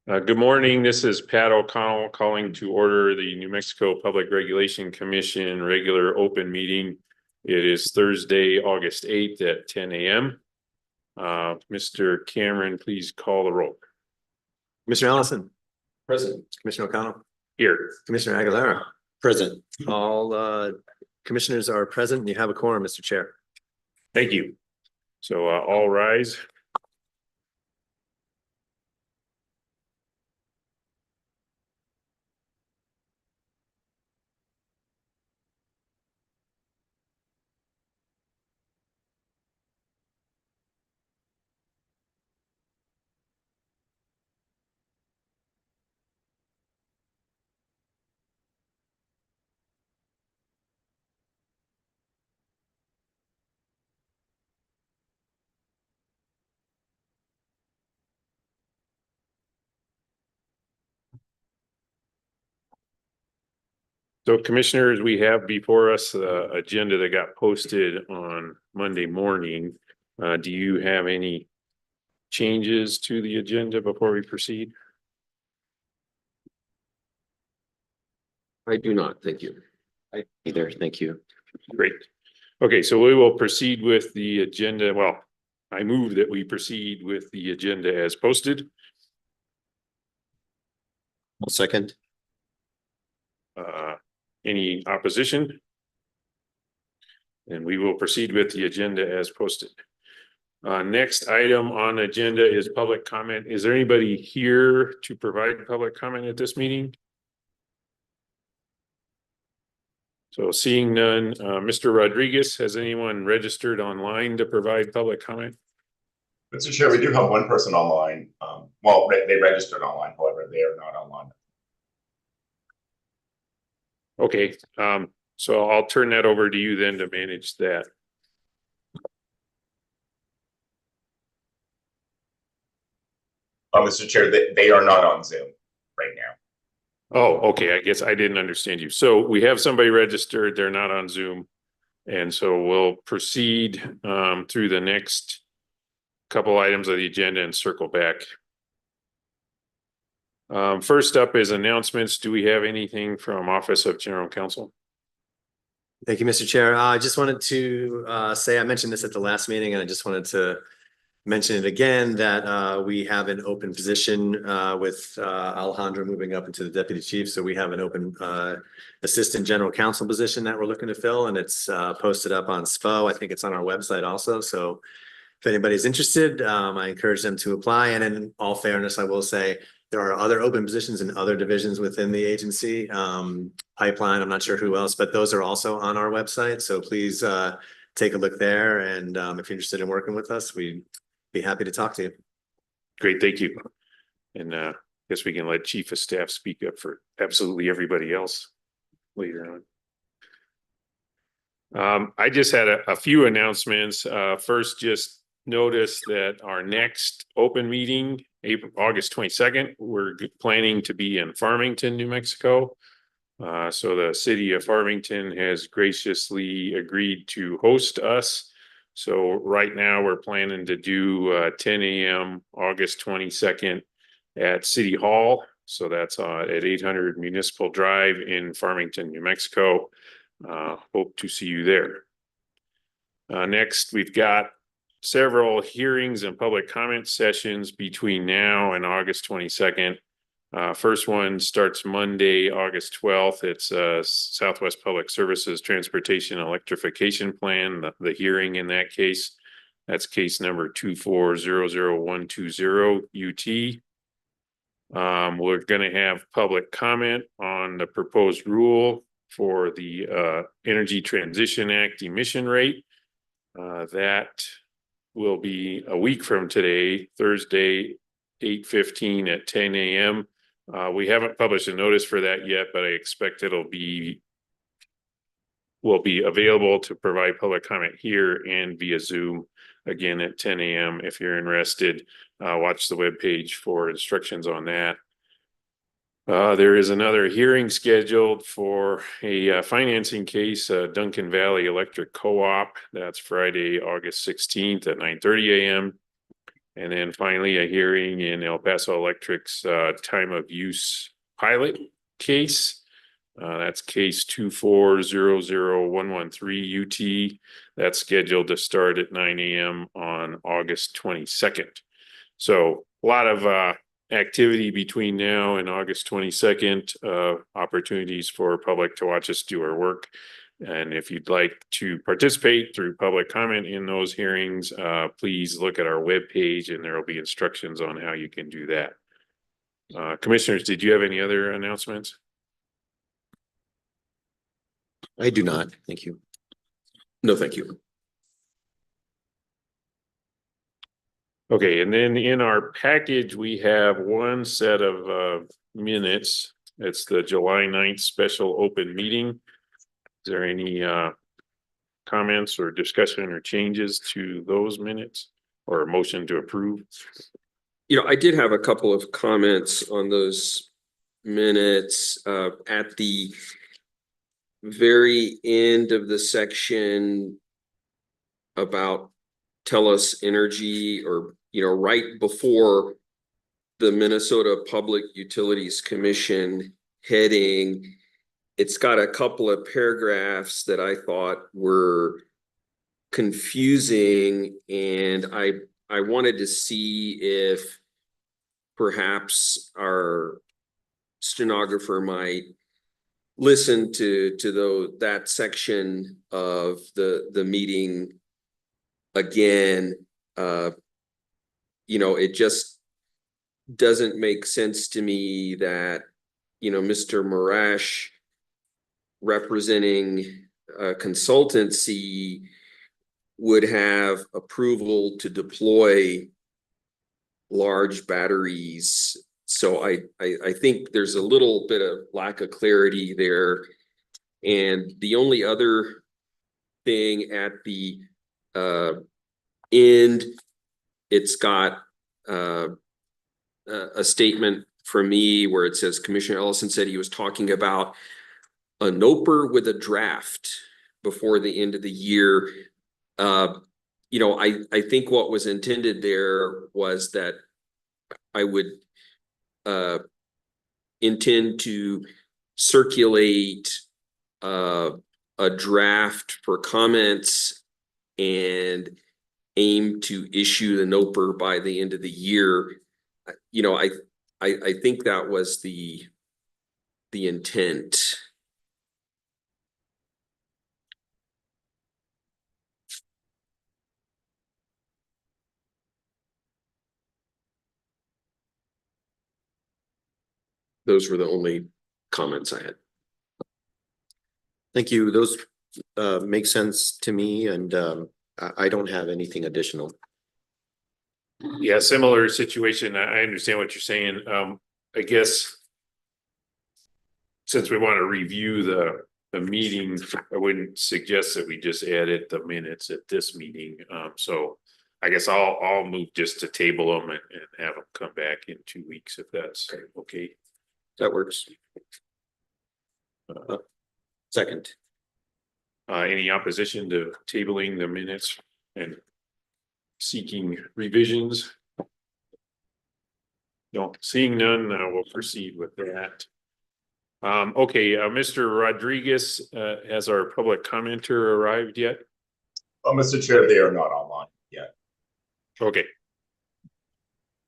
Good morning. This is Pat O'Connell calling to order the New Mexico Public Regulation Commission regular open meeting. It is Thursday, August 8th at 10 a.m. Mr. Cameron, please call the roll. Commissioner Allison. Present. Commissioner O'Connell. Here. Commissioner Aguilera. Present. All commissioners are present and you have a quorum, Mr. Chair. Thank you. So all rise. So commissioners, we have before us the agenda that got posted on Monday morning. Do you have any changes to the agenda before we proceed? I do not, thank you. I either, thank you. Great. Okay, so we will proceed with the agenda. Well, I move that we proceed with the agenda as posted. I'll second. Any opposition? And we will proceed with the agenda as posted. Next item on agenda is public comment. Is there anybody here to provide public comment at this meeting? So seeing none, Mr. Rodriguez, has anyone registered online to provide public comment? Mr. Chair, we do have one person online. Well, they registered online, however, they are not online. Okay, so I'll turn that over to you then to manage that. Mr. Chair, they are not on Zoom right now. Oh, okay. I guess I didn't understand you. So we have somebody registered. They're not on Zoom. And so we'll proceed through the next couple items of the agenda and circle back. First up is announcements. Do we have anything from Office of General Counsel? Thank you, Mr. Chair. I just wanted to say, I mentioned this at the last meeting and I just wanted to mention it again that we have an open position with Alejandro moving up into the deputy chief. So we have an open assistant general counsel position that we're looking to fill, and it's posted up on SPO. I think it's on our website also. So if anybody's interested, I encourage them to apply. And in all fairness, I will say there are other open positions in other divisions within the agency. Pipeline, I'm not sure who else, but those are also on our website. So please take a look there. And if you're interested in working with us, we'd be happy to talk to you. Great, thank you. And I guess we can let Chief of Staff speak up for absolutely everybody else later on. I just had a few announcements. First, just notice that our next open meeting, August 22nd, we're planning to be in Farmington, New Mexico. So the city of Farmington has graciously agreed to host us. So right now we're planning to do 10 a.m. August 22nd at City Hall. So that's at 800 Municipal Drive in Farmington, New Mexico. Hope to see you there. Next, we've got several hearings and public comment sessions between now and August 22nd. First one starts Monday, August 12th. It's Southwest Public Services Transportation Electrification Plan, the hearing in that case. That's case number 2400120 UT. We're going to have public comment on the proposed rule for the Energy Transition Act emission rate. That will be a week from today, Thursday, 8:15 at 10 a.m. We haven't published a notice for that yet, but I expect will be available to provide public comment here and via Zoom again at 10 a.m. If you're interested, watch the webpage for instructions on that. There is another hearing scheduled for a financing case, Duncan Valley Electric Co-op. That's Friday, August 16th at 9:30 a.m. And then finally, a hearing in El Paso Electric's time of use pilot case. That's case 2400113 UT. That's scheduled to start at 9 AM on August 22nd. So a lot of activity between now and August 22nd, opportunities for public to watch us do our work. And if you'd like to participate through public comment in those hearings, please look at our webpage and there will be instructions on how you can do that. Commissioners, did you have any other announcements? I do not. Thank you. No, thank you. Okay, and then in our package, we have one set of minutes. It's the July 9th special open meeting. Is there any comments or discussion or changes to those minutes or a motion to approve? I did have a couple of comments on those minutes at the very end of the section about TELUS Energy, or right before the Minnesota Public Utilities Commission heading. It's got a couple of paragraphs that I thought were confusing, and I wanted to see if perhaps our stenographer might listen to that section of the meeting again. It just doesn't make sense to me that Mr. Marash, representing a consultancy, would have approval to deploy large batteries. So I think there's a little bit of lack of clarity there. And the only other thing at the end, it's got a statement from me where it says Commissioner Ellison said he was talking about a NOPR with a draft before the end of the year. I think what was intended there was that I would intend to circulate a draft for comments and aim to issue the NOPR by the end of the year. I think that was the intent. Those were the only comments I had. Thank you. Those make sense to me, and I don't have anything additional. Yeah, similar situation. I understand what you're saying. I guess since we want to review the meeting, I wouldn't suggest that we just edit the minutes at this meeting. So I guess I'll move just to table them and have them come back in 2 weeks if that's okay. That works. Second. Any opposition to tabling the minutes and seeking revisions? No, seeing none, we'll proceed with that. Okay, Mr. Rodriguez, has our public commenter arrived yet? Oh, Mr. Chair, they are not online yet. Okay.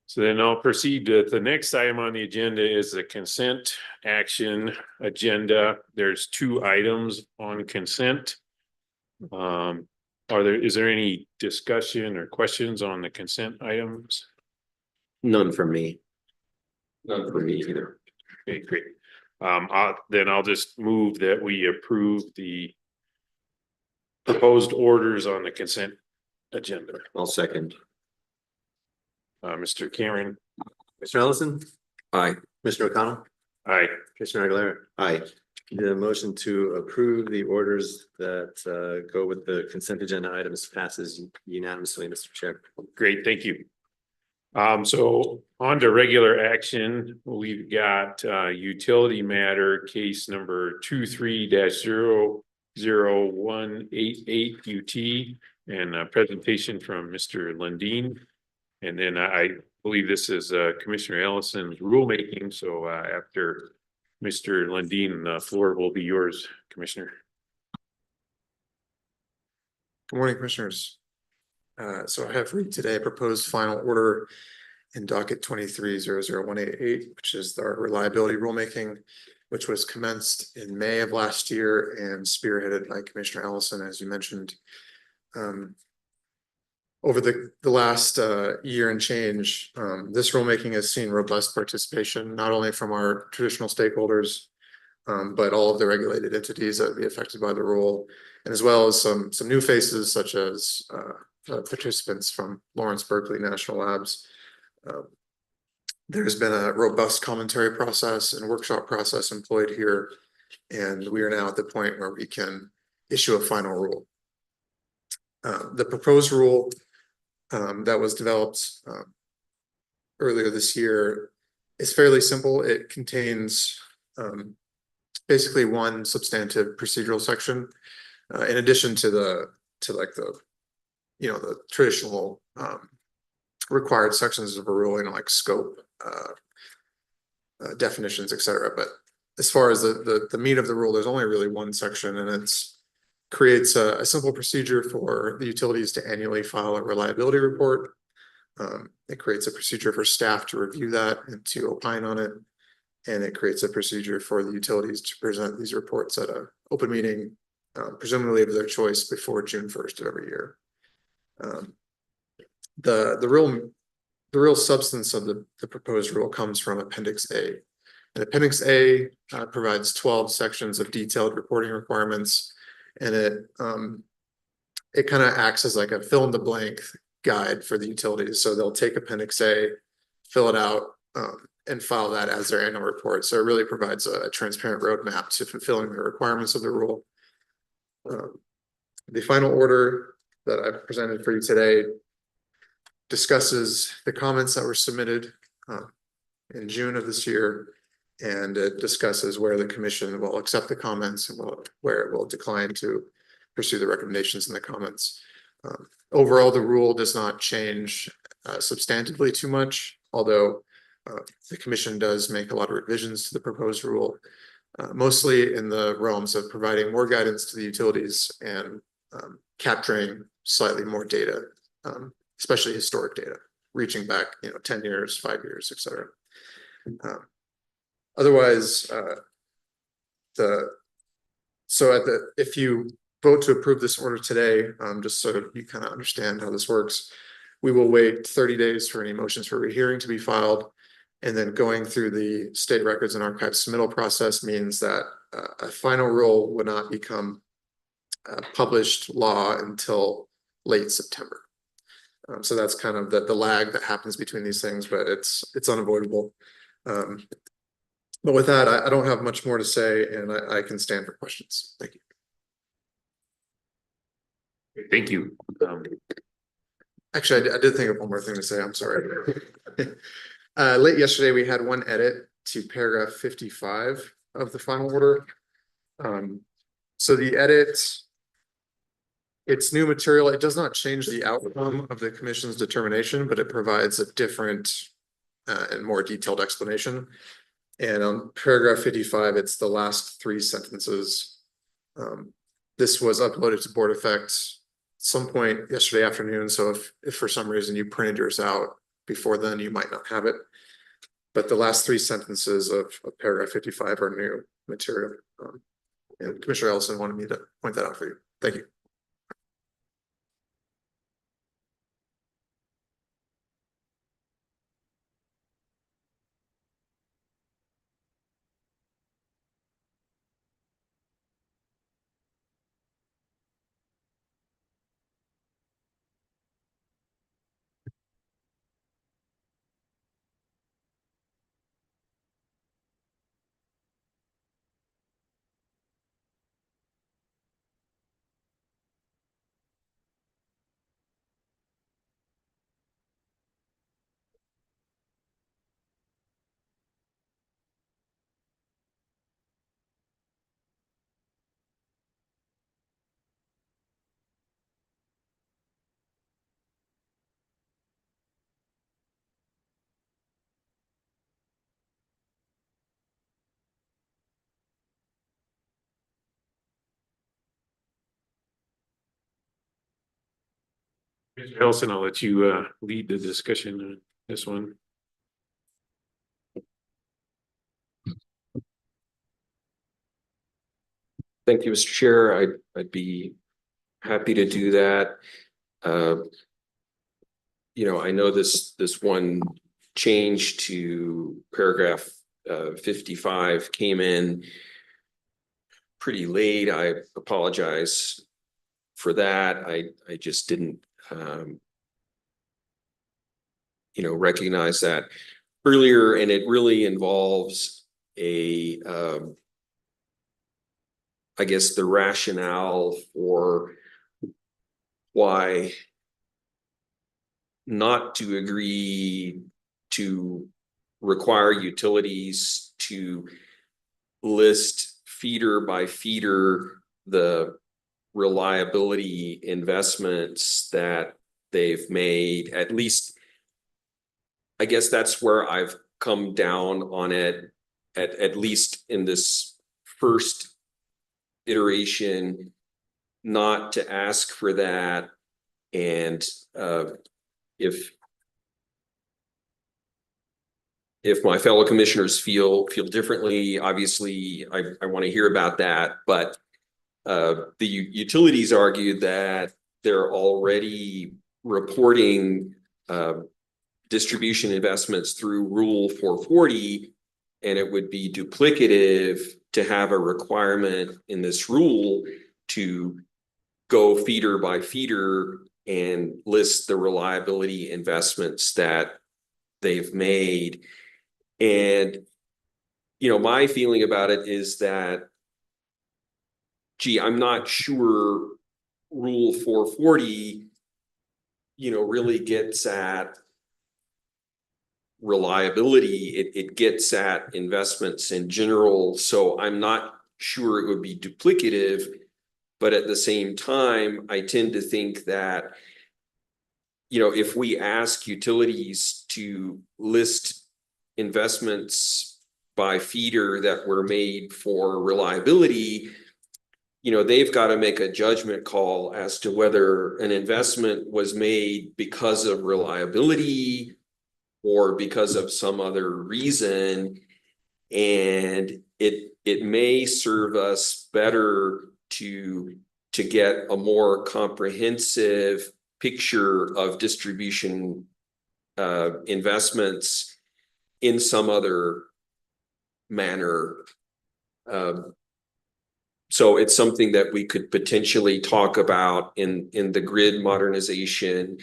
So then I'll proceed to the next item on the agenda is the consent action agenda. There's 2 items on consent. Is there any discussion or questions on the consent items? None from me. None for me either. Okay, great. Then I'll just move that we approve the proposed orders on the consent agenda. I'll second. Mr. Cameron. Mr. Ellison? Aye. Mr. O'Connell? Aye. Commissioner Aguilera? Aye. The motion to approve the orders that go with the consent agenda items passes unanimously, Mr. Chair. Great, thank you. So on to regular action, we've got utility matter case number 23-00188 UT and a presentation from Mr. Lundin. And then I believe this is Commissioner Ellison's rulemaking, so after Mr. Lundin, the floor will be yours, Commissioner. Good morning, Commissioners. So I have for you today a proposed final order in docket 23-00188, which is our reliability rulemaking, which was commenced in May of last year and spearheaded by Commissioner Ellison, as you mentioned. Over the last year and change, this rulemaking has seen robust participation, not only from our traditional stakeholders, but all of the regulated entities that would be affected by the rule, and as well as some new faces such as participants from Lawrence Berkeley National Labs. There's been a robust commentary process and workshop process employed here, and we are now at the point where we can issue a final rule. The proposed rule that was developed earlier this year is fairly simple. It contains basically one substantive procedural section, in addition to the traditional required sections of a rule, like scope, definitions, etc. But as far as the meat of the rule, there's only really one section, and it's creates a simple procedure for the utilities to annually file a reliability report. It creates a procedure for staff to review that and to opine on it. And it creates a procedure for the utilities to present these reports at an open meeting, presumably of their choice, before June 1st of every year. The real substance of the proposed rule comes from Appendix A. And Appendix A provides 12 sections of detailed reporting requirements, and it kind of acts as like a fill in the blank guide for the utilities. So they'll take Appendix A, fill it out, and file that as their annual report. So it really provides a transparent roadmap to fulfilling the requirements of the rule. The final order that I've presented for you today discusses the comments that were submitted in June of this year, and it discusses where the commission will accept the comments and where it will decline to pursue the recommendations in the comments. Overall, the rule does not change substantively too much, although the commission does make a lot of revisions to the proposed rule, mostly in the realms of providing more guidance to the utilities and capturing slightly more data, especially historic data, reaching back 10 years, 5 years, etc. Otherwise, if you vote to approve this order today, just so you kind of understand how this works, we will wait 30 days for any motions for rehearing to be filed. And then going through the state records and archives submittal process means that a final rule would not become published law until late September. So that's kind of the lag that happens between these things, but it's unavoidable. But with that, I don't have much more to say, and I can stand for questions. Thank you. Thank you. Actually, I did think of one more thing to say. I'm sorry. Late yesterday, we had one edit to paragraph 55 of the final order. So the edit, it's new material. It does not change the outcome of the commission's determination, but it provides a different and more detailed explanation. And on paragraph 55, it's the last 3 sentences. This was uploaded to Board Effect some point yesterday afternoon. So if for some reason you printed yours out before then, you might not have it. But the last 3 sentences of paragraph 55 are new material. And Commissioner Ellison wanted me to point that out for you. Thank you. Mr. Ellison, I'll let you lead the discussion on this one. Thank you, Mr. Chair. I'd be happy to do that. You know, I know this one change to paragraph 55 came in pretty late. I apologize for that. I just didn't you know, recognize that earlier, and it really involves a I guess the rationale for why not to agree to require utilities to list feeder by feeder the reliability investments that they've made. At least, I guess that's where I've come down on it, at least in this first iteration, not to ask for that. And if my fellow commissioners feel differently, obviously I want to hear about that. But the utilities argued that they're already reporting distribution investments through Rule 440, and it would be duplicative to have a requirement in this rule to go feeder by feeder and list the reliability investments that they've made. And, you know, my feeling about it is that, gee, I'm not sure Rule 440, you know, really gets at reliability. It gets at investments in general. So I'm not sure it would be duplicative. But at the same time, I tend to think that, you know, if we ask utilities to list investments by feeder that were made for reliability, you know, they've got to make a judgment call as to whether an investment was made because of reliability or because of some other reason. And it may serve us better to get a more comprehensive picture of distribution investments in some other manner. So it's something that we could potentially talk about in the grid modernization,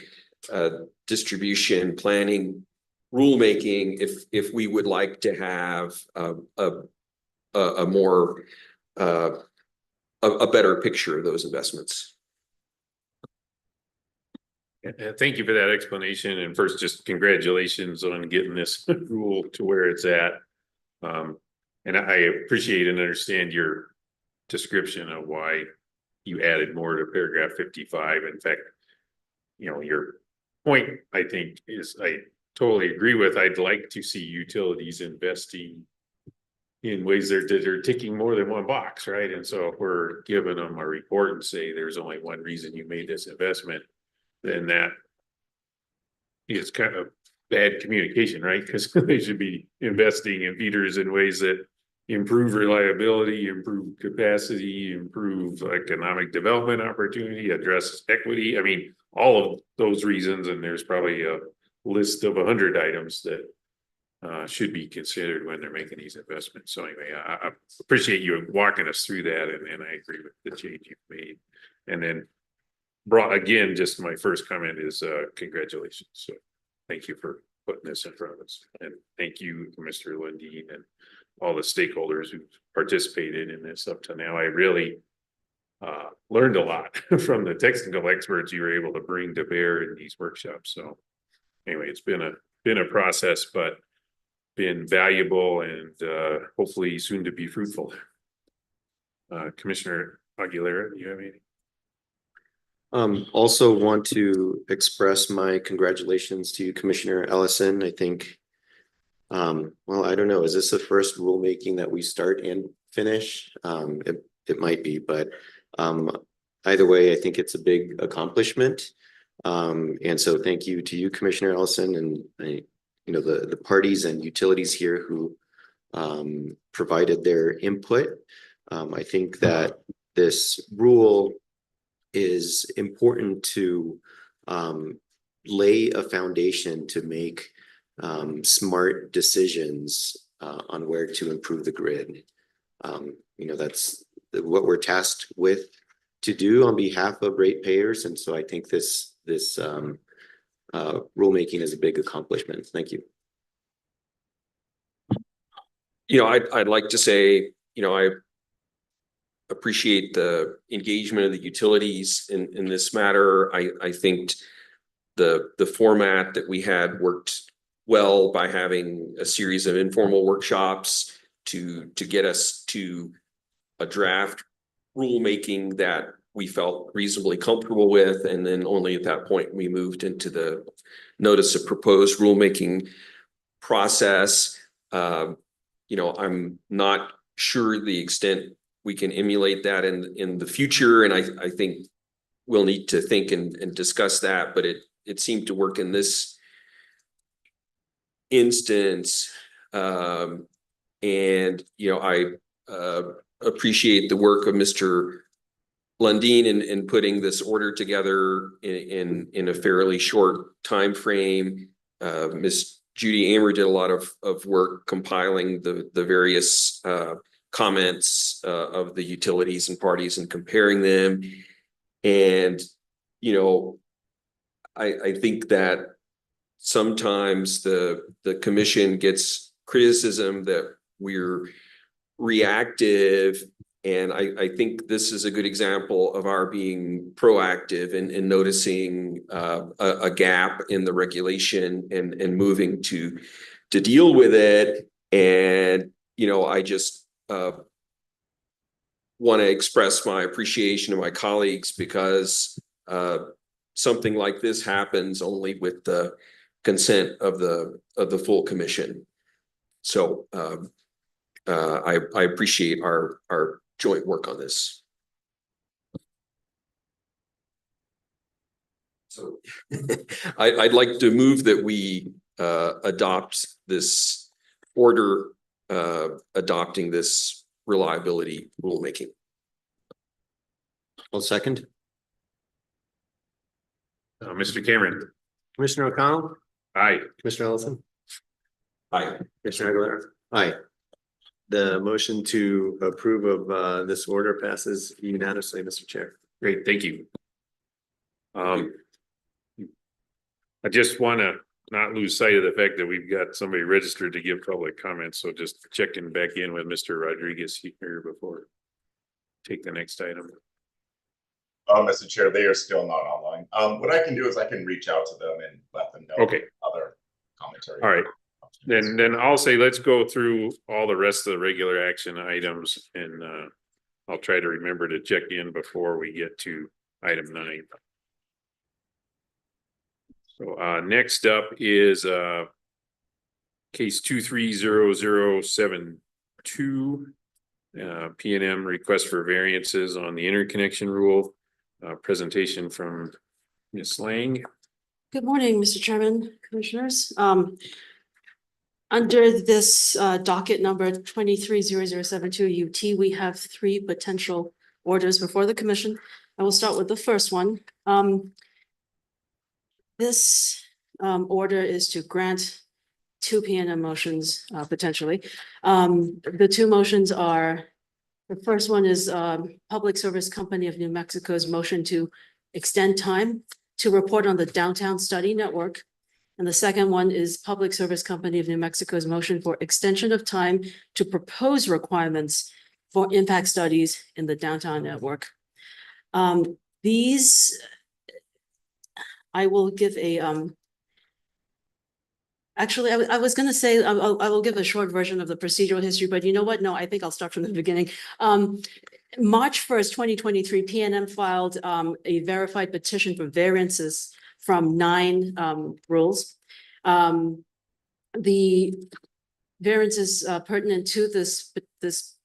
distribution planning, rulemaking, if we would like to have a more a better picture of those investments. Thank you for that explanation. And first, just congratulations on getting this rule to where it's at. And I appreciate and understand your description of why you added more to paragraph 55. In fact, you know, your point, I think, is I totally agree with. I'd like to see utilities investing in ways that are ticking more than one box, right? And so if we're giving them a report and say there's only one reason you made this investment, then that is kind of bad communication, right? Because they should be investing in feeders in ways that improve reliability, improve capacity, improve economic development opportunity, address equity. I mean, all of those reasons, and there's probably a list of 100 items that should be considered when they're making these investments. So anyway, I appreciate you walking us through that, and I agree with the change you've made. And then again, just my first comment is congratulations. So thank you for putting this in front of us, and thank you, Mr. Lundeen, and all the stakeholders who participated in this up to now. I really learned a lot from the technical experts you were able to bring to bear in these workshops. So anyway, it's been a process, but been valuable and hopefully soon to be fruitful. Commissioner Aguilera, do you have anything? Also want to express my congratulations to Commissioner Ellison. I think, well, I don't know, is this the first rulemaking that we start and finish? It might be, but either way, I think it's a big accomplishment. And so thank you to you, Commissioner Ellison, and the parties and utilities here who provided their input. I think that this rule is important to lay a foundation to make smart decisions on where to improve the grid. That's what we're tasked with to do on behalf of ratepayers, and so I think this rulemaking is a big accomplishment. Thank you. I'd like to say, I appreciate the engagement of the utilities in this matter. I think the format that we had worked well by having a series of informal workshops to get us to a draft rulemaking that we felt reasonably comfortable with, and then only at that point we moved into the notice of proposed rulemaking process. I'm not sure the extent we can emulate that in the future, and I think we'll need to think and discuss that, but it seemed to work in this instance. I appreciate the work of Mr. Lundin in putting this order together in a fairly short time frame. Ms. Judy Amer did a lot of work compiling the various comments of the utilities and parties and comparing them. And, I think that sometimes the commission gets criticism that we're reactive. And I think this is a good example of our being proactive in noticing a gap in the regulation and moving to deal with it. And, I just want to express my appreciation to my colleagues, because something like this happens only with the consent of the full commission. So I appreciate our joint work on this. So I'd like to move that we adopt this order adopting this reliability rulemaking. I'll second. Mr. Cameron. Commissioner O'Connell, Aye. Commissioner Ellison, Aye. Commissioner Aguilera. Aye. The motion to approve of this order passes unanimously, Mr. Chair. Great, thank you. I just want to not lose sight of the fact that we've got somebody registered to give public comments, so just checking back in with Mr. Rodriguez here before take the next item. Mr. Chair, they are still not online. What I can do is I can reach out to them and let them know. Okay. Other commentary. All right. Then I'll say, let's go through all the rest of the regular action items, and I'll try to remember to check in before we get to item 9. So next up is case 230072, PNM request for variances on the interconnection rule. Presentation from Ms. Lang. Good morning, Mr. Chairman, Commissioners. Under this docket number 230072 UT, we have 3 potential orders before the commission. I will start with the first one. This order is to grant 2 PNM motions potentially. The 2 motions are, the first one is Public Service Company of New Mexico's motion to extend time to report on the downtown study network. And the second one is Public Service Company of New Mexico's motion for extension of time to propose requirements for impact studies in the downtown network. These, I will give a, actually, I was going to say, I will give a short version of the procedural history, but you know what? No, I think I'll start from the beginning. March 1st, 2023, PNM filed a verified petition for variances from 9 rules. The variances pertinent to this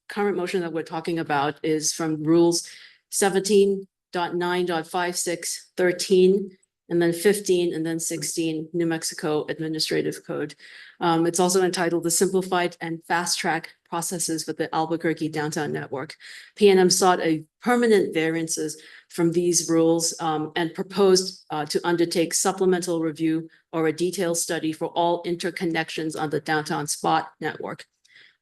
current motion that we're talking about is from rules 17.9.56, 13, and then 15, and then 16 New Mexico Administrative Code. It's also entitled The Simplified and Fast Track Processes for the Albuquerque Downtown Network. PNM sought a permanent variances from these rules and proposed to undertake supplemental review or a detailed study for all interconnections on the downtown spot network.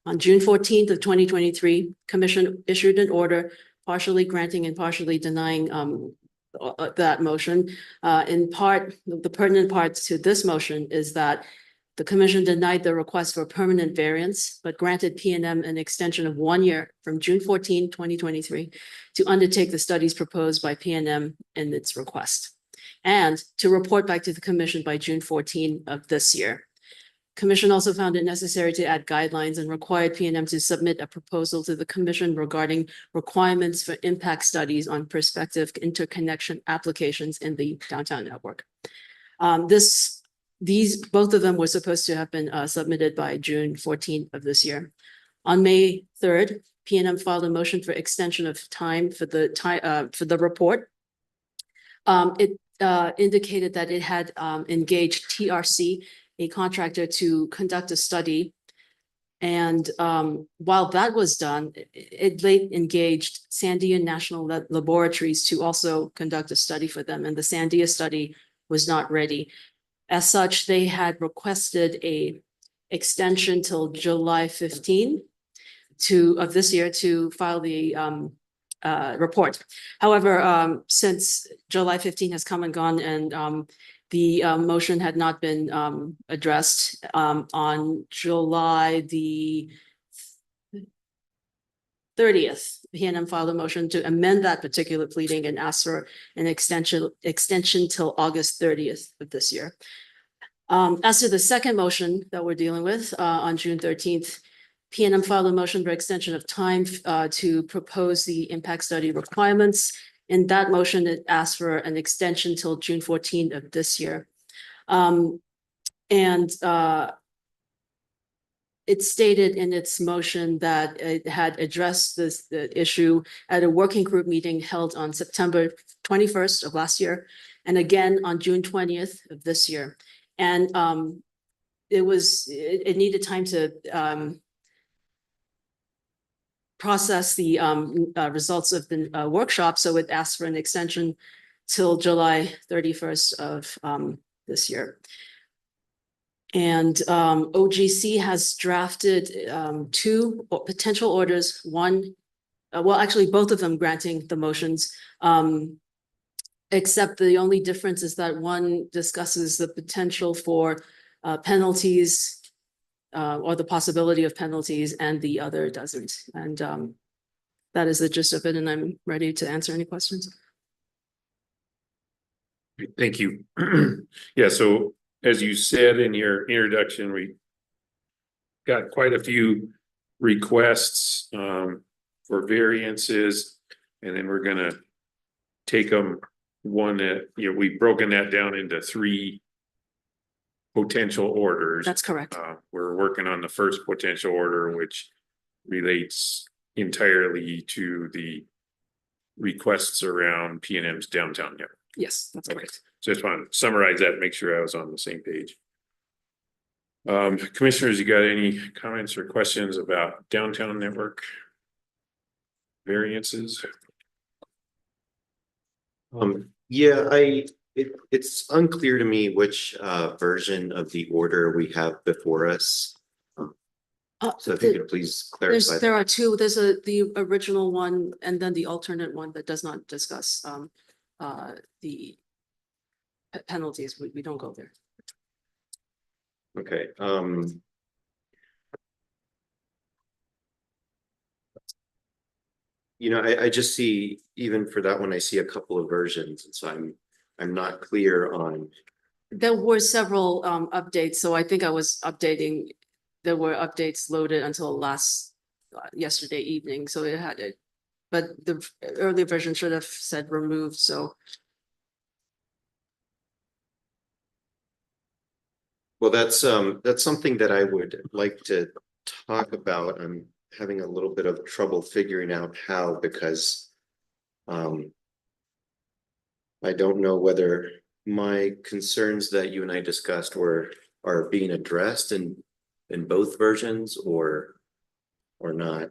On June 14th of 2023, Commission issued an order partially granting and partially denying that motion. In part, the pertinent parts to this motion is that the Commission denied the request for permanent variance, but granted PNM an extension of 1 year from June 14, 2023 to undertake the studies proposed by PNM in its request and to report back to the Commission by June 14 of this year. Commission also found it necessary to add guidelines and required PNM to submit a proposal to the Commission regarding requirements for impact studies on prospective interconnection applications in the downtown network. Both of them were supposed to have been submitted by June 14th of this year. On May 3rd, PNM filed a motion for extension of time for the report. It indicated that it had engaged TRC, a contractor, to conduct a study. And while that was done, it late engaged Sandia National Laboratories to also conduct a study for them. And the Sandia study was not ready. As such, they had requested a extension till July 15 of this year to file the report. However, since July 15 has come and gone and the motion had not been addressed on July the 30th, PNM filed a motion to amend that particular pleading and ask for an extension till August 30th of this year. As to the second motion that we're dealing with on June 13th, PNM filed a motion for extension of time to propose the impact study requirements. In that motion, it asked for an extension till June 14th of this year. It stated in its motion that it had addressed the issue at a working group meeting held on September 21st of last year, and again on June 20th of this year. And it needed time to process the results of the workshop, so it asked for an extension till July 31st of this year. And OGC has drafted two potential orders, well, actually both of them granting the motions, except the only difference is that one discusses the potential for penalties or the possibility of penalties, and the other doesn't. And that is the gist of it, and I'm ready to answer any questions. Thank you. Yeah, so as you said in your introduction, we got quite a few requests for variances, and then we're gonna take them one that, we've broken that down into 3 potential orders. That's correct. We're working on the first potential order, which relates entirely to the requests around PNM's downtown network. Yes, that's correct. So just want to summarize that, make sure I was on the same page. Commissioners, you got any comments or questions about downtown network variances? Yeah, it's unclear to me which version of the order we have before us. So if you could please clarify. There are two. There's the original one and then the alternate one that does not discuss the penalties. We don't go there. Okay. I just see, even for that one, I see a couple of versions, and so I'm not clear on. There were several updates, so I think I was updating. There were updates loaded until yesterday evening, so it had it, but the earlier version should have said removed. So. Well, that's something that I would like to talk about. I'm having a little bit of trouble figuring out how, because I don't know whether my concerns that you and I discussed are being addressed in both versions or not?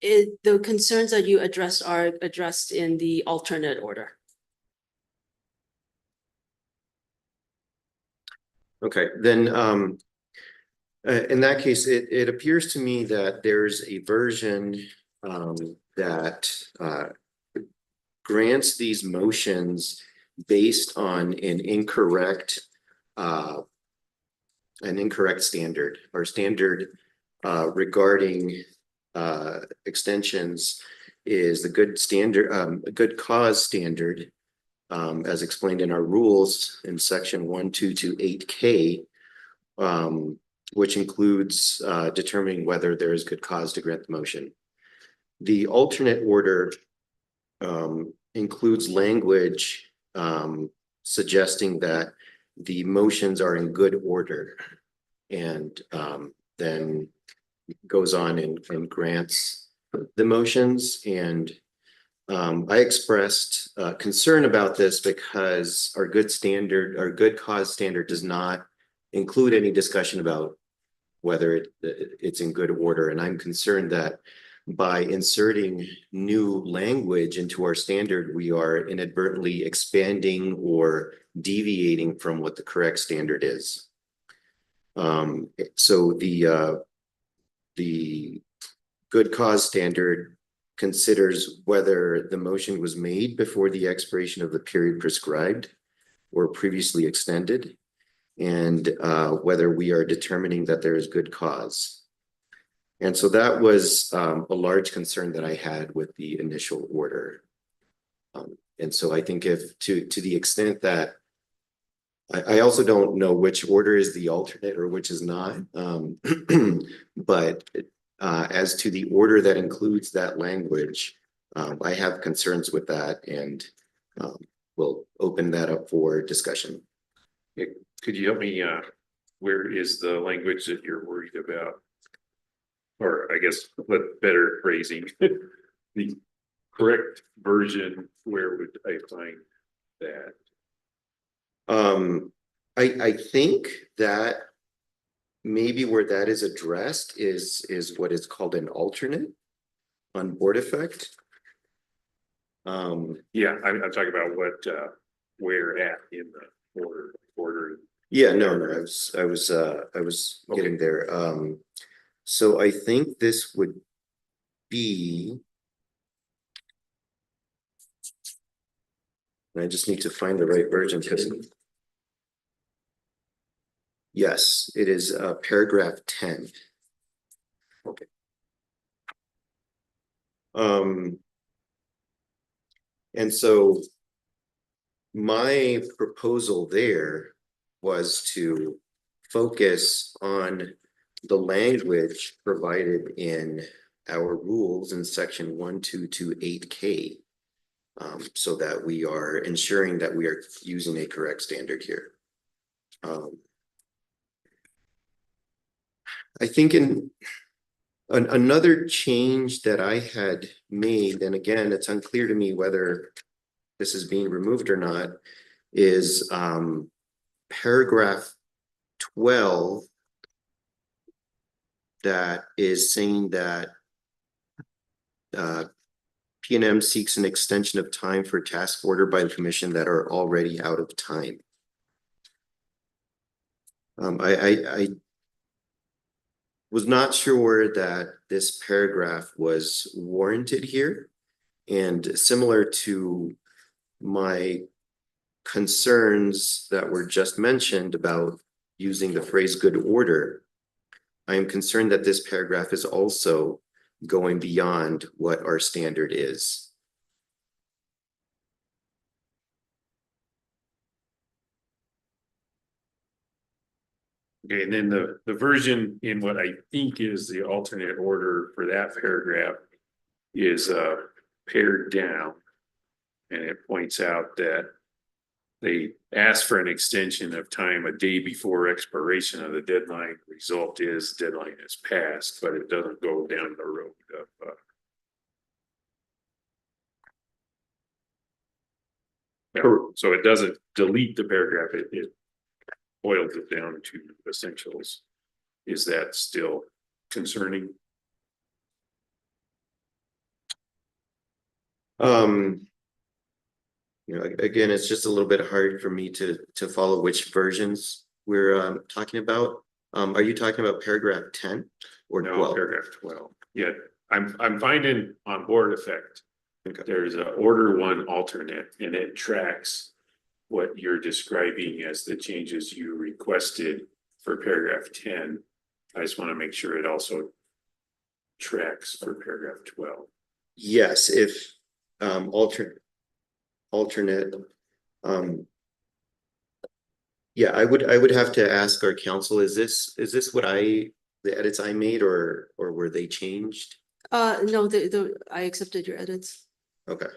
The concerns that you addressed are addressed in the alternate order. Okay, then, in that case, it appears to me that there's a version, that, grants these motions based on an incorrect standard. Our standard, regarding, extensions is the a good cause standard, as explained in our rules in section 1228K, which includes determining whether there is good cause to grant the motion. The alternate order includes language suggesting that the motions are in good order, and then goes on and grants the motions. And I expressed concern about this because our good cause standard does not include any discussion about whether it's in good order. And I'm concerned that by inserting new language into our standard, we are inadvertently expanding or deviating from what the correct standard is. So the good cause standard considers whether the motion was made before the expiration of the period prescribed or previously extended, and whether we are determining that there is good cause. And so that was a large concern that I had with the initial order. And so I think if to the extent that I also don't know which order is the alternate or which is not, but as to the order that includes that language, I have concerns with that, and we'll open that up for discussion. Could you help me, where is the language that you're worried about? Or I guess, better phrasing, the correct version, where would I find that? I think that maybe where that is addressed is what is called an alternate on board effect. Yeah, I'm talking about what, where at in the order. Yeah, no, I was getting there. So I think this would be. I just need to find the right version because. Yes, it is paragraph 10. Okay. And so my proposal there was to focus on the language provided in our rules in section 1228K, so that we are ensuring that we are using a correct standard here. I think another change that I had made, and again, it's unclear to me whether this is being removed or not, is paragraph 12 that is saying that P&M seeks an extension of time for task order by the commission that are already out of time. I was not sure that this paragraph was warranted here, and similar to my concerns that were just mentioned about using the phrase good order, I am concerned that this paragraph is also going beyond what our standard is. Okay, and then the version in what I think is the alternate order for that paragraph is pared down. And it points out that they ask for an extension of time a day before expiration of the deadline. Result is deadline is passed, but it doesn't go down the road of Yeah, so it doesn't delete the paragraph, it boils it down to essentials. Is that still concerning? You know, again, it's just a little bit hard for me to follow which versions we're talking about. Are you talking about paragraph 10 or No, 12? paragraph 12. Yeah, I'm finding on board effect. Okay. There's a order one alternate and it tracks what you're describing as the changes you requested for paragraph 10. I just want to make sure it also tracks for paragraph 12. Yes, if alternate yeah, I would have to ask our council, is this what the edits I made or were they changed? No, I accepted your edits. Okay,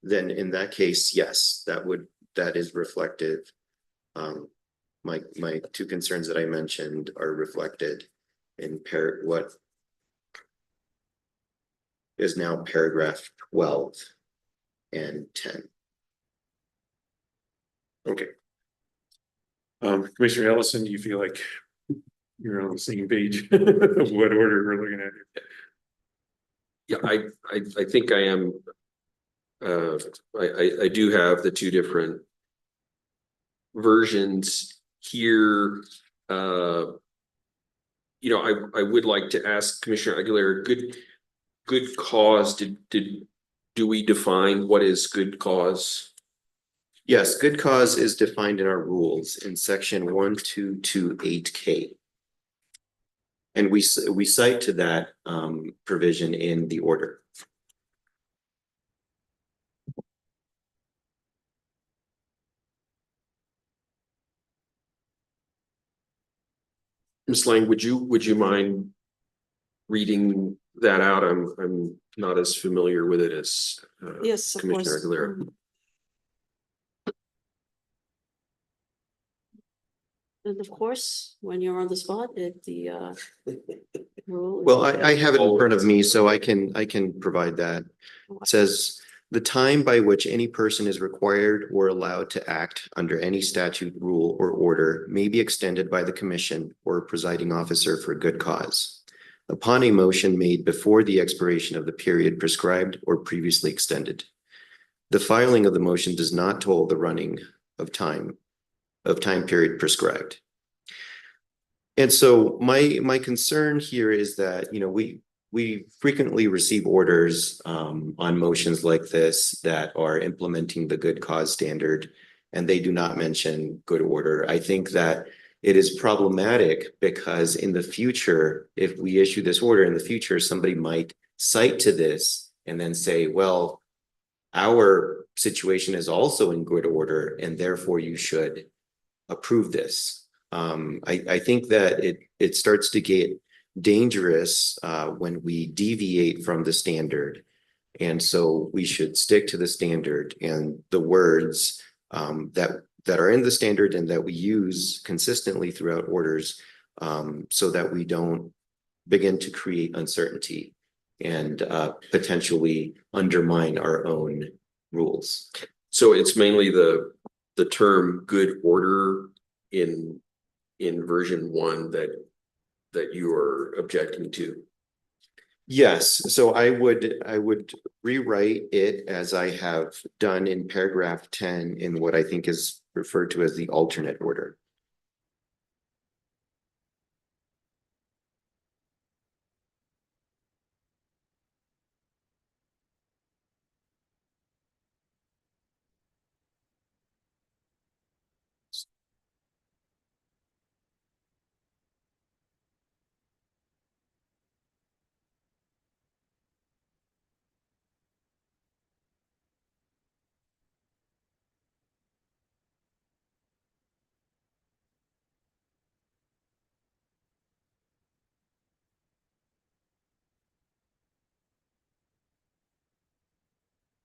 then in that case, yes, that is reflective. My two concerns that I mentioned are reflected in what is now paragraph 12 and 10. Okay. Commissioner Ellison, do you feel like you're on the same page? What order we're looking at here? Yeah, I think I am. I do have the two different versions here. You know, I would like to ask Commissioner Aguilera, good cause, do we define what is good cause? Yes, good cause is defined in our rules in section 1228K. And we cite to that provision in the order. Ms. Lang, would you mind reading that out? I'm not as familiar with it as Yes, of Commissioner course. Aguilera. And of course, when you're on the spot, the rule. Well, I have it in front of me, so I can provide that. It says the time by which any person is required or allowed to act under any statute, rule, or order may be extended by the commission or presiding officer for good cause upon a motion made before the expiration of the period prescribed or previously extended. The filing of the motion does not toll the running of time period prescribed. And so my concern here is that, you know, we frequently receive orders on motions like this that are implementing the good cause standard, and they do not mention good order. I think that it is problematic because in the future, if we issue this order in the future, somebody might cite to this and then say, well, our situation is also in good order, and therefore you should approve this. I think that it starts to get dangerous when we deviate from the standard. And so we should stick to the standard and the words that are in the standard and that we use consistently throughout orders, so that we don't begin to create uncertainty and potentially undermine our own rules. So it's mainly the term good order in version 1 that you are objecting to. Yes, so I would rewrite it as I have done in paragraph 10 in what I think is referred to as the alternate order.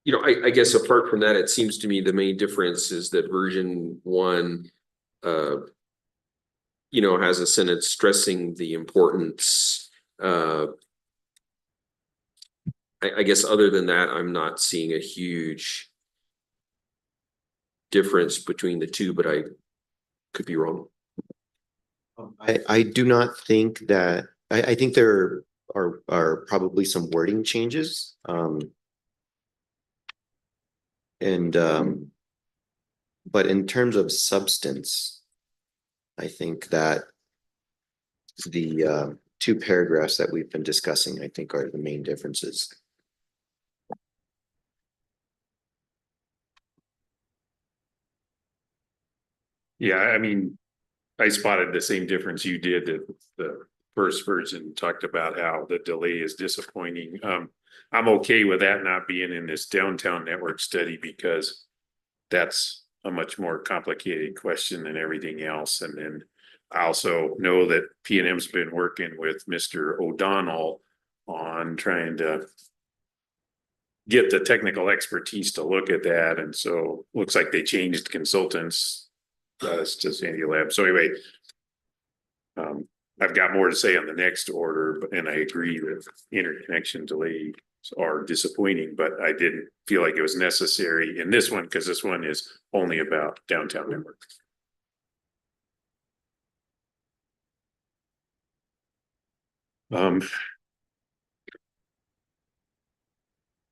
You know, I guess apart from that, it seems to me the main difference is that version 1 you know, has a sentence stressing the importance. I guess other than that, I'm not seeing a huge difference between the two, but I could be wrong. I do not think that, I think there are probably some wording changes. But in terms of substance, I think that the two paragraphs that we've been discussing, I think, are the main differences. Yeah, I mean, I spotted the same difference you did. That the first version talked about how the delay is disappointing. I'm okay with that not being in this downtown network study because that's a much more complicated question than everything else. And then I also know that P&M's been working with Mr. O'Donnell on trying to get the technical expertise to look at that. And so looks like they changed consultants to Sandy Lab. So anyway, I've got more to say on the next order, and I agree that interconnection delays are disappointing, but I didn't feel like it was necessary in this one because this one is only about downtown network.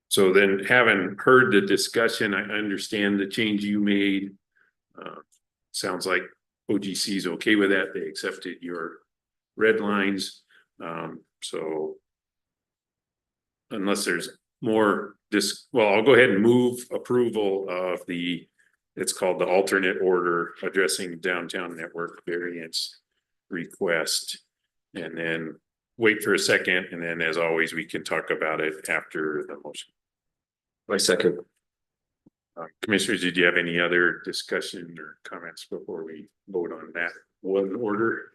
So then, having heard the discussion, I understand the change you made. Sounds like OGC is okay with that. They accepted your red lines. So unless there's more well, I'll go ahead and move approval of it's called the alternate order addressing downtown network variance request. And then wait for a second. And then as always, we can talk about it after the motion. My second. Commissioners, did you have any other discussion or comments before we vote on that one order?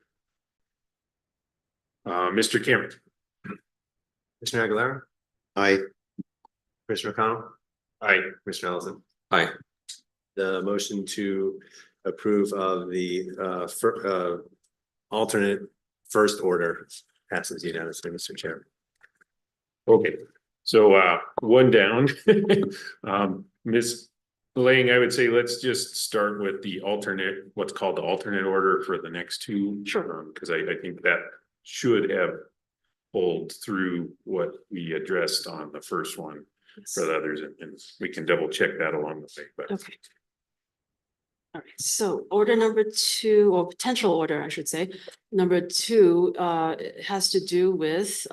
Mr. Cameron. Commissioner Aguilera, I Commissioner O'Connell, Aye. Commissioner Ellison. Aye. The motion to approve of the alternate first order passes unanimously, Mr. Chair. Okay, so one down. Ms. Lang, I would say let's just start with the alternate, what's called the alternate order for the next two. Sure. Because I think that should have pulled through what we addressed on the first one for the others, and we can double check that along the way. But Okay. All right, so order number two, or potential order, I should say, number two, has to do with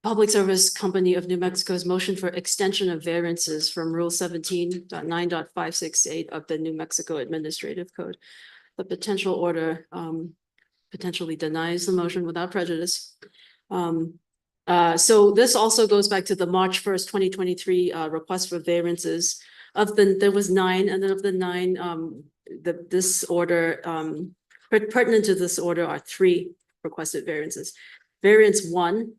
Public Service Company of New Mexico's motion for extension of variances from Rule 17.9.568 of the New Mexico Administrative Code. The potential order potentially denies the motion without prejudice. So this also goes back to the March 1st, 2023 request for variances. There was 9, and then of the 9, this order, pertinent to this order are 3 requested variances. Variance 1,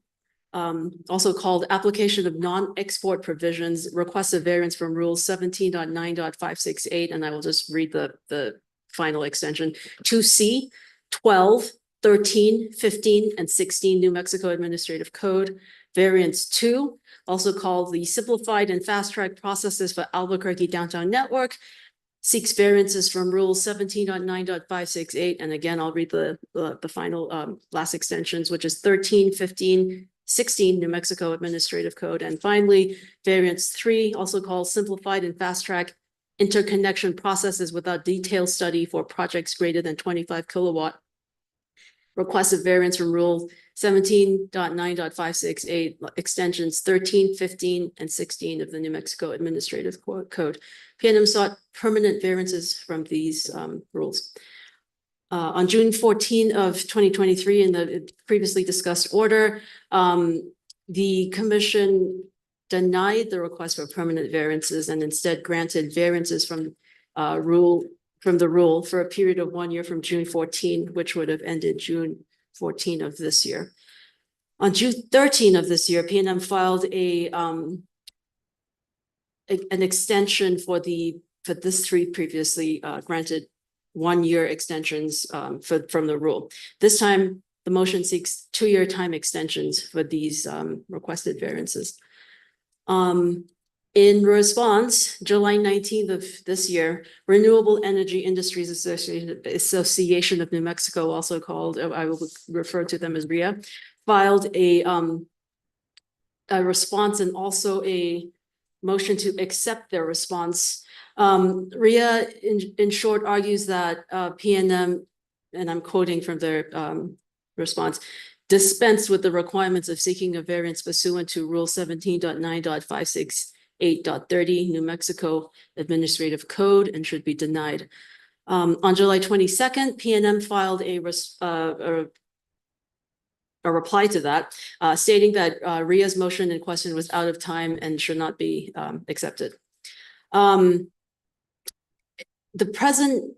also called application of non-export provisions, requests a variance from Rule 17.9.568, and I will just read the final extension. 2C, 12, 13, 15, and 16 New Mexico Administrative Code. Variance 2, also called the Simplified and Fast Track Processes for Albuquerque Downtown Network, seeks variances from Rule 17.9.568. And again, I'll read the final last extensions, which is 13, 15, 16 New Mexico Administrative Code. And finally, variance 3, also called Simplified and Fast Track Interconnection Processes without Detailed Study for Projects Greater than 25 kilowatt. Requested variance from Rule 17.9.568, extensions 13, 15, and 16 of the New Mexico Administrative Code. PNM sought permanent variances from these rules. On June 14 of 2023, in the previously discussed order, the commission denied the request for permanent variances and instead granted variances from the rule for a period of 1 year from June 14, which would have ended June 14 of this year. On June 13 of this year, PNM filed an extension for this 3 previously granted 1-year extensions from the rule. This time, the motion seeks 2-year time extensions for these requested variances. In response, July 19th of this year, Renewable Energy Industries Association of New Mexico, also called, I will refer to them as RIA, filed a response and also a motion to accept their response. RIA, in short, argues that PNM, and I'm quoting from their response, dispensed with the requirements of seeking a variance pursuant to Rule 17.9.568.30 New Mexico Administrative Code and should be denied. On July 22nd, PNM filed a reply to that, stating that RIA's motion in question was out of time and should not be accepted. The present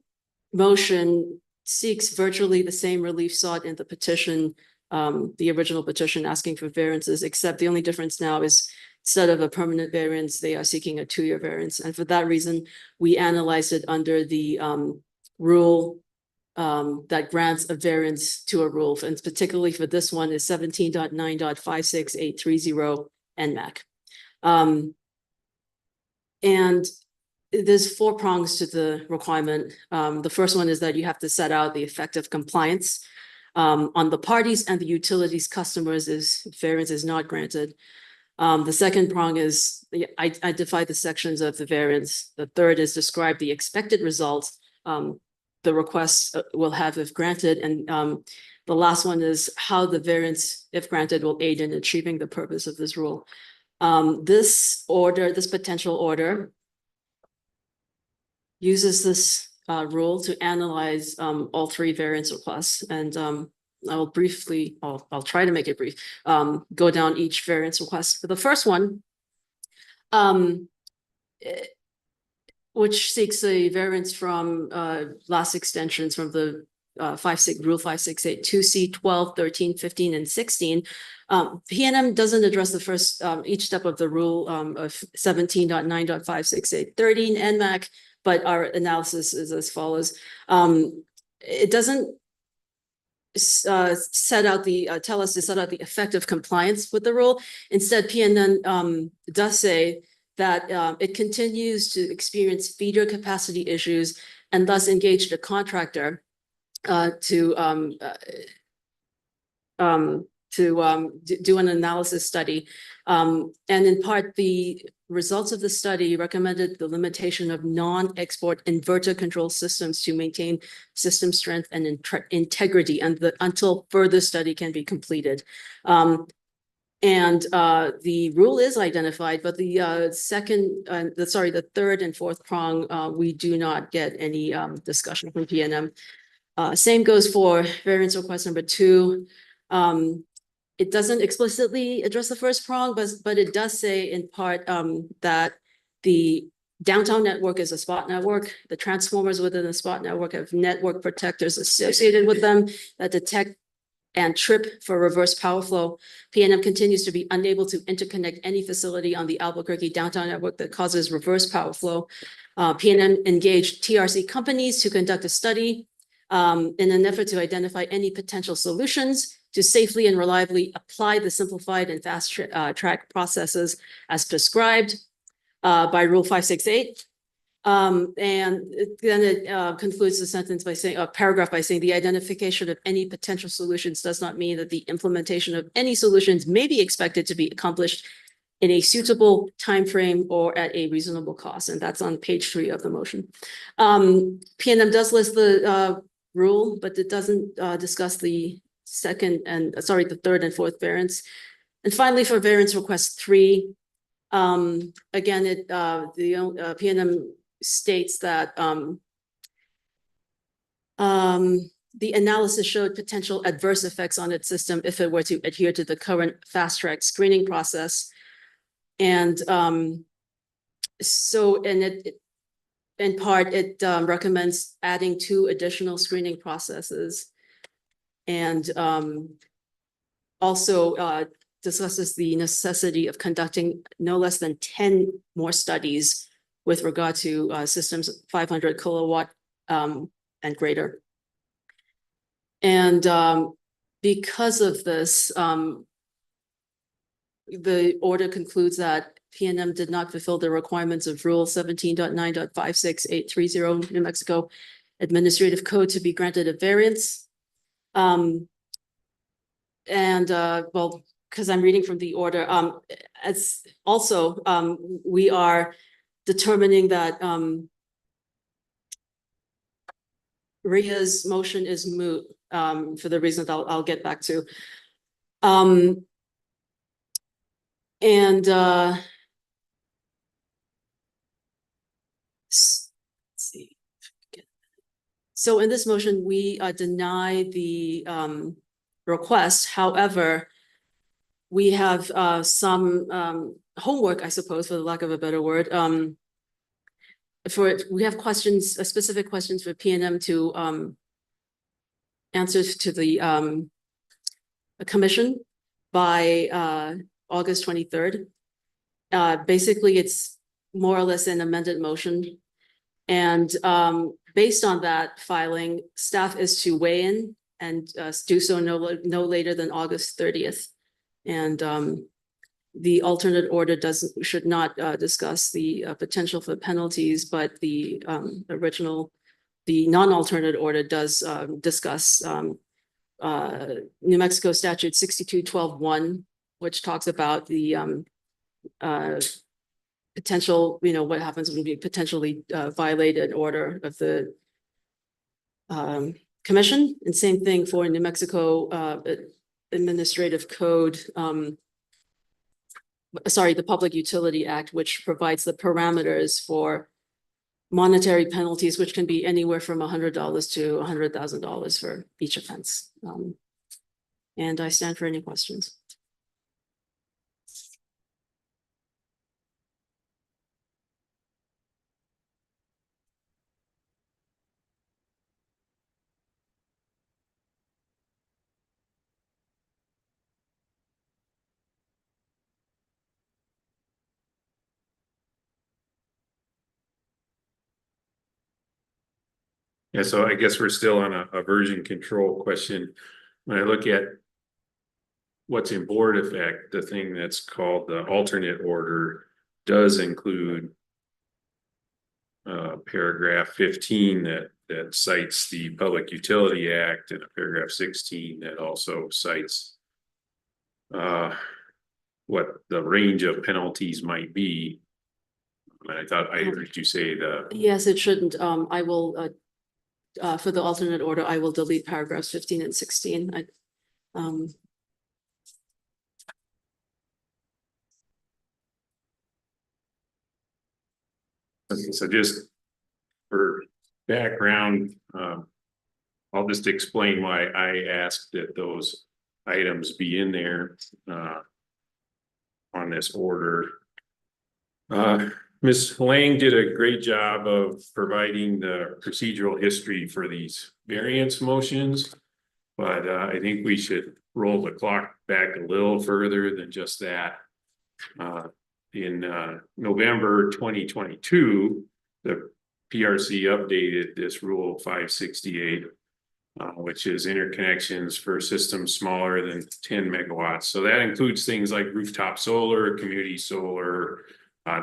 motion seeks virtually the same relief sought in the petition, the original petition asking for variances, except the only difference now is instead of a permanent variance, they are seeking a 2-year variance. And for that reason, we analyzed it under the rule that grants a variance to a rule, and particularly for this one is 17.9.56830 NMAC. And there's 4 prongs to the requirement. The first one is that you have to set out the effective compliance on the parties and the utilities customers if variance is not granted. The second prong is identify the sections of the variance. The third is describe the expected results the request will have if granted. And the last one is how the variance, if granted, will aid in achieving the purpose of this rule. This potential order uses this rule to analyze all 3 variance requests. And I will briefly, I'll try to make it brief, go down each variance request. For the first one, which seeks a variance from last extensions from the Rule 568 2C 12, 13, 15, and 16. PNM doesn't address the first each step of the rule of 17.9.568.13 NMAC, but our analysis is as follows. It doesn't set out the tell us to set out the effective compliance with the rule. Instead, PNM does say that it continues to experience feeder capacity issues and thus engaged a contractor to do an analysis study. And in part, the results of the study recommended the limitation of non-export inverter control systems to maintain system strength and integrity until further study can be completed. And the rule is identified, but the the third and fourth prong, we do not get any discussion from PNM. Same goes for variance request number 2. It doesn't explicitly address the first prong, but it does say in part that the downtown network is a spot network. The transformers within the spot network have network protectors associated with them that detect and trip for reverse power flow. PNM continues to be unable to interconnect any facility on the Albuquerque downtown network that causes reverse power flow. PNM engaged TRC companies to conduct a study in an effort to identify any potential solutions to safely and reliably apply the simplified and fast track processes as prescribed by Rule 568. And then it concludes the sentence by saying, paragraph by saying, the identification of any potential solutions does not mean that the implementation of any solutions may be expected to be accomplished in a suitable timeframe or at a reasonable cost. And that's on page 3 of the motion. PNM does list the rule, but it doesn't discuss the the third and fourth variance. And finally, for variance request 3, again, PNM states that the analysis showed potential adverse effects on its system if it were to adhere to the current fast track screening process. And in part, it recommends adding 2 additional screening processes, and also discusses the necessity of conducting no less than 10 more studies with regard to systems 500 kilowatt and greater. And because of this, the order concludes that PNM did not fulfill the requirements of Rule 17.9.56830 New Mexico Administrative Code to be granted a variance. Well, because I'm reading from the order, as also, we are determining that Ria's motion is moot, for the reasons I'll get back to. Let's see. So in this motion, we deny the request. However, we have some homework, I suppose, for the lack of a better word. We have questions, specific questions for PNM to answers to the commission by August 23rd. Basically, it's more or less an amended motion. And based on that filing, staff is to weigh in and do so no later than August 30th. And the alternate order should not discuss the potential for penalties, but the non-alternate order does discuss New Mexico Statute 62-12-1, which talks about the potential, what happens when we potentially violate an order of the commission. And same thing for New Mexico Administrative Code, the Public Utility Act, which provides the parameters for monetary penalties, which can be anywhere from $100 to $100,000 for each offense. And I stand for any questions. Yeah, so I guess we're still on a version control question. When I look at what's in board effect, the thing that's called the alternate order does include paragraph 15 that cites the Public Utility Act, and a paragraph 16 that also cites what the range of penalties might be. And I thought I heard you say Yes, it shouldn't. I will for the alternate order, I will delete paragraphs 15 and 16. Okay, so just for background, I'll just explain why I asked that those items be in there on this order. Ms. Lang did a great job of providing the procedural history for these variance motions, but I think we should roll the clock back a little further than just that. In November 2022, the PRC updated this Rule 568, which is interconnections for systems smaller than 10 megawatts. So that includes things like rooftop solar, community solar,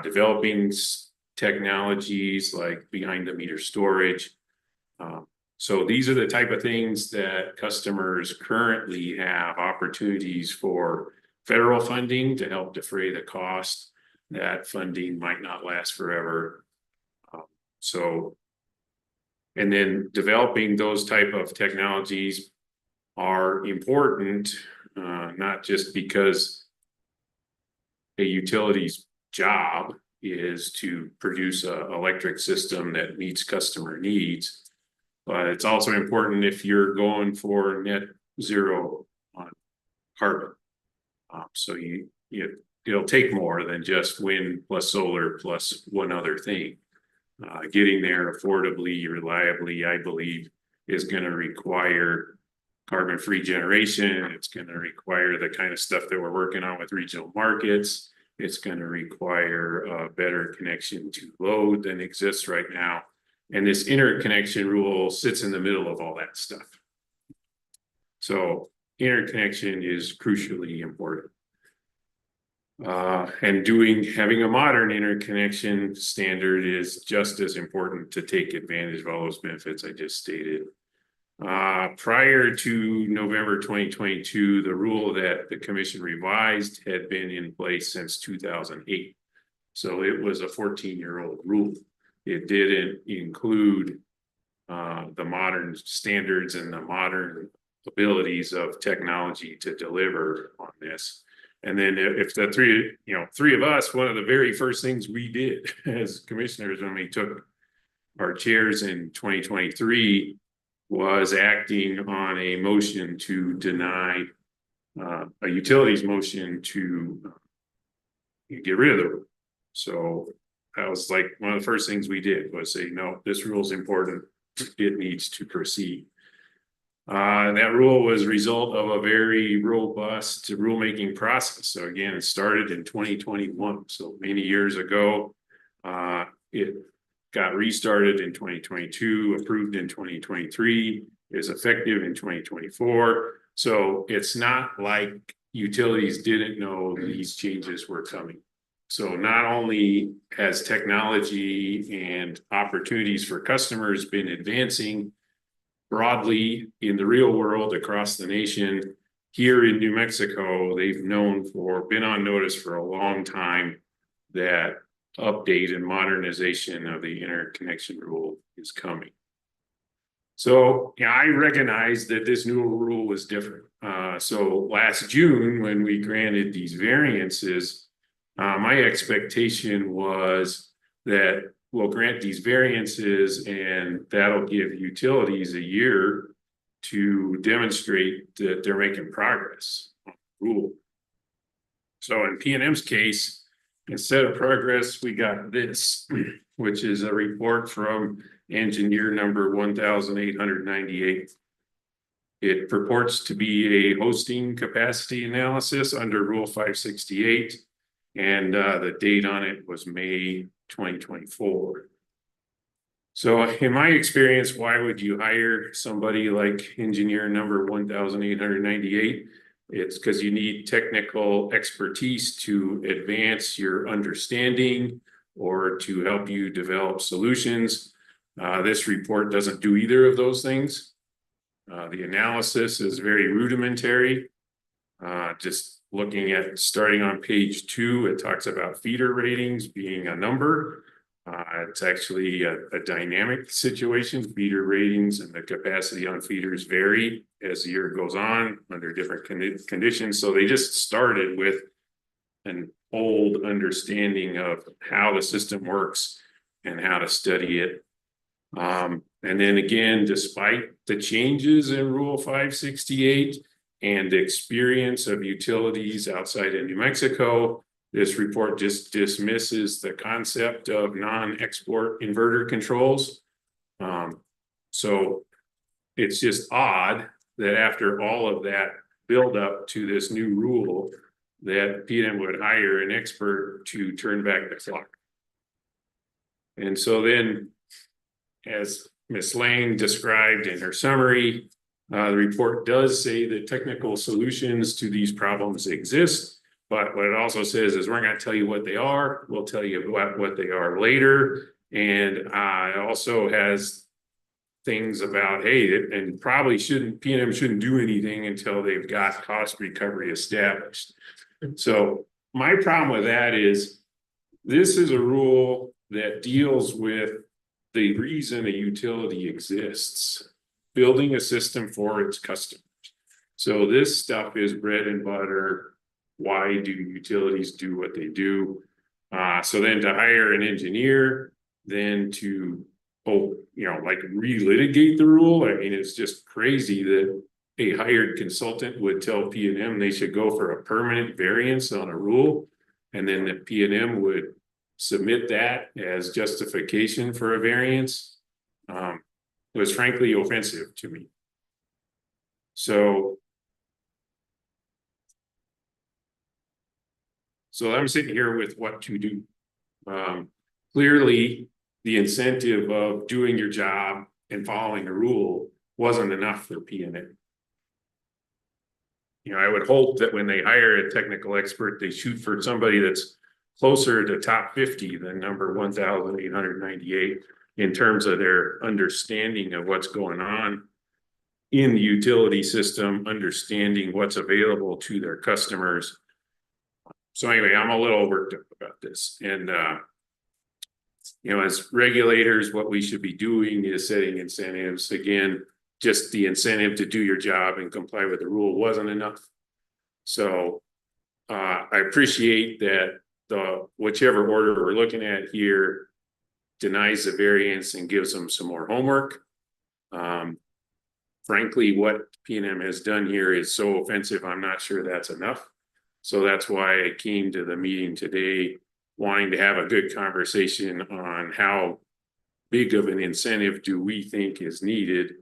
developing technologies like behind the meter storage. So these are the type of things that customers currently have opportunities for federal funding to help defray the cost. That funding might not last forever. And then developing those type of technologies are important, not just because a utility's job is to produce an electric system that meets customer needs, but it's also important if you're going for net zero on carbon. So it'll take more than just wind plus solar plus one other thing. Getting there affordably, reliably, I believe, is going to require carbon-free generation. It's going to require the kind of stuff that we're working on with regional markets. It's going to require a better connection to load than exists right now. And this interconnection rule sits in the middle of all that stuff. So interconnection is crucially important. And having a modern interconnection standard is just as important to take advantage of all those benefits I just stated. Prior to November 2022, the rule that the commission revised had been in place since 2008. So it was a 14-year-old rule. It didn't include the modern standards and the modern abilities of technology to deliver on this. And then if the three of us, one of the very first things we did as commissioners when we took our chairs in 2023 was acting on a motion to deny a utilities motion to get rid of the rule. So that was like one of the first things we did was say, no, this rule is important. It needs to proceed. That rule was a result of a very robust rulemaking process. So again, it started in 2021. So many years ago, it got restarted in 2022, approved in 2023, is effective in 2024. So it's not like utilities didn't know these changes were coming. So not only has technology and opportunities for customers been advancing broadly in the real world across the nation, here in New Mexico, they've been on notice for a long time that update and modernization of the interconnection rule is coming. So yeah, I recognize that this new rule was different. So last June, when we granted these variances, my expectation was that we'll grant these variances and that'll give utilities a year to demonstrate that they're making progress on the rule. So in PNM's case, instead of progress, we got this, which is a report from engineer number 1898. It purports to be a hosting capacity analysis under Rule 568, and the date on it was May 2024. So in my experience, why would you hire somebody like engineer number 1898? It's because you need technical expertise to advance your understanding or to help you develop solutions. This report doesn't do either of those things. The analysis is very rudimentary. Just looking at starting on page 2, it talks about feeder ratings being a number. It's actually a dynamic situation. Feeder ratings and the capacity on feeders vary as the year goes on under different conditions. So they just started with an old understanding of how the system works and how to study it. And then again, despite the changes in Rule 568 and the experience of utilities outside of New Mexico, this report just dismisses the concept of non-export inverter controls. So it's just odd that after all of that build up to this new rule, that PNM would hire an expert to turn back the clock. And so then, as Ms. Lane described in her summary, the report does say that technical solutions to these problems exist. But what it also says is we're not going to tell you what they are. We'll tell you what they are later. And it also has things about, hey, and probably PNM shouldn't do anything until they've got cost recovery established. So my problem with that is this is a rule that deals with the reason a utility exists, building a system for its customers. So this stuff is bread and butter. Why do utilities do what they do? So then to hire an engineer, then to, like relitigate the rule. I mean, it's just crazy that a hired consultant would tell PNM they should go for a permanent variance on a rule. And then the PNM would submit that as justification for a variance. It was frankly offensive to me. So I'm sitting here with what to do. Clearly, the incentive of doing your job and following the rule wasn't enough for PNM. you know, I would hope that when they hire a technical expert, they shoot for somebody that's closer to top 50 than number 1,898 in terms of their understanding of what's going on in the utility system, understanding what's available to their customers. So anyway, I'm a little worked up about this. And, you know, as regulators, what we should be doing is setting incentives. Again, just the incentive to do your job and comply with the rule wasn't enough. So I appreciate that whichever order we're looking at here denies the variance and gives them some more homework. Frankly, what PNM has done here is so offensive, I'm not sure that's enough. So that's why I came to the meeting today, wanting to have a good conversation on how big of an incentive do we think is needed.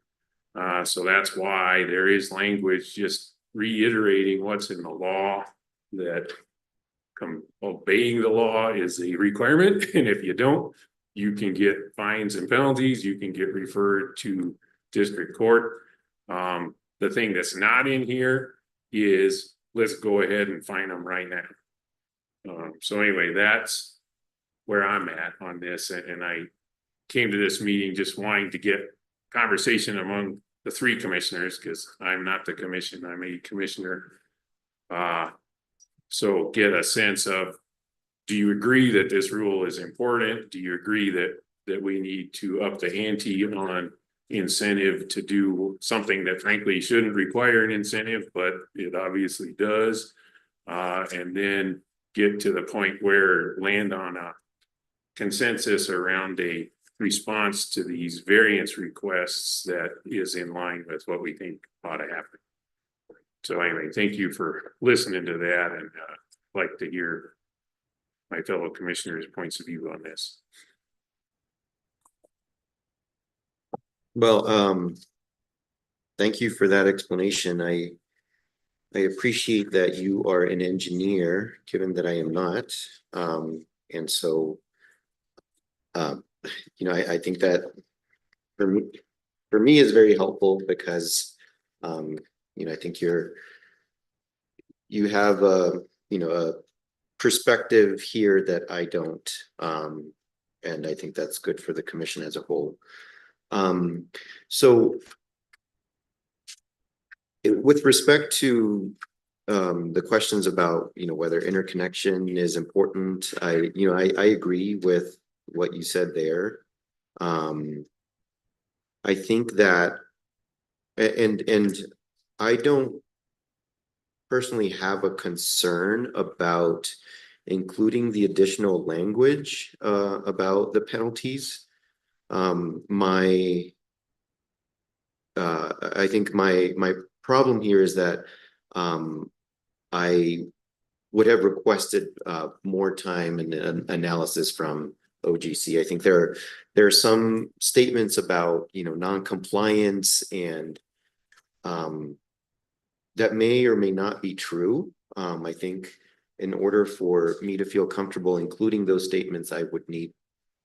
So that's why there is language just reiterating what's in the law, that obeying the law is a requirement. And if you don't, you can get fines and penalties. You can get referred to district court. The thing that's not in here is let's go ahead and fine them right now. So anyway, that's where I'm at on this. And I came to this meeting just wanting to get conversation among the three commissioners, because I'm not the commission, I'm a commissioner. So get a sense of, do you agree that this rule is important? Do you agree that we need to up the ante on incentive to do something that frankly shouldn't require an incentive, but it obviously does? And then get to the point where land on a consensus around a response to these variance requests that is in line with what we think ought to happen. So anyway, thank you for listening to that, and like to hear my fellow commissioners' points of view on this. Well, thank you for that explanation. I appreciate that you are an engineer, given that I am not. And so, you know, I think that for me is very helpful because, you know, I think you have a perspective here that I don't. And I think that's good for the commission as a whole. So with respect to the questions about, you know, whether interconnection is important, I agree with what you said there. I think that, and I don't personally have a concern about including the additional language about the penalties. I think my problem here is that I would have requested more time and analysis from OGC. I think there are some statements about, you know, non-compliance and that may or may not be true. I think in order for me to feel comfortable including those statements, I would need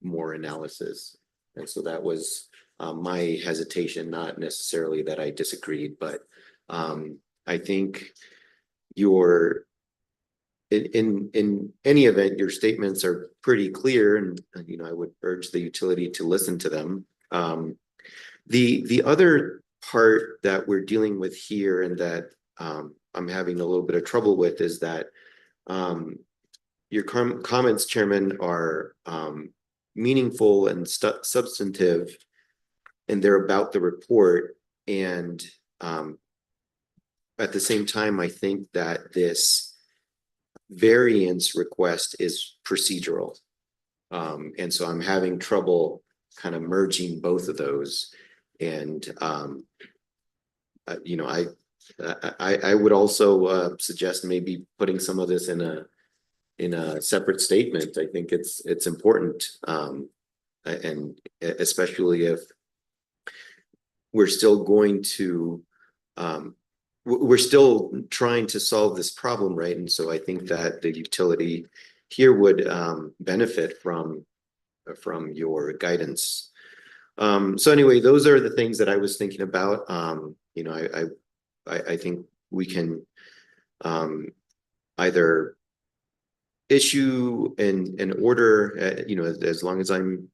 more analysis. And so that was my hesitation, not necessarily that I disagreed, but I think in any event, your statements are pretty clear, and you know, I would urge the utility to listen to them. The other part that we're dealing with here, and that I'm having a little bit of trouble with, is that your comments, Chairman, are meaningful and substantive, and they're about the report. And at the same time, I think that this variance request is procedural. And so I'm having trouble kind of merging both of those. And, you know, I would also suggest maybe putting some of this in a separate statement. I think it's important. And especially if we're still going to, we're still trying to solve this problem, right? And so I think that the utility here would benefit from your guidance. So anyway, those are the things that I was thinking about. You know, I think we can either issue an order, as long as I'm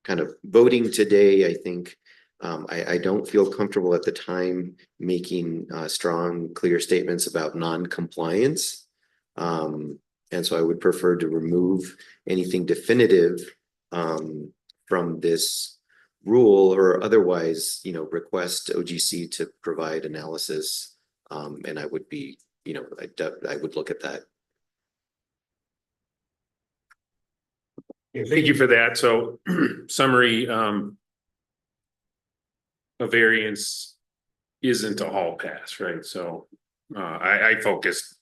kind of voting today, I think I don't feel comfortable at the time making strong, clear statements about non-compliance. And so I would prefer to remove anything definitive from this rule, or otherwise, request OGC to provide analysis. And I would be, I would look at that. Yeah, thank you for that. So summary, a variance isn't a hall pass, right? So I focused,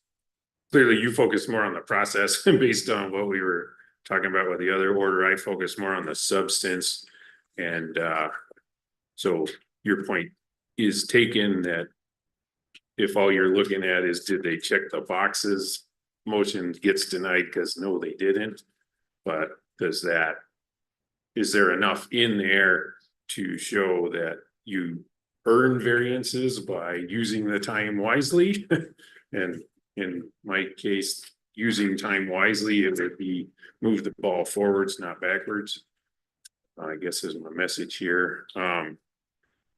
clearly you focused more on the process based on what we were talking about with the other order. I focused more on the substance. And so your point is taken that if all you're looking at is, did they check the boxes, motion gets denied because no, they didn't. But is there enough in there to show that you earn variances by using the time wisely? And in my case, using time wisely, it would be move the ball forwards, not backwards. I guess is my message here.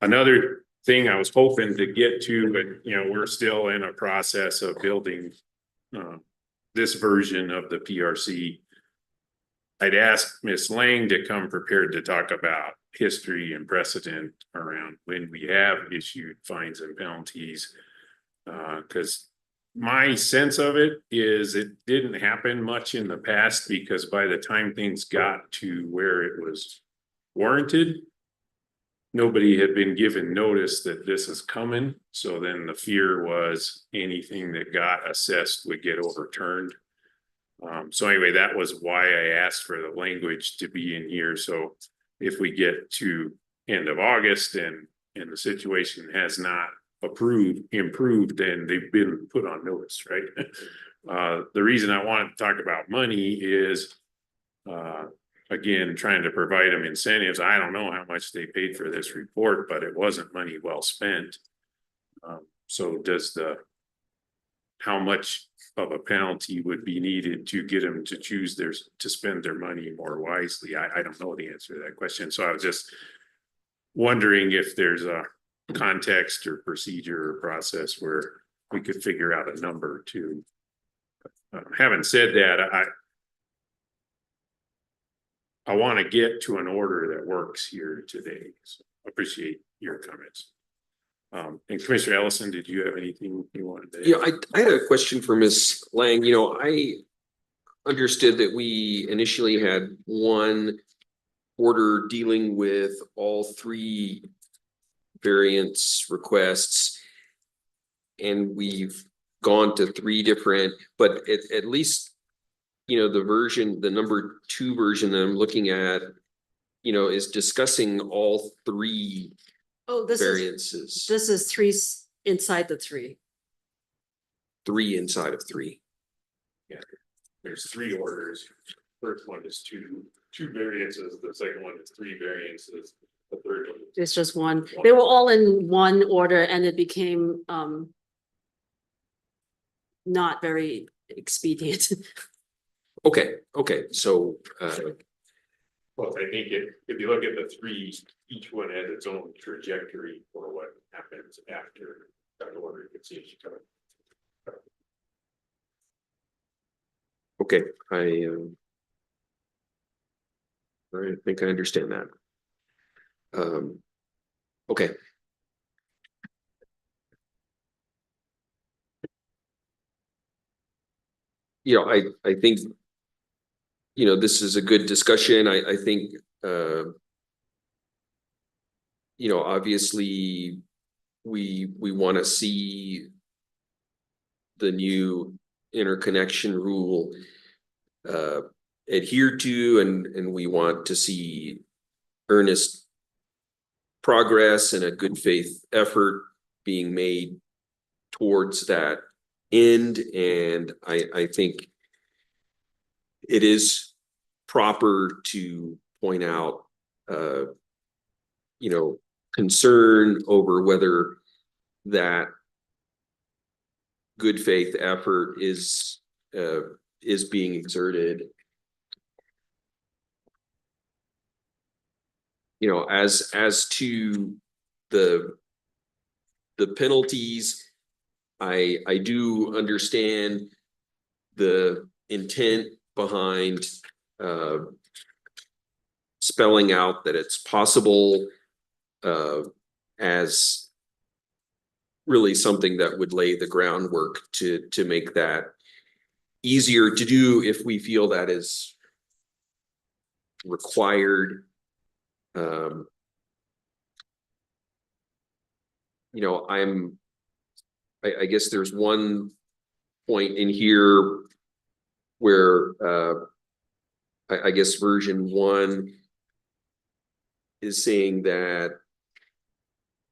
Another thing I was hoping to get to, but we're still in a process of building this version of the PRC. I'd asked Ms. Lang to come prepared to talk about history and precedent around when we have issued fines and penalties. Because my sense of it is it didn't happen much in the past, because by the time things got to where it was warranted, nobody had been given notice that this is coming. So then the fear was anything that got assessed would get overturned. So anyway, that was why I asked for the language to be in here. So if we get to end of August and the situation has not improved, then they've been put on notice, right? The reason I want to talk about money is, again, trying to provide them incentives. I don't know how much they paid for this report, but it wasn't money well spent. So how much of a penalty would be needed to get them to to spend their money more wisely? I don't know the answer to that question. So I was just wondering if there's a context or procedure or process where we could figure out a number to. Having said that, I want to get to an order that works here today. So appreciate your comments. And Commissioner Ellison, did you have anything you wanted to add? Yeah, I had a question for Ms. Lang. I understood that we initially had one order dealing with all three variance requests, and we've gone to three different, but at least, the number 2 version that I'm looking at, is discussing all three variances. This is 3 inside the 3. 3 inside of 3. Yeah, there's 3 orders. First one is two variances. The second one is 3 variances. The third one It's just one. They were all in one order, and it became not very expedient. Okay, so well, I think if you look at the 3, each one has its own trajectory for what happens after that order gets issued. okay, I think I understand that. Okay. I think, this is a good discussion. I think, obviously we want to see the new interconnection rule adhered to, and we want to see earnest progress and a good faith effort being made towards that end. And I think it is proper to point out, concern over whether that good faith effort is being exerted. You know, as to the penalties, I do understand the intent behind spelling out that it's possible as really something that would lay the groundwork to make that easier to do if we feel that is required. You know, I guess there's one point in here where I guess version 1 is saying that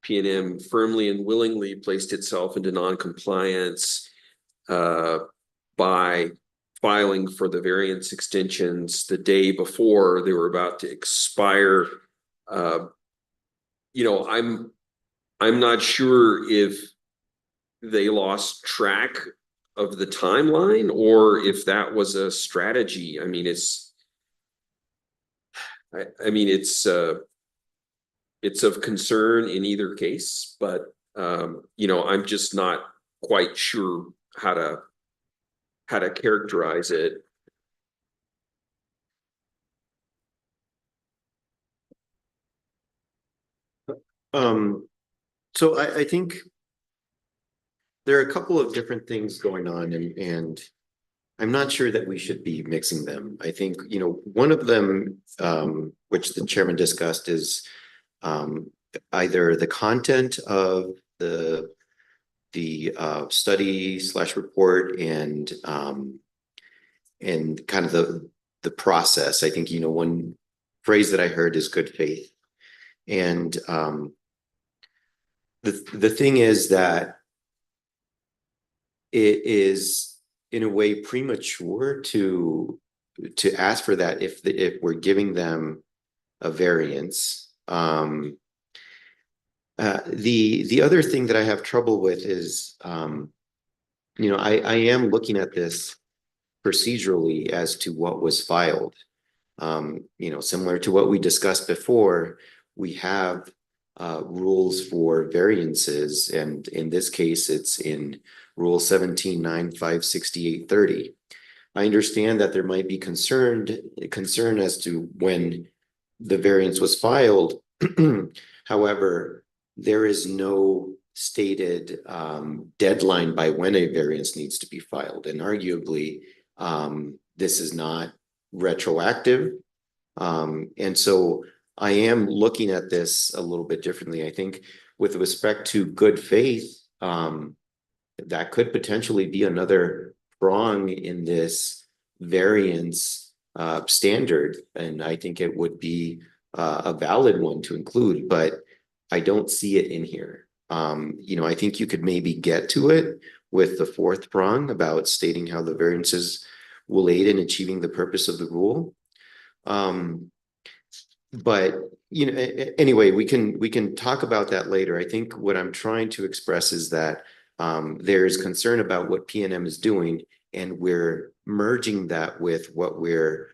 P&M firmly and willingly placed itself into non-compliance by filing for the variance extensions the day before they were about to expire. You know, I'm not sure if they lost track of the timeline or if that was a strategy. I mean, it's of concern in either case, but you know, I'm just not quite sure how to characterize it. So I think there are a couple of different things going on, and I'm not sure that we should be mixing them. I think, you know, one of them, which the chairman discussed, is either the content of the study / report and kind of the process. I think, you know, one phrase that I heard is good faith. And the thing is that it is in a way premature to ask for that if we're giving them a variance. The other thing that I have trouble with is, you know, I am looking at this procedurally as to what was filed. You know, similar to what we discussed before, we have rules for variances, and in this case, it's in Rule 17-9-568-30. I understand that there might be concern as to when the variance was filed. However, there is no stated deadline by when a variance needs to be filed, and arguably, this is not retroactive. And so I am looking at this a little bit differently. I think with respect to good faith, that could potentially be another prong in this variance standard. And I think it would be a valid one to include, but I don't see it in here. You know, I think you could maybe get to it with the 4th prong about stating how the variances will aid in achieving the purpose of the rule. But, you know, anyway, we can talk about that later. I think what I'm trying to express is that there's concern about what P&M is doing, and we're merging that with what we're,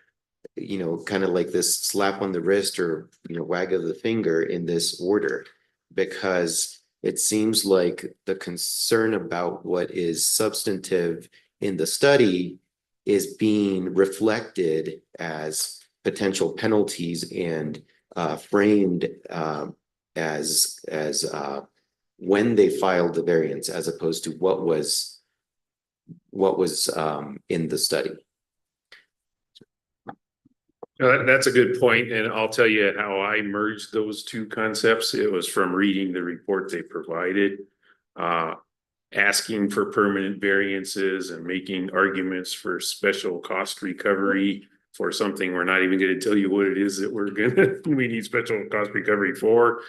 you know, kind of like this slap on the wrist or, you know, wag of the finger in this order, because it seems like the concern about what is substantive in the study is being reflected as potential penalties and framed as when they filed the variance, as opposed to what was in the study. That's a good point, and I'll tell you how I merged those two concepts. It was from reading the report they provided, asking for permanent variances and making arguments for special cost recovery for something we're not even going to tell you what it is that we need special cost recovery for,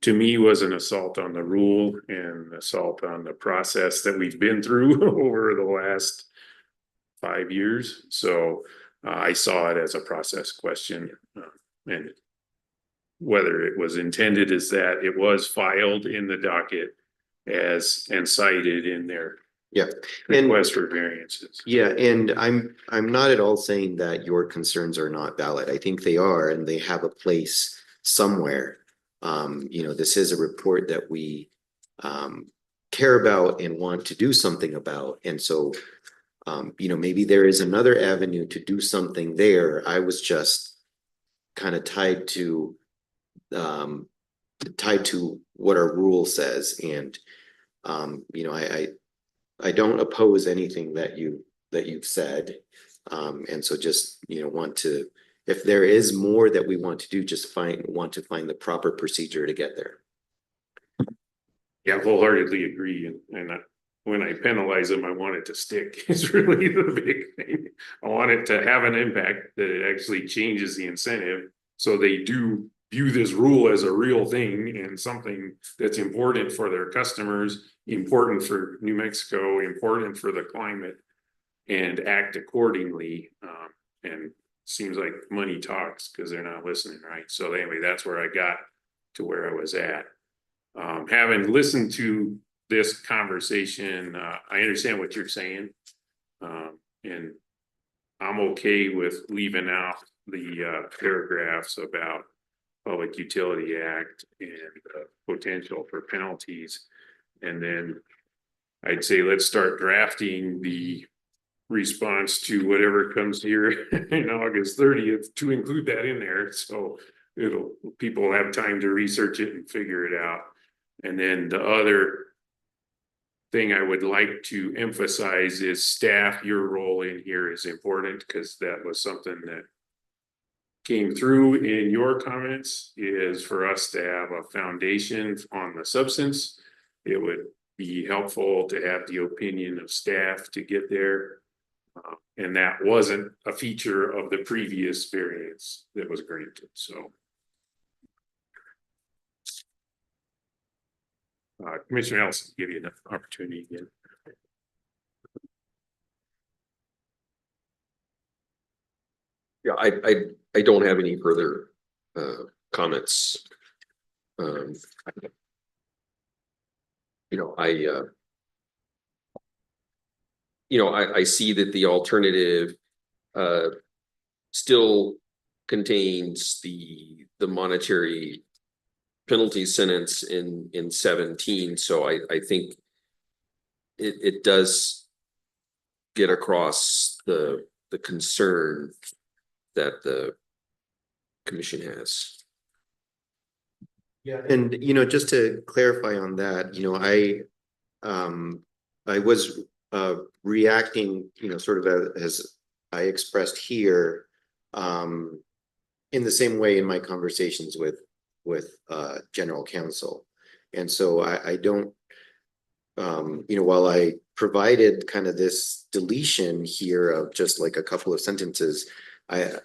to me was an assault on the rule and assault on the process that we've been through over the last 5 years. So I saw it as a process question, and whether it was intended as that, it was filed in the docket and cited in their Yeah, and request for variances. yeah, and I'm not at all saying that your concerns are not valid. I think they are, and they have a place somewhere. You know, this is a report that we care about and want to do something about. And so, you know, maybe there is another avenue to do something there. I was just kind of tied to what our rule says. And you know, I don't oppose anything that you've said. And so just, you know, want to, if there is more that we want to do, just want to find the proper procedure to get there. Yeah, wholeheartedly agree. When I penalize them, I want it to stick. It's really the big thing. I want it to have an impact that it actually changes the incentive. So they do view this rule as a real thing and something that's important for their customers, important for New Mexico, important for the climate, and act accordingly. And seems like money talks because they're not listening, right? So anyway, that's where I got to where I was at. Having listened to this conversation, I understand what you're saying. And I'm okay with leaving out the paragraphs about Public Utility Act and potential for penalties. And then I'd say let's start drafting the response to whatever comes here in August 30th to include that in there. So people have time to research it and figure it out. And then the other thing I would like to emphasize is staff, your role in here is important because that was something that came through in your comments, is for us to have a foundation on the substance. It would be helpful to have the opinion of staff to get there. And that wasn't a feature of the previous variance that was granted, so. Commissioner Ellison, give you an opportunity again. Yeah, I don't have any further comments. You know, I see that the alternative still contains the monetary penalty sentence in 17. So I think it does get across the concern that the commission has. Yeah, and you know, just to clarify on that, you know, I was reacting, you know, sort of as I expressed here, in the same way in my conversations with general counsel. And so I don't, you know, while I provided kind of this deletion here of just like a couple of sentences, I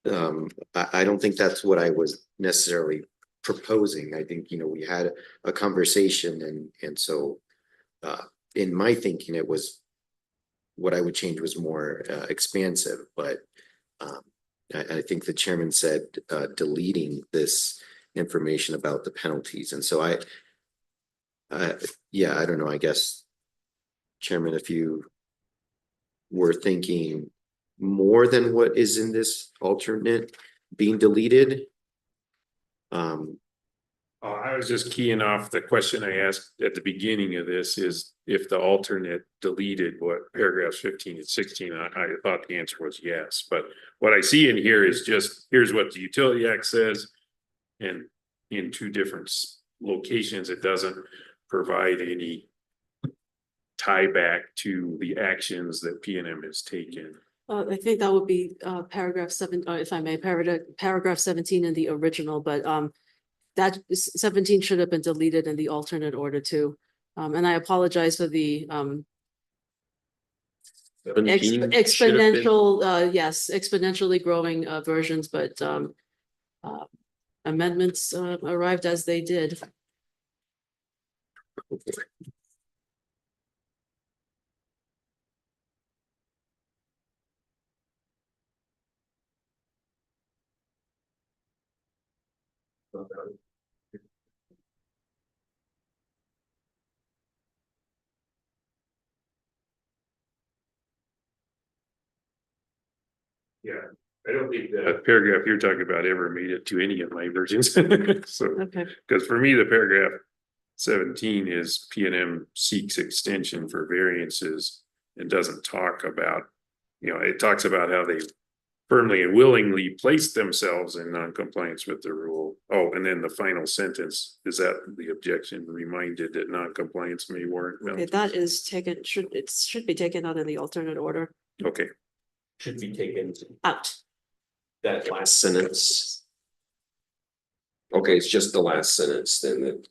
don't think that's what I was necessarily proposing. I think, you know, we had a conversation and so in my thinking, it was what I would change was more expansive, but I think the chairman said deleting this information about the penalties. And so yeah, I don't know, I guess, Chairman, if you were thinking more than what is in this alternate being deleted. I was just keying off the question I asked at the beginning of this is if the alternate deleted what paragraphs 15 and 16, I thought the answer was yes. But what I see in here is just, here's what the Utility Act says. And in two different locations, it doesn't provide any tie back to the actions that PNM has taken. I think that would be paragraph 7, if I may, paragraph 17 in the original, but that 17 should have been deleted in the alternate order too. And I apologize for the 17 exponential, yes, exponentially growing versions, but amendments arrived as they did. Yeah, I don't think that paragraph you're talking about ever made it to any of my versions. So, Okay, because for me, the paragraph 17 is P and M seeks extension for variances and doesn't talk about, it talks about how they firmly and willingly place themselves in non-compliance with the rule. Oh, and then the final sentence, is that the objection reminded that non-compliance may warrant okay, penalties? that is taken, should be taken out in the alternate order, Okay, Should be taken out. that last sentence. Okay, it's just the last sentence then that.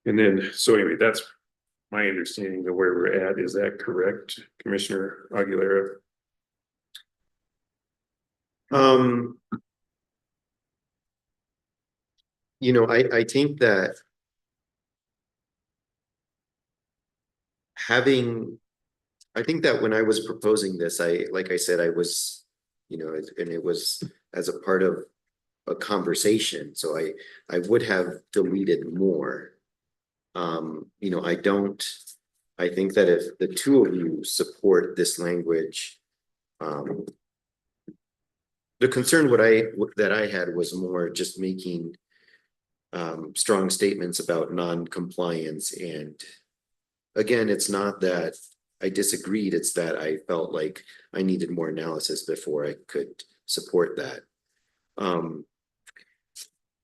and then, so anyway, that's my understanding of where we're at. Is that correct, Commissioner Aguilera? Um. I think that I think that when I was proposing this, like I said, I was, and it was as a part of a conversation, so I would have deleted more. I think that if the two of you support this language, the concern that I had was more just making strong statements about non-compliance. And again, it's not that I disagreed, it's that I felt like I needed more analysis before I could support that.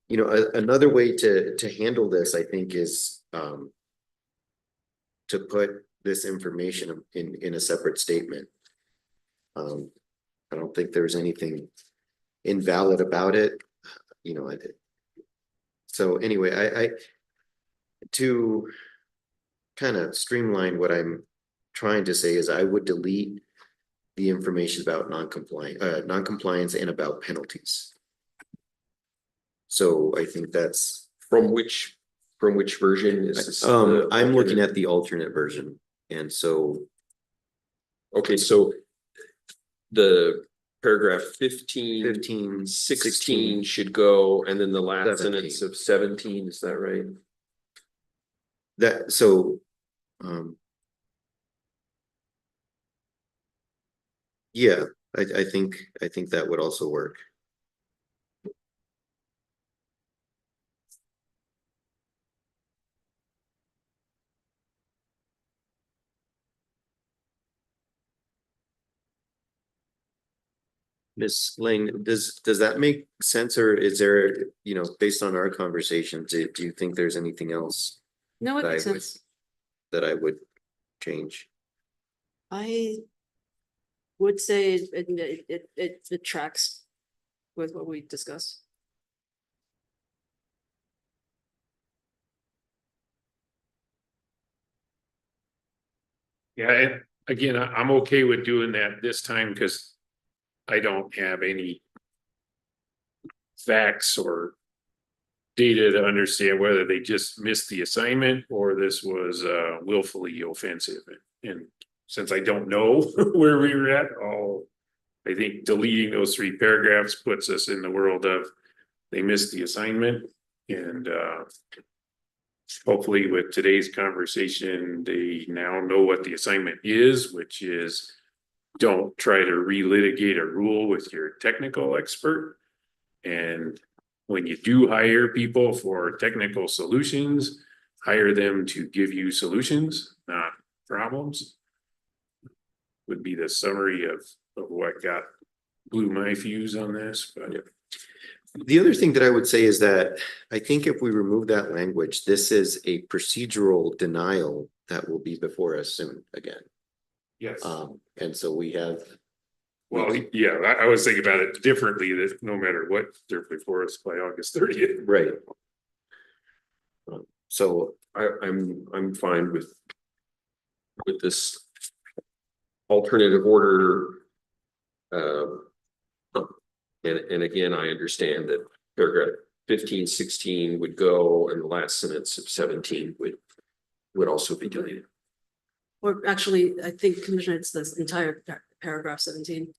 Another way to handle this, I think, is to put this information in a separate statement. I don't think there's anything invalid about it, so anyway, I to kind of streamline what I'm trying to say is I would delete the information about non-compliance and about penalties. So I think that's From which version is this? I'm looking at the alternate version, and so Okay, so the paragraph 15, 15, 16 should go, and then the last 17. sentence of 17, is that right? that so yeah, I think that would also work. Ms. Lang, does that make sense, or is there, based on our conversation, do you think there's anything else No, it that makes I would sense. that I would change? I would say it tracks with what we discussed. Yeah, and again, I'm okay with doing that this time because I don't have any facts or data to understand whether they just missed the assignment or this was willfully offensive. And since I don't know where we were at, I think deleting those 3 paragraphs puts us in the world of they missed the assignment. And hopefully with today's conversation, they now know what the assignment is, which is don't try to relitigate a rule with your technical expert. And when you do hire people for technical solutions, hire them to give you solutions, not problems. Would be the summary of what blew my fuse on this, but The other thing that I would say is that I think if we remove that language, this is a procedural denial that will be before us soon again. yes. And so we have. Well, yeah, I was thinking about it differently, that no matter what, they're before us by August 30th. Right. So I'm fine with this alternative order. And again, I understand that paragraph 15, 16 would go, and the last sentence of 17 would also be deleted. Or actually, I think Commissioner, it's this entire paragraph 17.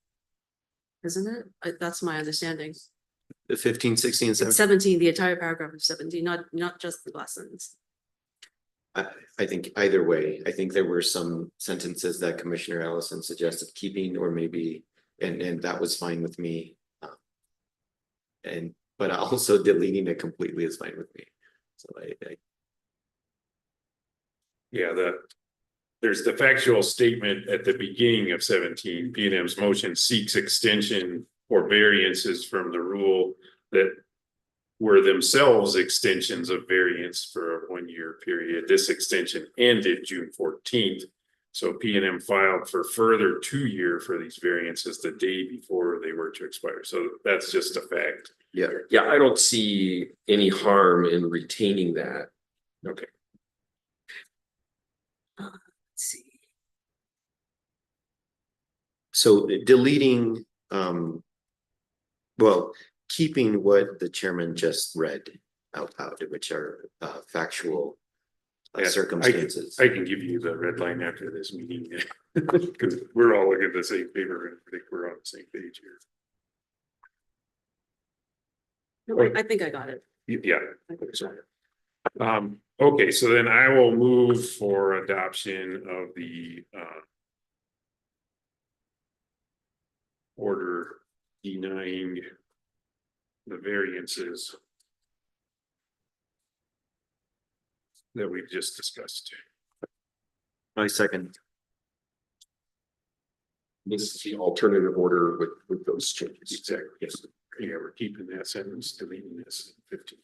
Isn't it? That's my understanding. The 15, 16, and It's 17. 17, the entire paragraph of 17, not just the last sentence. I think either way, I think there were some sentences that Commissioner Allison suggested keeping, or maybe, and that was fine with me. But also deleting it completely is fine with me. So Yeah, there's the factual statement at the beginning of 17. P&M's motion seeks extension or variances from the rule that were themselves extensions of variance for a 1-year period. This extension ended June 14th. So P&M filed for further 2-year for these variances the day before they were to expire. So that's just a fact. yeah. Yeah, I don't see any harm in retaining that. Okay. Let's see. So deleting, well, keeping what the chairman just read out loud, which are factual Yeah, circumstances. I can give you the red line after this meeting. Because we're all looking at the same paper and I think we're on the same page here. No, I think I got it. Yeah. Okay, so then I will move for adoption of the order denying the variances that we've just discussed. My second. This is the alternative order with those changes. Exactly, yes. Yeah, we're keeping that sentence, deleting this 15.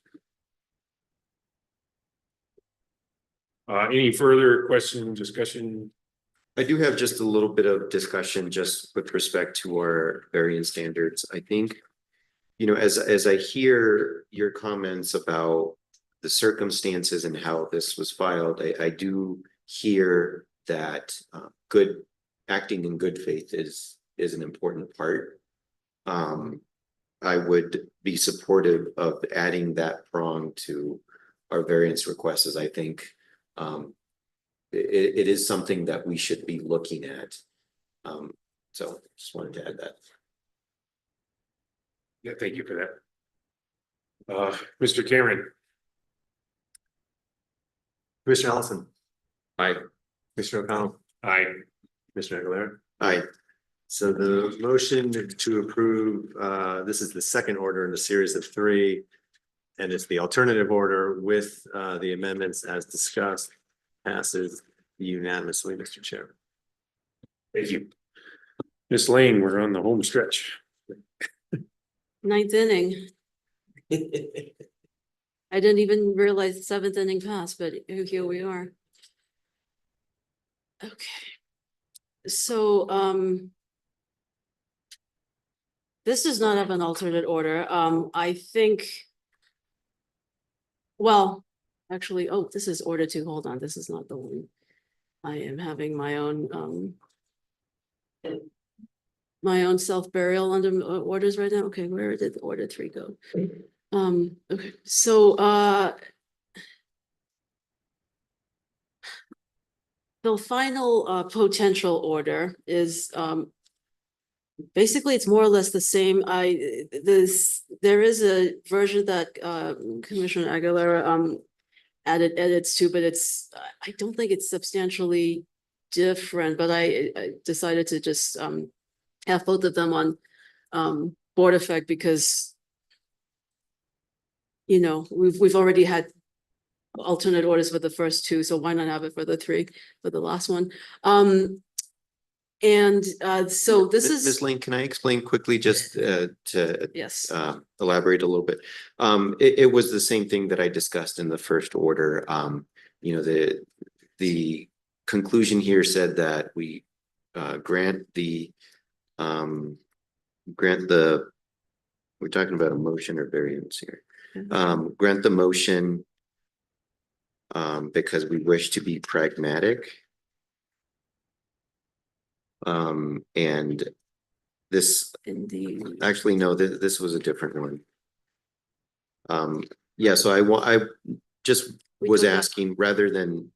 Any further question, discussion? I do have just a little bit of discussion just with respect to our variance standards. I think, you know, as I hear your comments about the circumstances and how this was filed, I do hear that good acting in good faith is an important part. I would be supportive of adding that prong to our variance requests, as I think it is something that we should be looking at. So just wanted to add that. Yeah, thank you for that. Mr. Cameron. Commissioner Allison, Aye. Commissioner O'Connell, Aye. Commissioner Aguilera. Aye. So the motion to approve, this is the second order in a series of 3. And it's the alternative order with the amendments as discussed, passes unanimously, Mr. Chair. Thank you. Miss Lane, we're on the home stretch. 9th inning. I didn't even realize the 7th inning passed, but here we are. Okay. So, this does not have an alternate order. I think. Well, actually, oh, this is order 2. Hold on, this is not the one. I am having my own self-burial under orders right now. Okay, where did order 3 go? Okay, so the final potential order is basically it's more or less the same. There is a version that Commissioner Aguilera added edits to, but I don't think it's substantially different, but I decided to just have both of them on board effect because you know we've already had alternate orders for the first 2, so why not have it for the 3 for the last one? So this is Ms. Lane, can I explain quickly just to yes. Elaborate a little bit? It was the same thing that I discussed in the first order. You know, the conclusion here said that we grant the we're talking about a motion or variance here. Grant the motion because we wish to be pragmatic. And this actually, no, this was a different one. Yeah, so I just was asking rather than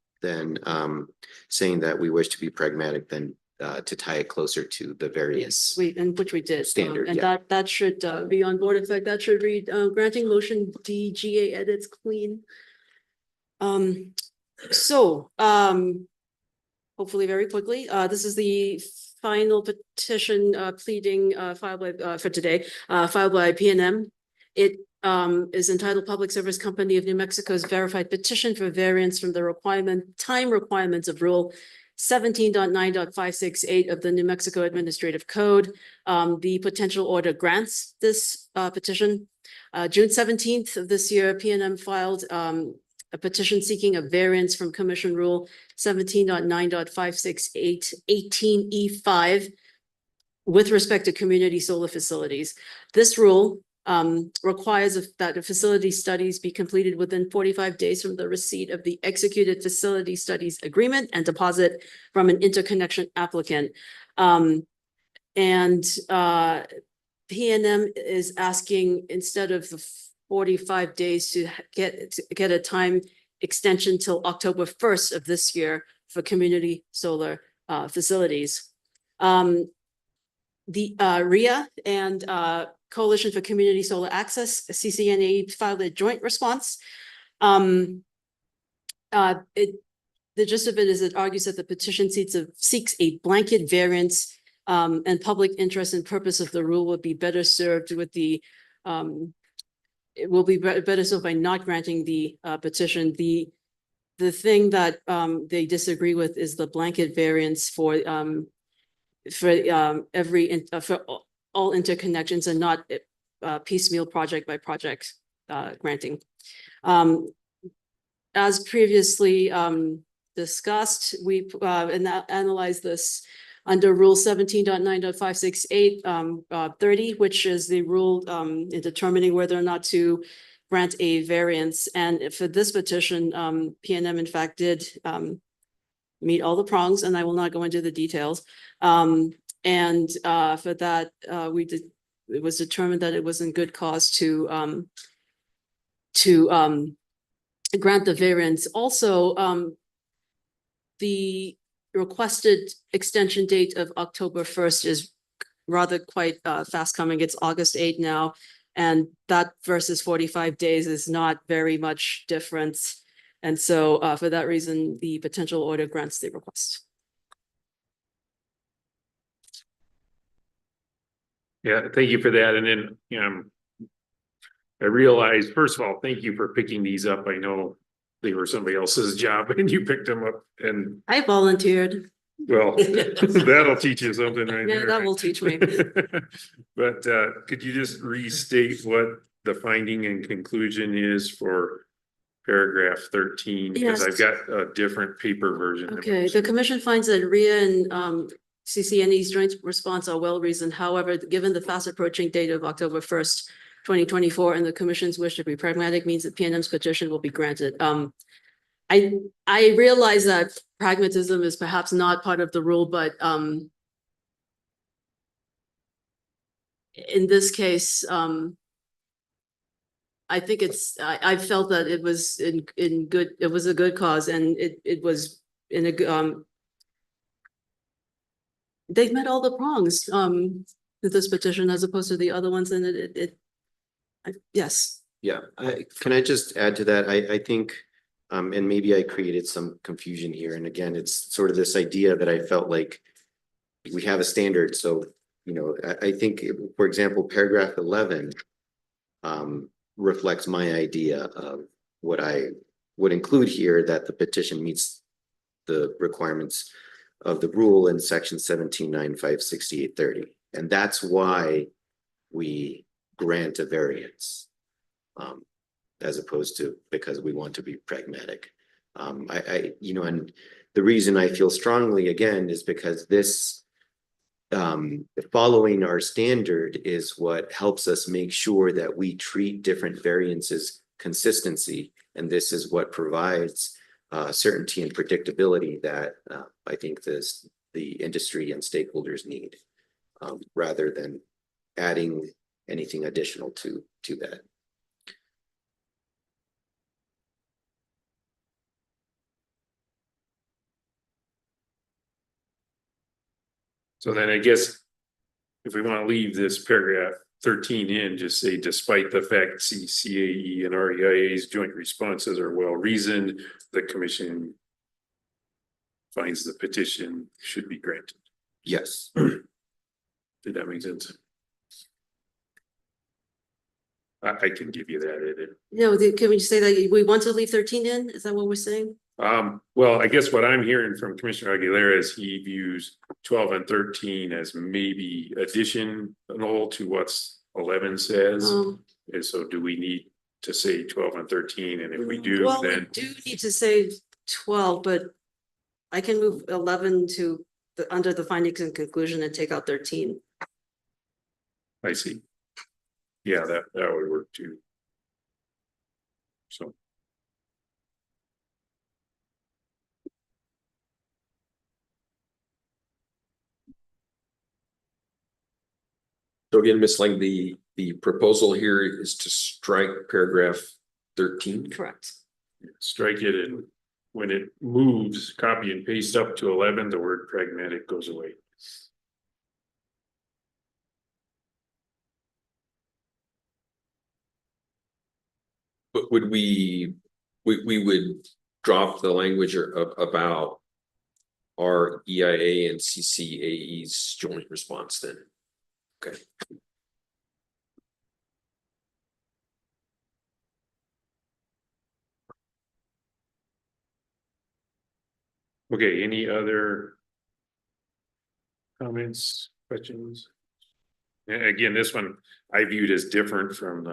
saying that we wish to be pragmatic, then to tie it closer to the variance. Which we did. Standard, And yeah. that should be on board. In fact, that should read granting motion DGA edits clean. So hopefully very quickly, this is the final petition pleading filed by for today, filed by PNM. It is entitled Public Service Company of New Mexico's verified petition for variance from the time requirements of Rule 17.9.568 of the New Mexico Administrative Code. The potential order grants this petition. June 17th of this year, PNM filed a petition seeking a variance from Commission Rule 17.9.568 18E5 with respect to community solar facilities. This rule requires that the facility studies be completed within 45 days from the receipt of the executed facility studies agreement and deposit from an interconnection applicant. PNM is asking, instead of the 45 days, to get a time extension till October 1st of this year for community solar facilities. The RIA and Coalition for Community Solar Access, CCNA, filed a joint response. The gist of it is it argues that the petition seeks a blanket variance and public interest and purpose of the rule would be better served with the it will be better served by not granting the petition. The thing that they disagree with is the blanket variance for all interconnections and not piecemeal project by project granting. As previously discussed, we analyzed this under Rule 17.9.568 30, which is the rule in determining whether or not to grant a variance. And for this petition, PNM in fact did meet all the prongs, and I will not go into the details. For that, it was determined that it was in good cause to grant the variance. Also, the requested extension date of October 1st is rather quite fast coming. It's August 8th now, and that versus 45 days is not very much difference. And so for that reason, the potential order grants the request. Yeah, thank you for that. And then, I realized, first of all, thank you for picking these up. I know they were somebody else's job and you picked them up, and I volunteered. well, that'll teach you something right Yeah, there. that will teach me. But could you just restate what the finding and conclusion is for paragraph 13? Because Yes. I've got a different paper version. Okay, the commission finds that RIA and CCNE's joint response are well reasoned. However, given the fast approaching date of October 1st, 2024, and the commission's wish to be pragmatic means that PNM's petition will be granted. I realize that pragmatism is perhaps not part of the rule, but in this case, I think I felt that it was in good, it was a good cause, and it was in a good, they met all the prongs with this petition as opposed to the other ones, and yes. Yeah, can I just add to that? I think, and maybe I created some confusion here. And again, it's sort of this idea that I felt like we have a standard. So, I think, for example, paragraph 11 reflects my idea of what I would include here, that the petition meets the requirements of the rule in section 17.9.568.30. And that's why we grant a variance. As opposed to because we want to be pragmatic. And the reason I feel strongly again is because this following our standard is what helps us make sure that we treat different variances consistency. And this is what provides certainty and predictability that I think the industry and stakeholders need, rather than adding anything additional to that. So then I guess if we want to leave this paragraph 13 in, just say despite the fact CCAE and REIA's joint responses are well reasoned, the commission finds the petition should be granted. Yes. Did that make sense? I can give you that edit. No, can we say that we want to leave 13 in? Is that what we're saying? Well, I guess what I'm hearing from Commissioner Aguilera is he views 12 and 13 as maybe additional to what's 11 says. And so do we need to say 12 and 13? And if we do, Well, we then do need to say 12, but I can move 11 to under the findings and conclusion and take out 13. I see. Yeah, that would work too. So. So again, Ms. Lang, the proposal here is to strike paragraph 13. Correct. Strike it, and when it moves, copy and paste up to 11, the word pragmatic goes away. But would we would drop the language about our EIA and CCAE's joint response then? Okay. Okay, any other comments, questions? And again, this one I viewed as different from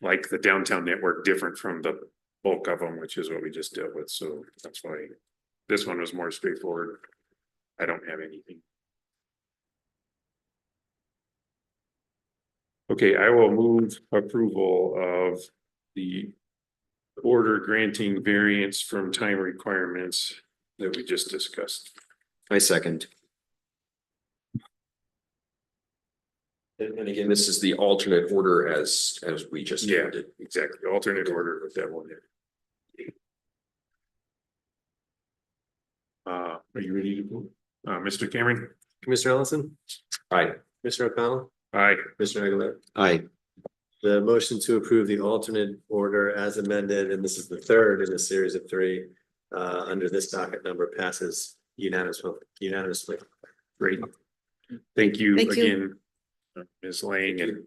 like the downtown network, different from the bulk of them, which is what we just dealt with. So that's why this one was more straightforward. I don't have anything. Okay, I will move approval of the order granting variance from time requirements that we just discussed. I second. And again, this is the alternate order as we just Yeah, did. exactly. Alternate order with that one. Are you ready to vote? Mr. Cameron? Commissioner Ellison, Aye. Commissioner O'Connell, Aye. Commissioner Aguilera. Aye. The motion to approve the alternate order as amended, and this is the third in a series of three, under this docket number passes unanimously. Great. Thank you Thank you. again, Ms. Lang, and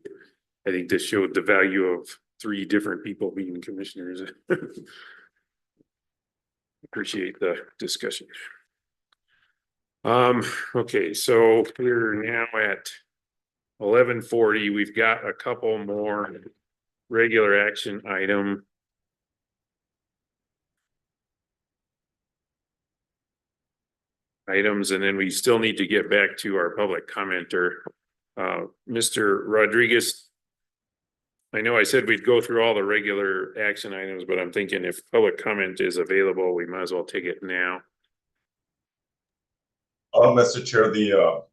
I think this showed the value of 3 different people being commissioners. Appreciate the discussion. Okay, so we're now at 11:40. We've got a couple more regular action items, and then we still need to get back to our public commenter. Mr. Rodriguez, I know I said we'd go through all the regular action items, but I'm thinking if public comment is available, we might as well take it now. Mr. Chair, the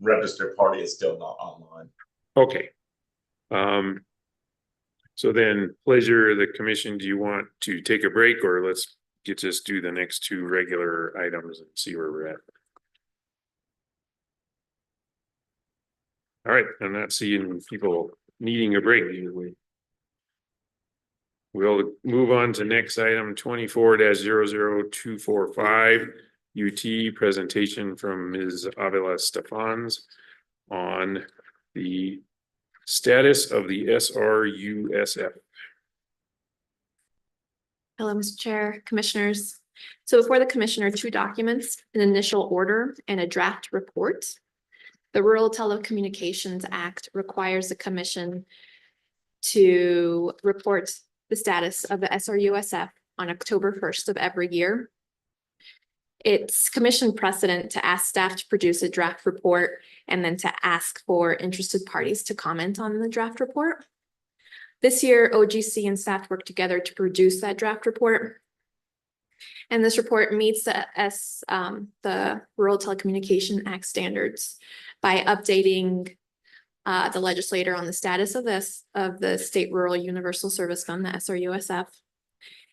registered party is still not online. Okay. So then, pleasure of the commission, do you want to take a break, or let's just do the next 2 regular items and see where we're at? All right, I'm not seeing people needing a break. We'll move on to next item 24-00245 UT presentation from Ms. Avila Stefans on the status of the SRUSF. Hello, Mr. Chair, Commissioners. So before the Commissioner, 2 documents, an initial order and a draft report. The Rural Telecommunications Act requires the Commission to report the status of the SRUSF on October 1st of every year. It's Commission precedent to ask staff to produce a draft report and then to ask for interested parties to comment on the draft report. This year, OGC and staff worked together to produce that draft report. And this report meets the Rural Telecommunication Act standards by updating the legislator on the status of the State Rural Universal Service Fund, the SRUSF.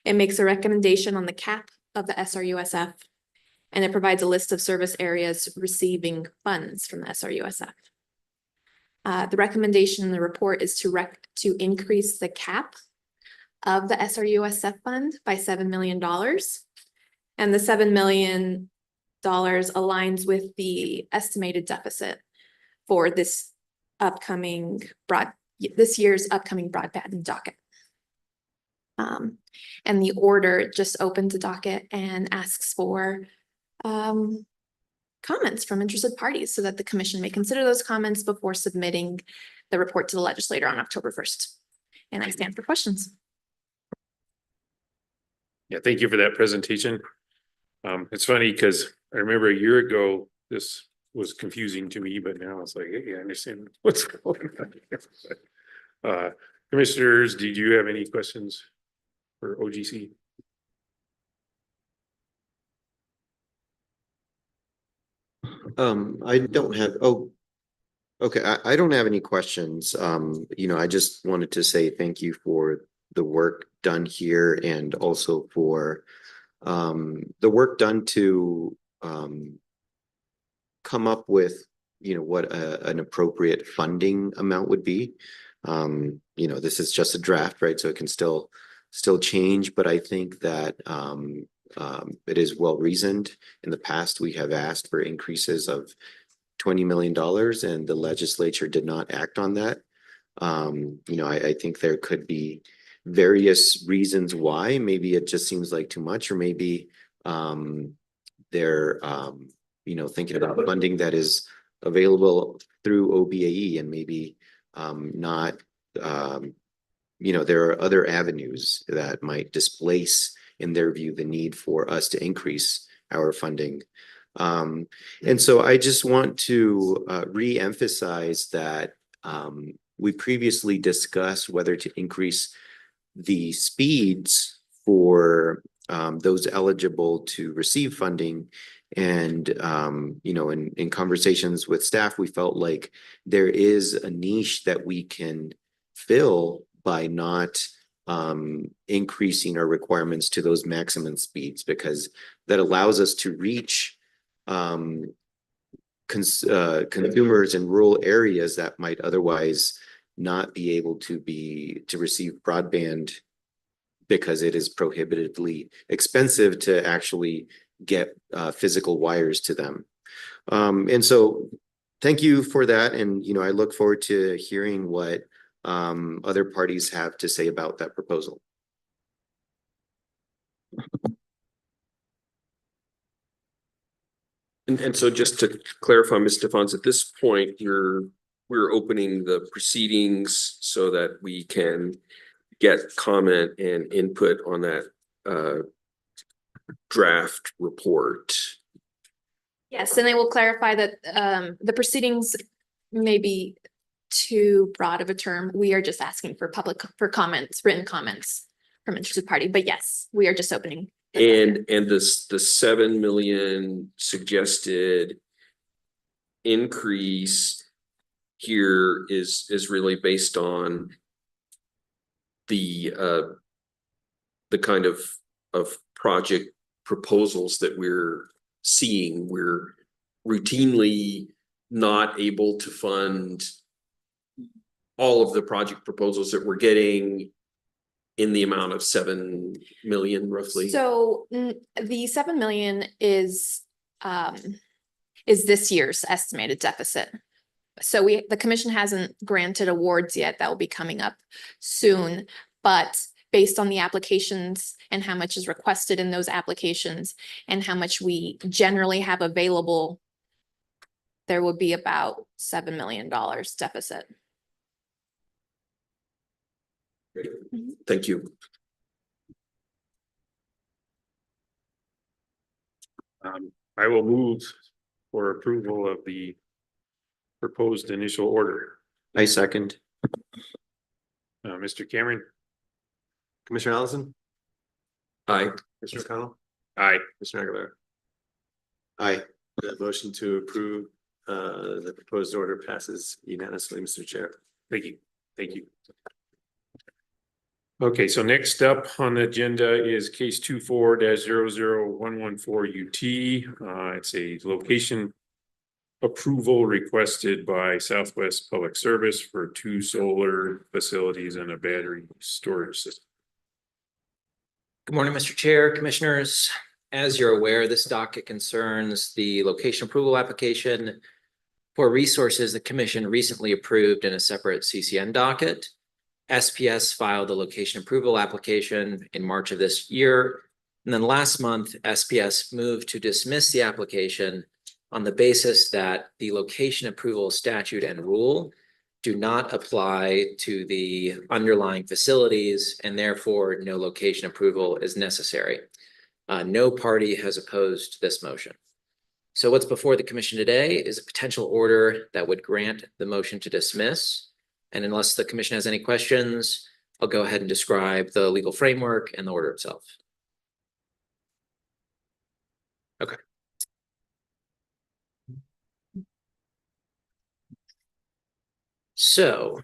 It makes a recommendation on the cap of the SRUSF And it provides a list of service areas receiving funds from the SRUSF. The recommendation in the report is to increase the cap of the SRUSF fund by $7 million. And the $7 million aligns with the estimated deficit for this year's upcoming broadband docket. And the order just opens the docket and asks for comments from interested parties so that the commission may consider those comments before submitting the report to the legislator on October 1st. And I stand for questions. Yeah, thank you for that presentation. It's funny because I remember a year ago, this was confusing to me, but now it's like, hey, I understand what's going on. Commissioners, did you have any questions for OGC? I don't have, okay, I don't have any questions. I just wanted to say thank you for the work done here and also for the work done to come up with, what an appropriate funding amount would be. This is just a draft, right? So it can still change, but I think that it is well reasoned. In the past, we have asked for increases of $20 million and the legislature did not act on that. I think there could be various reasons why. Maybe it just seems like too much, or maybe they're thinking about funding that is available through OBAE and maybe not there are other avenues that might displace, in their view, the need for us to increase our funding. And so I just want to re-emphasize that we previously discussed whether to increase the speeds for those eligible to receive funding. And, in conversations with staff, we felt like there is a niche that we can fill by not increasing our requirements to those maximum speeds, because that allows us to reach consumers in rural areas that might otherwise not be able to receive broadband because it is prohibitively expensive to actually get physical wires to them. And so thank you for that. And, I look forward to hearing what other parties have to say about that proposal. And so just to clarify, Ms. Stephans, at this point, we're opening the proceedings so that we can get comment and input on that draft report. Yes, and I will clarify that the proceedings may be too broad of a term. We are just asking for comments, written comments from interested party. But yes, we are just opening. And the 7 million suggested increase here is really based on the kind of project proposals that we're seeing. We're routinely not able to fund all of the project proposals that we're getting in the amount of 7 million roughly. So the 7 million is this year's estimated deficit. So the commission hasn't granted awards yet. That will be coming up soon, but based on the applications and how much is requested in those applications and how much we generally have available, there would be about $7 million deficit. Thank you. I will move for approval of the proposed initial order. I second. Mr. Cameron? Commissioner Allison, Aye. Commissioner O'Connell, Aye. Commissioner Aguilera. Aye. The motion to approve the proposed order passes unanimously, Mr. Chair. Thank you. Thank you. Okay, so next up on the agenda is case 24-00114 UT. It's a location approval requested by Southwest Public Service for 2 solar facilities and a battery storage system. Good morning, Mr. Chair, Commissioners. As you're aware, this docket concerns the location approval application for resources the Commission recently approved in a separate CCN docket. SPS filed the location approval application in March of this year. And then last month, SPS moved to dismiss the application on the basis that the location approval statute and rule do not apply to the underlying facilities, and therefore no location approval is necessary. No party has opposed this motion. So what's before the Commission today is a potential order that would grant the motion to dismiss. And unless the Commission has any questions, I'll go ahead and describe the legal framework and the order itself. Okay. So,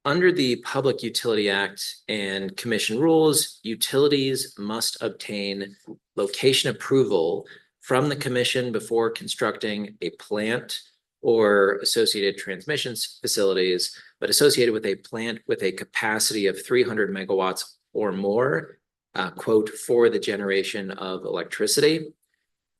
under the Public Utility Act and Commission rules, utilities must obtain location approval from the Commission before constructing a plant or associated transmission facilities, but associated with a plant with a capacity of 300 megawatts or more, quote, for the generation of electricity.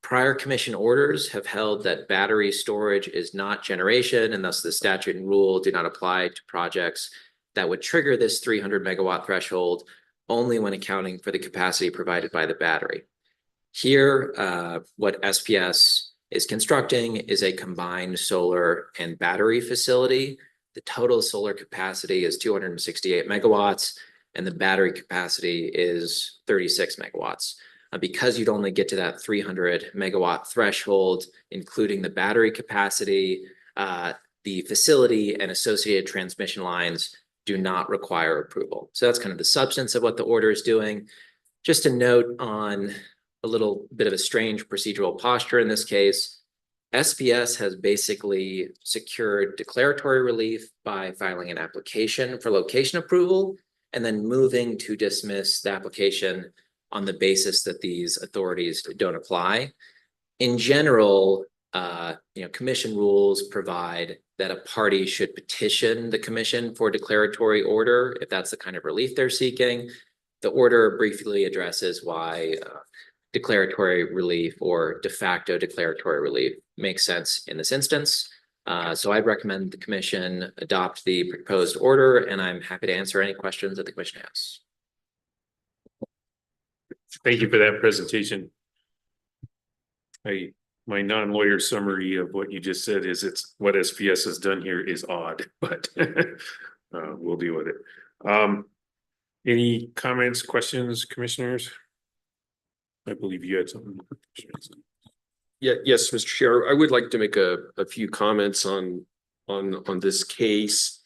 Prior Commission orders have held that battery storage is not generation, and thus the statute and rule do not apply to projects that would trigger this 300 megawatt threshold only when accounting for the capacity provided by the battery. Here, what SPS is constructing is a combined solar and battery facility. The total solar capacity is 268 megawatts, and the battery capacity is 36 megawatts. Because you'd only get to that 300 megawatt threshold, including the battery capacity, the facility and associated transmission lines do not require approval. So that's kind of the substance of what the order is doing. Just a note on a little bit of a strange procedural posture in this case. SPS has basically secured declaratory relief by filing an application for location approval and then moving to dismiss the application on the basis that these authorities don't apply. In general, Commission rules provide that a party should petition the Commission for declaratory order if that's the kind of relief they're seeking. The order briefly addresses why declaratory relief or de facto declaratory relief makes sense in this instance. So I'd recommend the Commission adopt the proposed order, and I'm happy to answer any questions that the Commission has. Thank you for that presentation. My non-lawyer summary of what you just said is it's what SPS has done here is odd, but we'll deal with it. Any comments, questions, Commissioners? I believe you had something. Yeah, yes, Mr. Chair, I would like to make a few comments on this case.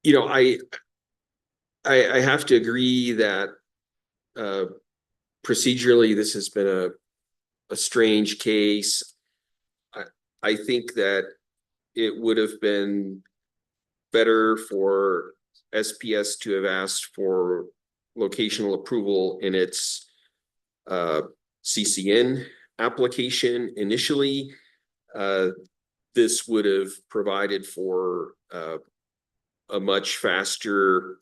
You know, I have to agree that procedurally this has been a strange case. I think that it would have been better for SPS to have asked for locational approval in its CCN application initially. This would have provided for a much faster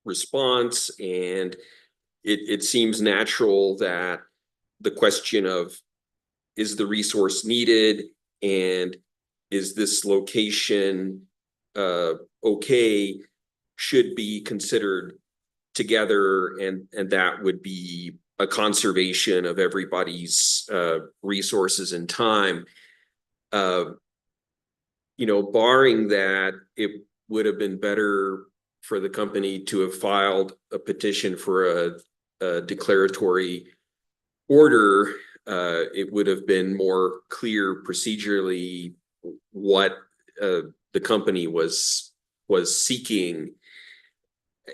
response, and it seems natural that the question of is the resource needed and is this location okay should be considered together, and that would be a conservation of everybody's resources and time. Barring that, it would have been better for the company to have filed a petition for a declaratory order. It would have been more clear procedurally what the company was seeking.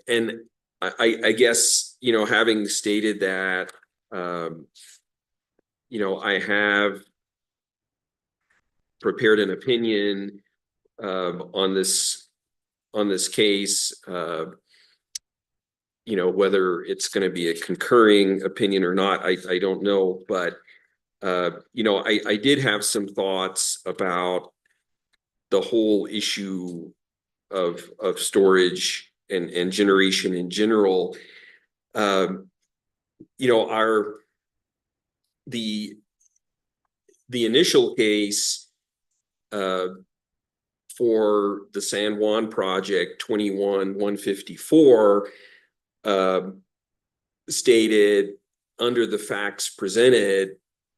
And I guess, having stated that, I have prepared an opinion on this on this case. You know, whether it's going to be a concurring opinion or not, I don't know, but you know, I did have some thoughts about the whole issue of storage and generation in general. You know, the initial case for the San Juan project 21-154 stated, under the facts presented,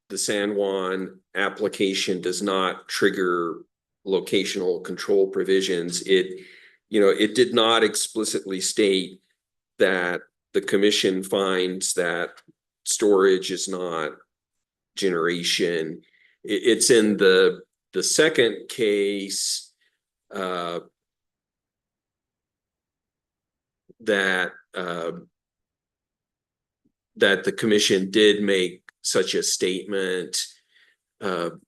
the San Juan application does not trigger locational control provisions. It, you know, it did not explicitly state that the commission finds that storage is not generation. It's in the second case that that the commission did make such a statement. I'm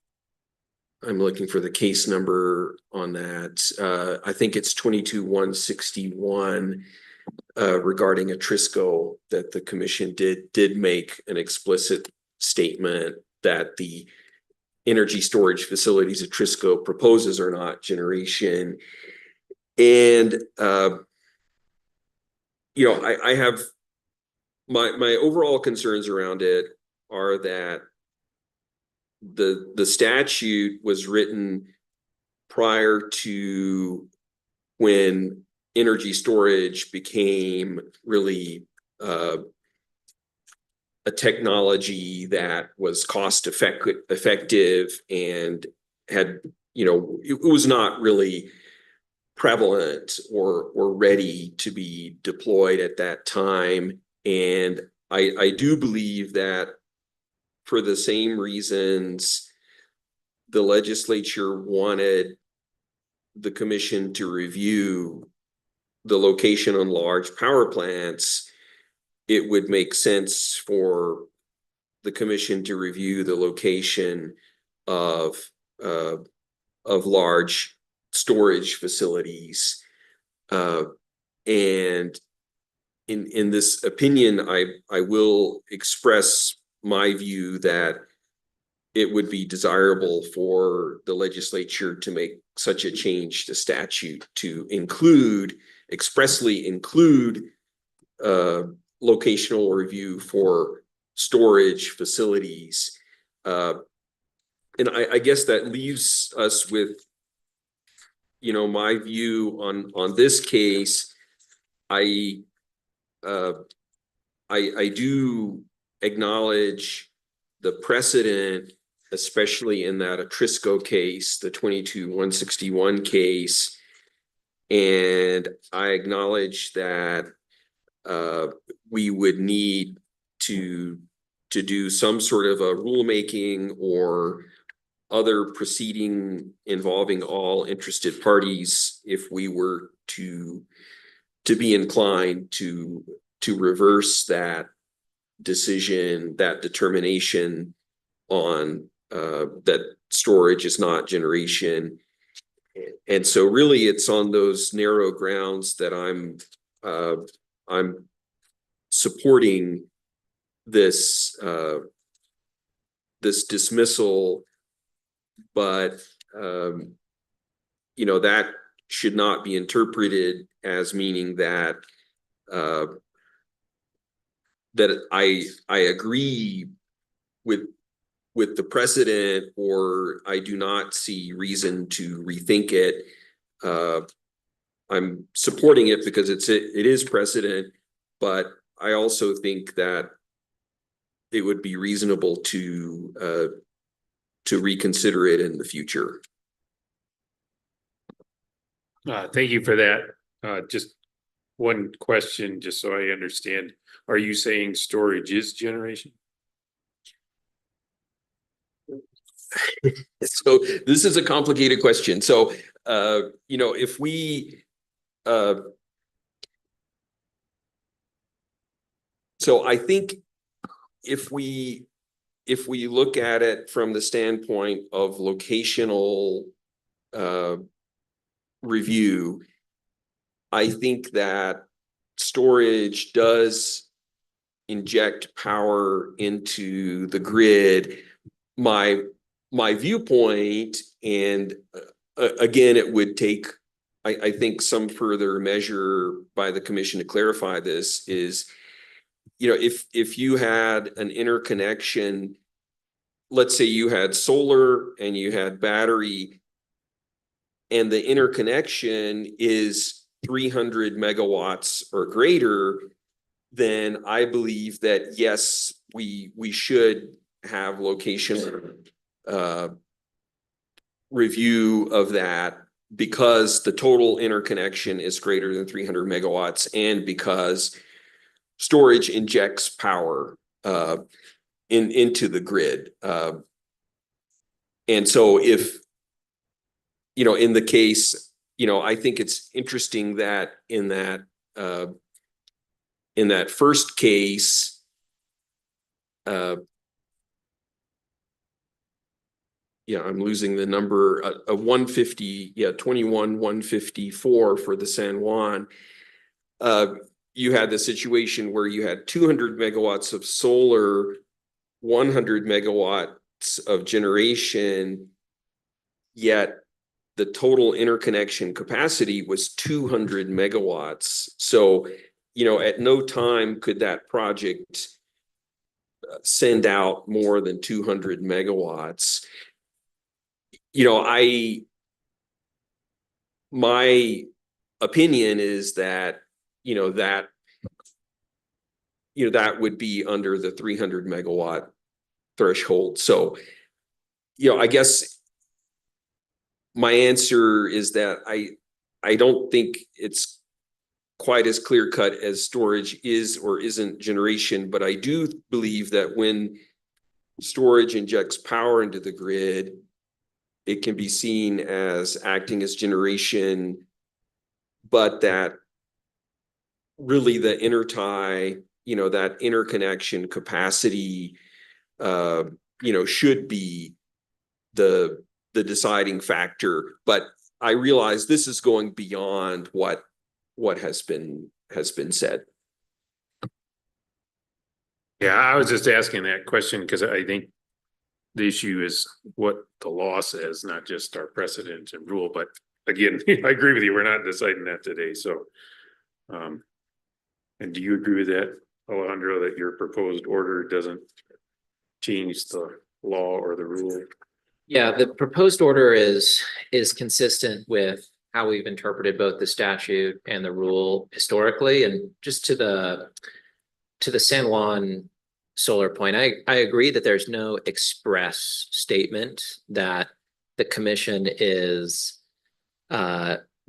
looking for the case number on that. I think it's 22-161 regarding Atrisco, that the commission did make an explicit statement that the energy storage facilities Atrisco proposes are not generation. And you know, I have my overall concerns around it are that the statute was written prior to when energy storage became really a technology that was cost effective and had, you know, it was not really prevalent or ready to be deployed at that time. And I do believe that for the same reasons the legislature wanted the commission to review the location on large power plants, it would make sense for the commission to review the location of large storage facilities. And in this opinion, I will express my view that it would be desirable for the legislature to make such a change to statute to expressly include locational review for storage facilities. And I guess that leaves us with, you know, my view on this case. I do acknowledge the precedent, especially in that Atrisco case, the 22-161 case. And I acknowledge that we would need to do some sort of a rulemaking or other proceeding involving all interested parties if we were to be inclined to reverse that decision, that determination on that storage is not generation. And so really it's on those narrow grounds that I'm supporting this this dismissal, but you know, that should not be interpreted as meaning that that I agree with the precedent, or I do not see reason to rethink it. I'm supporting it because it is precedent, but I also think that it would be reasonable to reconsider it in the future. Thank you for that. Just one question, just so I understand. Are you saying storage is generation? So this is a complicated question. So, you know, if we, so I think if we look at it from the standpoint of locational review, I think that storage does inject power into the grid. My viewpoint, and again, it would take, I think, some further measure by the commission to clarify this is, if you had an interconnection, let's say you had solar and you had battery, and the interconnection is 300 megawatts or greater, then I believe that yes, we should have location review of that, because the total interconnection is greater than 300 megawatts and because storage injects power into the grid. And so if, in the case, I think it's interesting that in that first case, I'm losing the number, a 150, 21,154 for the San Juan. You had the situation where you had 200 megawatts of solar, 100 megawatts of generation, yet the total interconnection capacity was 200 megawatts. So, at no time could that project send out more than 200 megawatts. My opinion is that, that would be under the 300 megawatt threshold. So, I guess my answer is that I don't think it's quite as clear cut as storage is or isn't generation, but I do believe that when storage injects power into the grid, it can be seen as acting as generation, but that really the intertie, that interconnection capacity, should be the deciding factor. But I realize this is going beyond what has been said. Yeah, I was just asking that question because I think the issue is what the law says, not just our precedent and rule. But again, I agree with you. We're not deciding that today. So, and do you agree with that, Alejandro, that your proposed order doesn't change the law or the rule? Yeah, the proposed order is consistent with how we've interpreted both the statute and the rule historically. And just to the San Juan solar point, I agree that there's no express statement that the commission is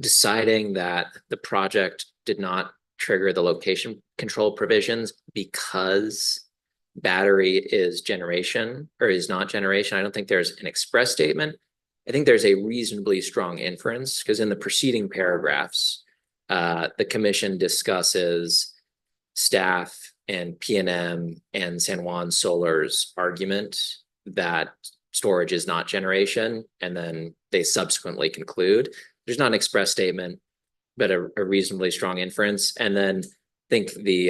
deciding that the project did not trigger the location control provisions because battery is generation or is not generation. I don't think there's an express statement. I think there's a reasonably strong inference because in the preceding paragraphs, the commission discusses staff and PNM and San Juan Solar's argument that storage is not generation, and then they subsequently conclude. There's not an express statement, but a reasonably strong inference. And then think the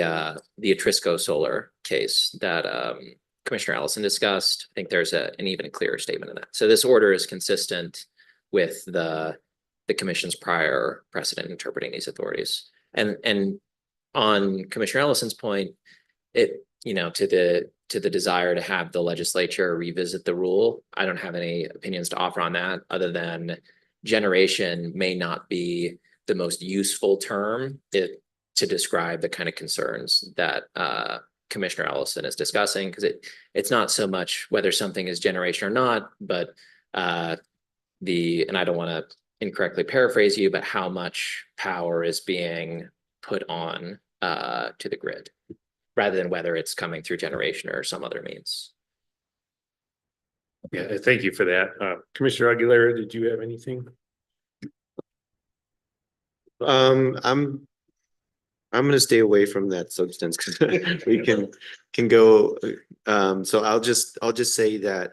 Atrisco Solar case that Commissioner Allison discussed. I think there's an even clearer statement in that. So this order is consistent with the commission's prior precedent interpreting these authorities. And on Commissioner Ellison's point, it, to the desire to have the legislature revisit the rule, I don't have any opinions to offer on that other than generation may not be the most useful term to describe the kind of concerns that Commissioner Ellison is discussing, because it's not so much whether something is generation or not, but and I don't want to incorrectly paraphrase you, but how much power is being put on to the grid, rather than whether it's coming through generation or some other means. Yeah, thank you for that. Commissioner Aguilera, did you have anything? I'm going to stay away from that substance because we can go. So I'll just say that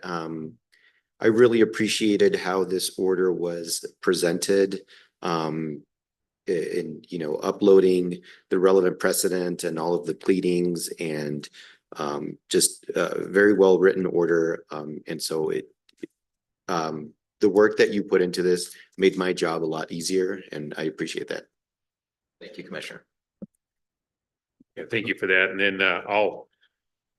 I really appreciated how this order was presented. in, uploading the relevant precedent and all of the pleadings and just very well written order. And so the work that you put into this made my job a lot easier, and I appreciate that. Thank you, Commissioner. Yeah, thank you for that. And then I'll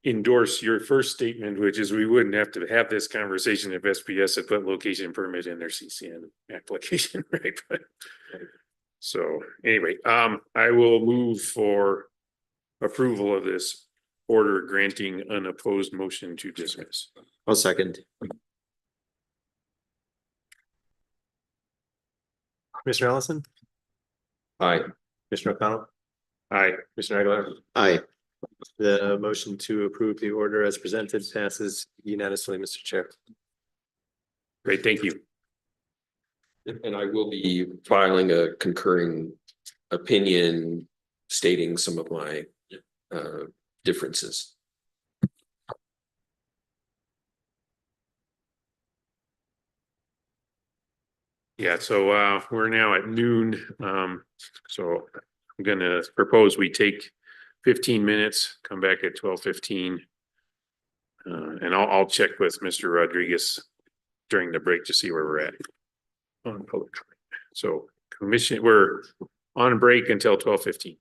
endorse your first statement, which is we wouldn't have to have this conversation if SPS had put location permit in their CCN application, right? But so anyway, I will move for approval of this order granting unopposed motion to dismiss. I'll second. Commissioner Ellison, Aye. Commissioner O'Connell, Aye. Commissioner Aguilar. Aye. The motion to approve the order as presented passes unanimously, Mr. Chair. Great, thank you. And I will be filing a concurring opinion stating some of my differences. Yeah, so we're now at noon. So I'm gonna propose we take 15 minutes, come back at 12:15. And I'll check with Mr. Rodriguez during the break to see where we're at on public. So commission, we're on break until 12:15.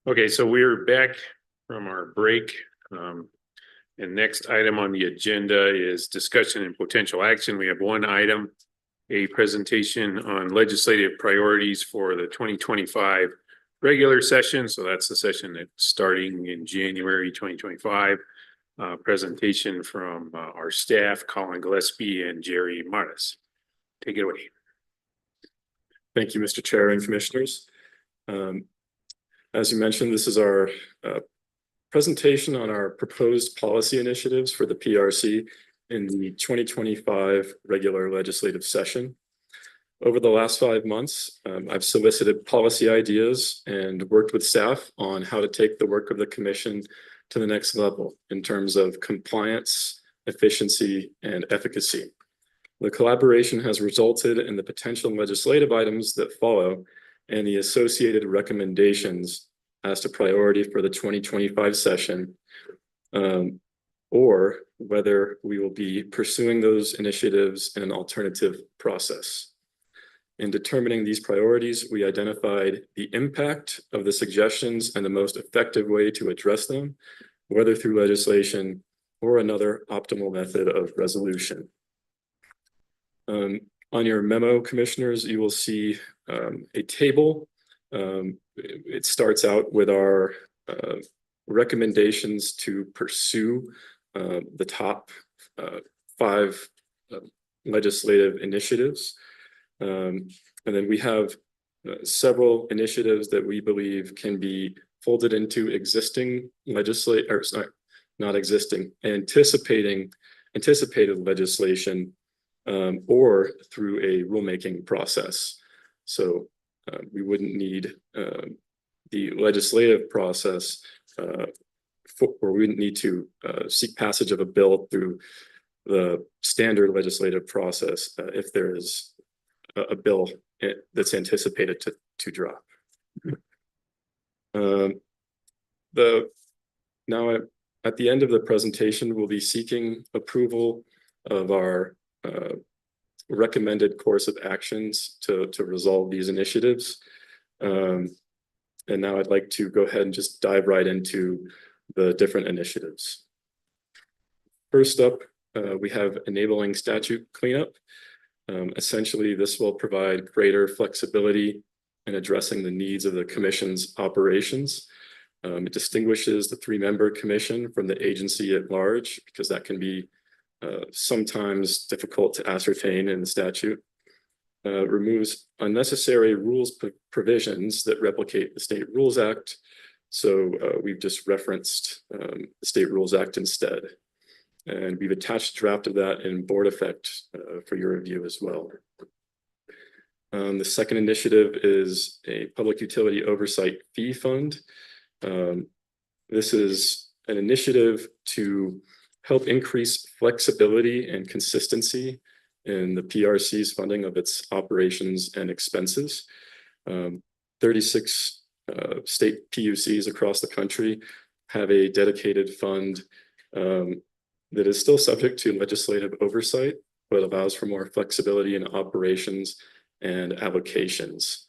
Okay, so we're back from our break. And next item on the agenda is discussion and potential action. We have one item, a presentation on legislative priorities for the 2025 regular session. So that's the session that's starting in January 2025. Presentation from our staff, Colin Gillespie and Jerry Martis. Take it away. Thank you, Mr. Chair and Commissioners. As you mentioned, this is our presentation on our proposed policy initiatives for the PRC in the 2025 regular legislative session. Over the last 5 months, I've solicited policy ideas and worked with staff on how to take the work of the Commission to the next level in terms of compliance, efficiency, and efficacy. The collaboration has resulted in the potential legislative items that follow and the associated recommendations as to priority for the 2025 session, or whether we will be pursuing those initiatives in an alternative process. In determining these priorities, we identified the impact of the suggestions and the most effective way to address them, whether through legislation or another optimal method of resolution. On your memo, Commissioners, you will see a table. It starts out with our recommendations to pursue the top 5 legislative initiatives. And then we have several initiatives that we believe can be folded into existing anticipated legislation, or through a rulemaking process. So we wouldn't need the legislative process, or we wouldn't need to seek passage of a bill through the standard legislative process if there is a bill that's anticipated to drop. Now at the end of the presentation, we'll be seeking approval of our recommended course of actions to resolve these initiatives. And now I'd like to go ahead and just dive right into the different initiatives. First up, we have enabling statute cleanup. Essentially, this will provide greater flexibility in addressing the needs of the Commission's operations. It distinguishes the 3-member commission from the agency at large, because that can be sometimes difficult to ascertain in the statute. Removes unnecessary rules provisions that replicate the State Rules Act. So we've just referenced the State Rules Act instead. And we've attached a draft of that in board effect for your review as well. The second initiative is a public utility oversight fee fund. This is an initiative to help increase flexibility and consistency in the PRC's funding of its operations and expenses. 36 state PUCs across the country have a dedicated fund that is still subject to legislative oversight, but allows for more flexibility in operations and allocations.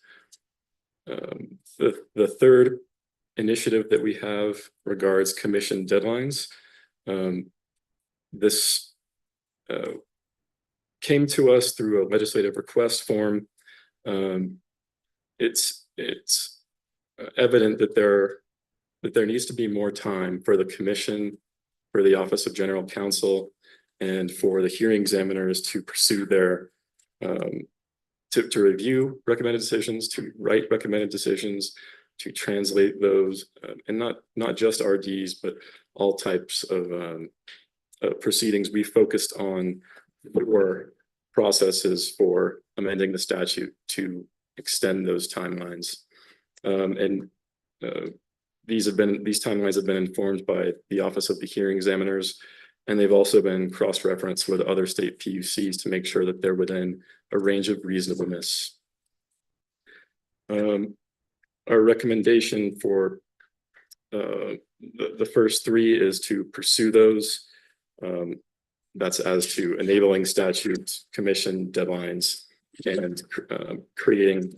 The third initiative that we have regards commission deadlines. This came to us through a legislative request form. It's evident that there needs to be more time for the commission, for the Office of General Counsel, and for the hearing examiners to pursue their to review recommended decisions, to write recommended decisions, to translate those, and not just RDs, but all types of proceedings. We focused on 4 processes for amending the statute to extend those timelines. These timelines have been informed by the Office of the Hearing Examiners, and they've also been cross-referenced with other state PUCs to make sure that they're within a range of reasonableness. Our recommendation for the first 3 is to pursue those. That's as to enabling statutes, commission deadlines, and creating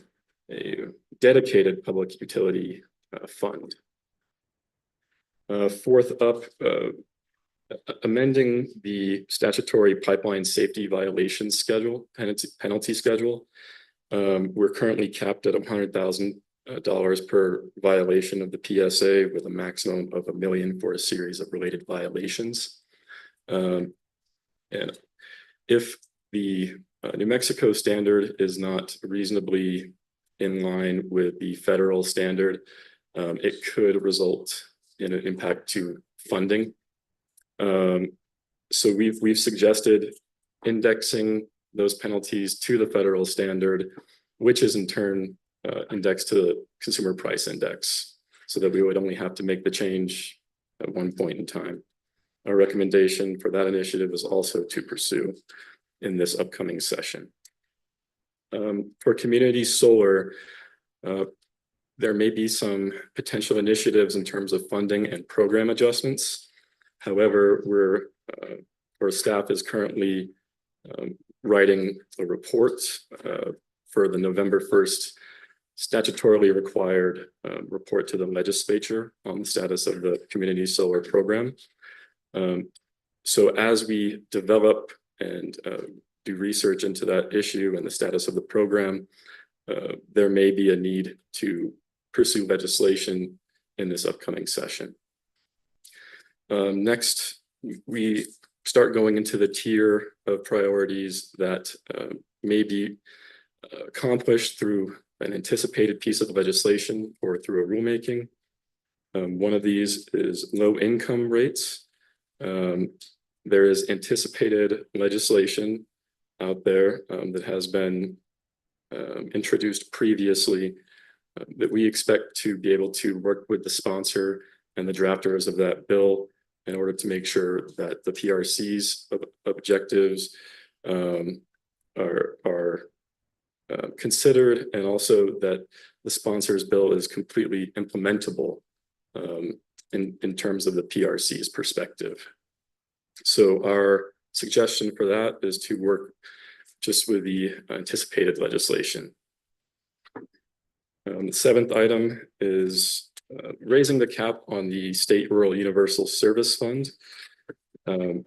a dedicated public utility fund Fourth up, amending the statutory pipeline safety violation schedule, penalty schedule. We're currently capped at $100,000 per violation of the PSA with a maximum of $1 million for a series of related violations. And if the New Mexico standard is not reasonably in line with the federal standard, it could result in an impact to funding. So we've suggested indexing those penalties to the federal standard, which is in turn indexed to the consumer price index, so that we would only have to make the change at one point in time. Our recommendation for that initiative is also to pursue in this upcoming session. For community solar, there may be some potential initiatives in terms of funding and program adjustments. However, our staff is currently writing a report for the November 1st statutorily required report to the legislature on the status of the community solar program. So as we develop and do research into that issue and the status of the program, there may be a need to pursue legislation in this upcoming session. Next, we start going into the tier of priorities that may be accomplished through an anticipated piece of legislation or through a rulemaking. One of these is low income rates. There is anticipated legislation out there that has been introduced previously that we expect to be able to work with the sponsor and the drafters of that bill in order to make sure that the PRC's objectives are considered, and also that the sponsor's bill is completely implementable in terms of the PRC's perspective. So our suggestion for that is to work just with the anticipated legislation. The seventh item is raising the cap on the State Rural Universal Service Fund. Of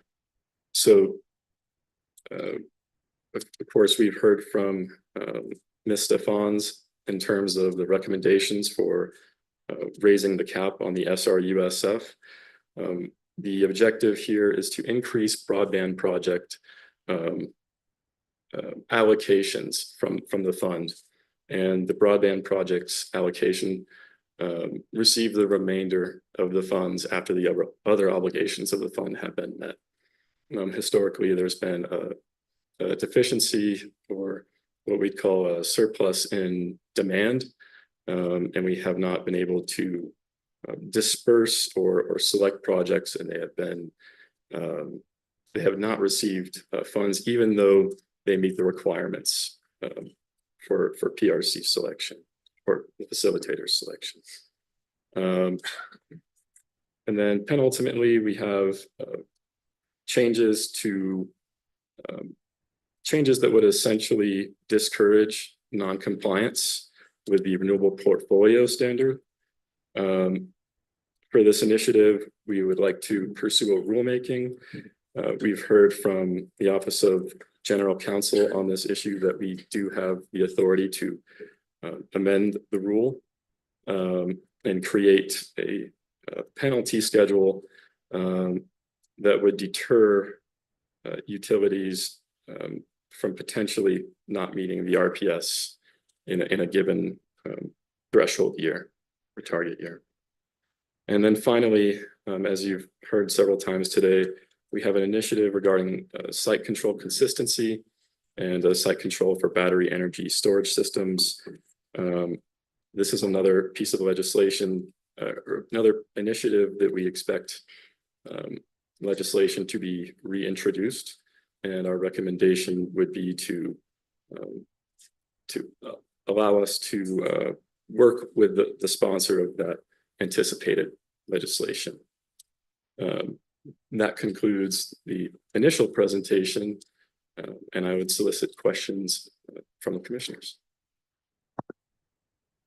course, we've heard from Ms. Stephans in terms of the recommendations for raising the cap on the SRUSF. The objective here is to increase broadband project allocations from the fund, and the broadband projects allocation receive the remainder of the funds after the other obligations of the fund have been met. Historically, there's been a deficiency, or what we call a surplus in demand, and we have not been able to disperse or select projects, and they have not received funds, even though they meet the requirements for PRC selection or the facilitator selection. And then penultimately, we have changes that would essentially discourage non-compliance with the renewable portfolio standard. For this initiative, we would like to pursue a rulemaking. We've heard from the Office of General Counsel on this issue that we do have the authority to amend the rule and create a penalty schedule that would deter utilities from potentially not meeting the RPS in a given threshold year or target year. And then finally, as you've heard several times today, we have an initiative regarding site control consistency and site control for battery energy storage systems. This is another piece of legislation, or another initiative that we expect legislation to be reintroduced. And our recommendation would be to allow us to work with the sponsor of that anticipated legislation. That concludes the initial presentation, and I would solicit questions from the commissioners.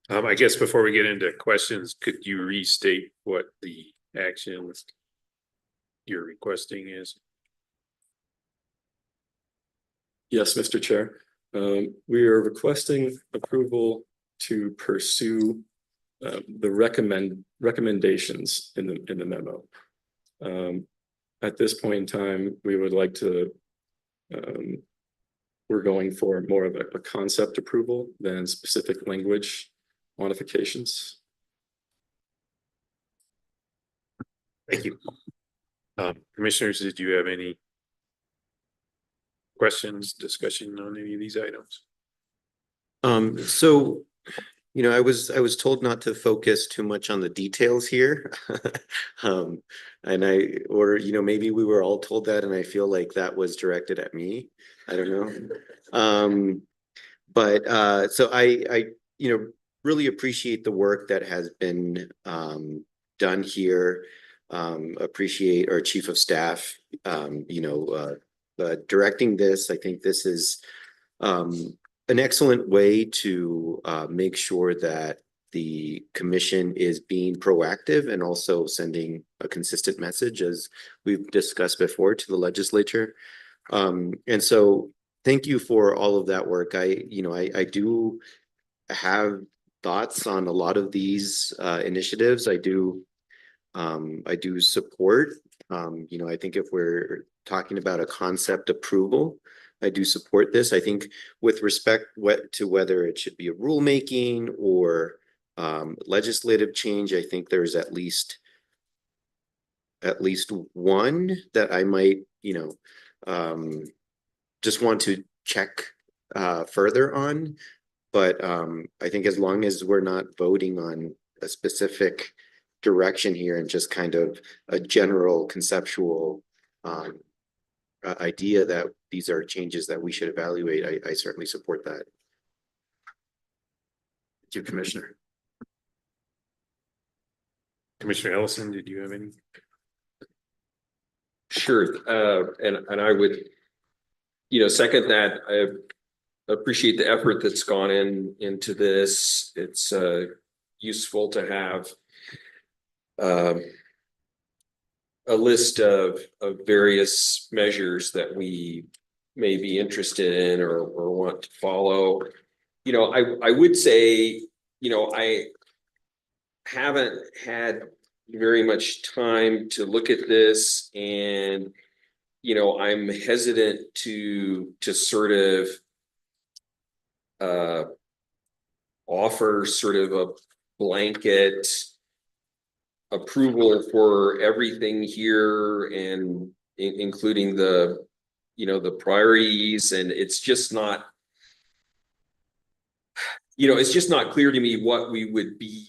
I guess before we get into questions, could you restate what the action you're requesting is? Yes, Mr. Chair. We are requesting approval to pursue the recommendations in the memo. At this point in time, we would like to we're going for more of a concept approval than specific language modifications. Thank you. Commissioners, did you have any questions, discussion on any of these items? So, you know, I was told not to focus too much on the details here. You know, maybe we were all told that, and I feel like that was directed at me. I don't know. So I, you know, really appreciate the work that has been done here. Appreciate our chief of staff, you know, directing this. I think this is an excellent way to make sure that the commission is being proactive and also sending a consistent message, as we've discussed before, to the legislature. And so thank you for all of that work. I do have thoughts on a lot of these initiatives. I do support, you know, I think if we're talking about a concept approval, I do support this. I think with respect to whether it should be a rulemaking or legislative change, I think there's at least one that I might, you know, just want to check further on. But I think as long as we're not voting on a specific direction here and just kind of a general conceptual idea that these are changes that we should evaluate, I certainly support that. Thank you, Commissioner. Commissioner Ellison, did you have any? Sure, and I would, you know, second that. I appreciate the effort that's gone into this. It's useful to have a list of various measures that we may be interested in or want to follow. You know, I would say, you know, I haven't had very much time to look at this, and you know, I'm hesitant to sort of offer sort of a blanket approval for everything here, and including the, you know, the priorities. And it's just not, you know, it's just not clear to me what we would be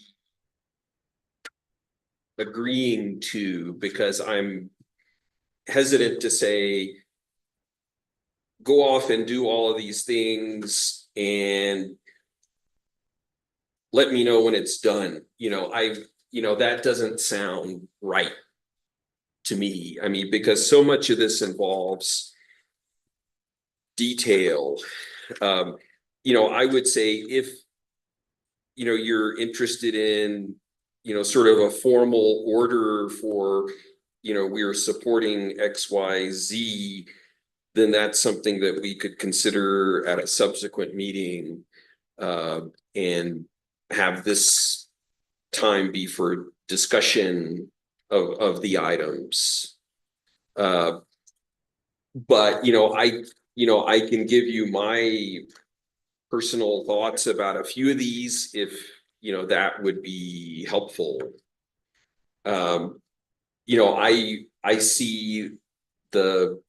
agreeing to, because I'm hesitant to say, go off and do all of these things and let me know when it's done. You know, that doesn't sound right to me. I mean, because so much of this involves detail. You know, I would say if, you know, you're interested in, you know, sort of a formal order for, you know, we're supporting XYZ, then that's something that we could consider at a subsequent meeting, and have this time be for discussion of the items. But you know, I can give you my personal thoughts about a few of these if, you know, that would be helpful. You know, I see the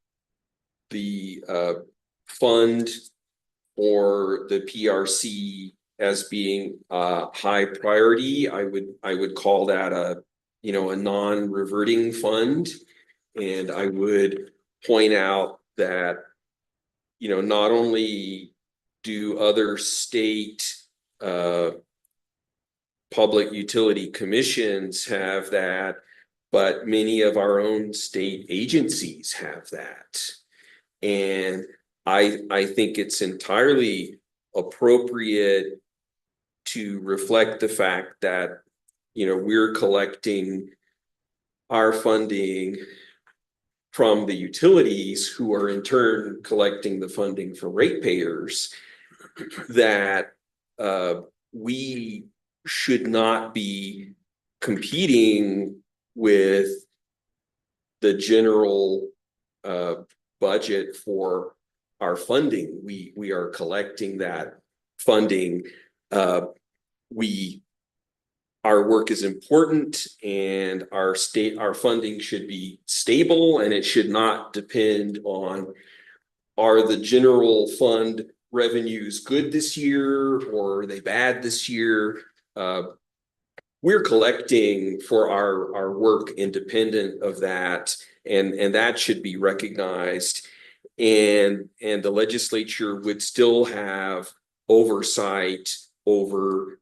fund or the PRC as being high priority. I would call that a, you know, a non-reverting fund. And I would point out that, you know, not only do other state public utility commissions have that, but many of our own state agencies have that. And I think it's entirely appropriate to reflect the fact that, you know, we're collecting our funding from the utilities, who are in turn collecting the funding from ratepayers, that we should not be competing with the general budget for our funding. We are collecting that funding. Our work is important, and our funding should be stable, and it should not depend on, are the general fund revenues good this year or are they bad this year? We're collecting for our work independent of that, and that should be recognized. And the legislature would still have oversight over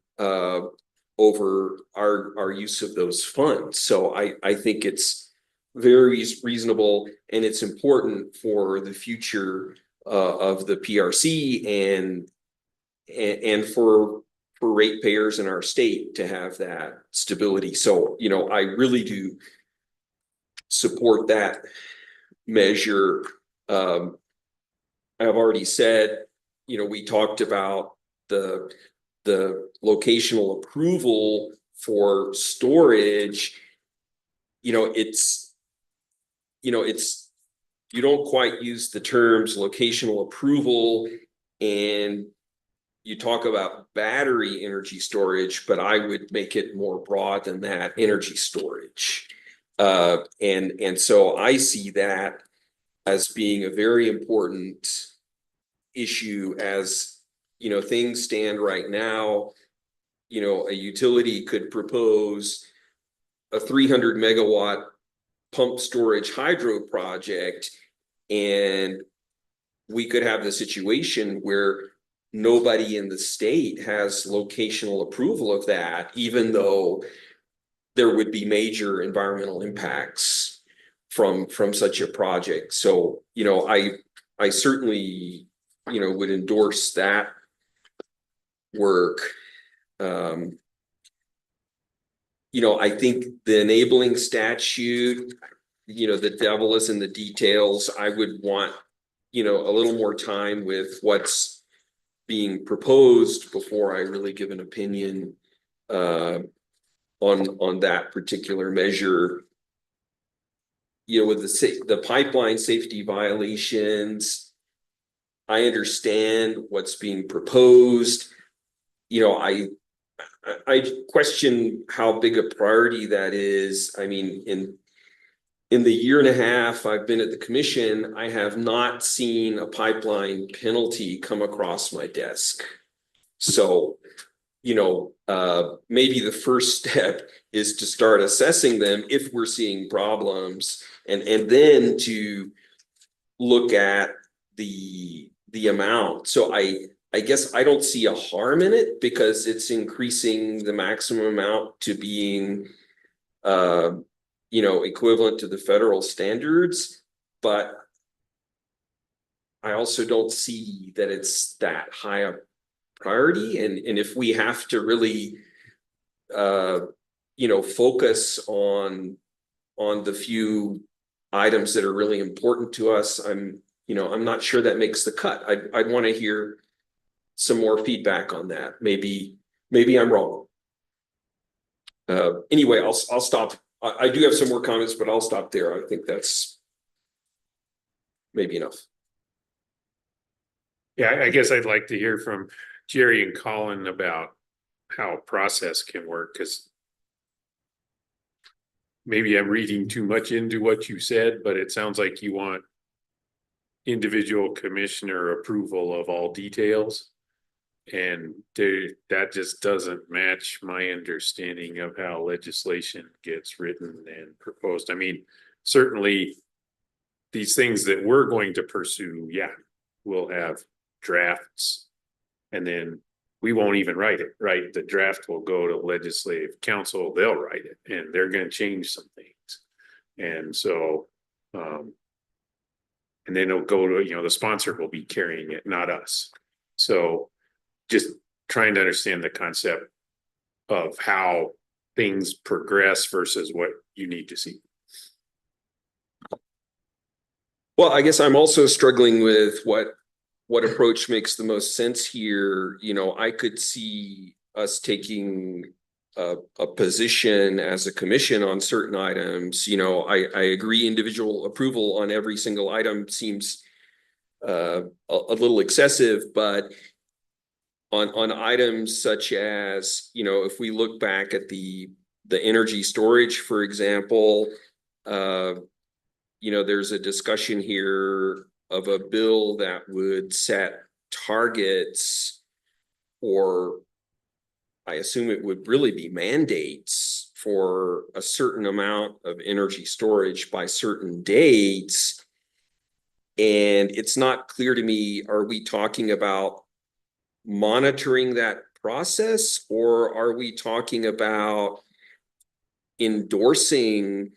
our use of those funds. So I think it's very reasonable, and it's important for the future of the PRC and for ratepayers in our state to have that stability. So, I really do support that measure. I've already said, we talked about the locational approval for storage. It's you don't quite use the terms locational approval, and you talk about battery energy storage, but I would make it more broad than that, energy storage. And so I see that as being a very important issue. As things stand right now, a utility could propose a 300 megawatt pump storage hydro project, and we could have the situation where nobody in the state has locational approval of that, even though there would be major environmental impacts from such a project. So, I certainly, would endorse that work. I think the enabling statute, the devil is in the details. I would want, a little more time with what's being proposed before I really give an opinion on that particular measure. With the pipeline safety violations, I understand what's being proposed. I question how big a priority that is. I mean, in the year and a half I've been at the commission, I have not seen a pipeline penalty come across my desk. So, maybe the first step is to start assessing them if we're seeing problems, and then to look at the amount. So I guess I don't see a harm in it, because it's increasing the maximum amount to being equivalent to the federal standards. But I also don't see that it's that high a priority. And if we have to really focus on the few items that are really important to us, I'm not sure that makes the cut. I'd want to hear some more feedback on that. Maybe I'm wrong. Anyway, I'll stop. I do have some more comments, but I'll stop there. I think that's maybe enough. Yeah, I guess I'd like to hear from Jerry and Colin about how a process can work, because maybe I'm reading too much into what you said, but it sounds like you want individual commissioner approval of all details. And that just doesn't match my understanding of how legislation gets written and proposed. I mean, certainly these things that we're going to pursue, yeah, we'll have drafts, and then we won't even write it, right? The draft will go to legislative council, they'll write it, and they're going to change some things. And so, and then it'll go to, the sponsor will be carrying it, not us. So just trying to understand the concept of how things progress versus what you need to see. Well, I guess I'm also struggling with what approach makes the most sense here. You know, I could see us taking a position as a commission on certain items. You know, I agree individual approval on every single item seems a little excessive, but on items such as, you know, if we look back at the energy storage, for example, you know, there's a discussion here of a bill that would set targets, or I assume it would really be mandates for a certain amount of energy storage by certain dates. And it's not clear to me, are we talking about monitoring that process, or are we talking about endorsing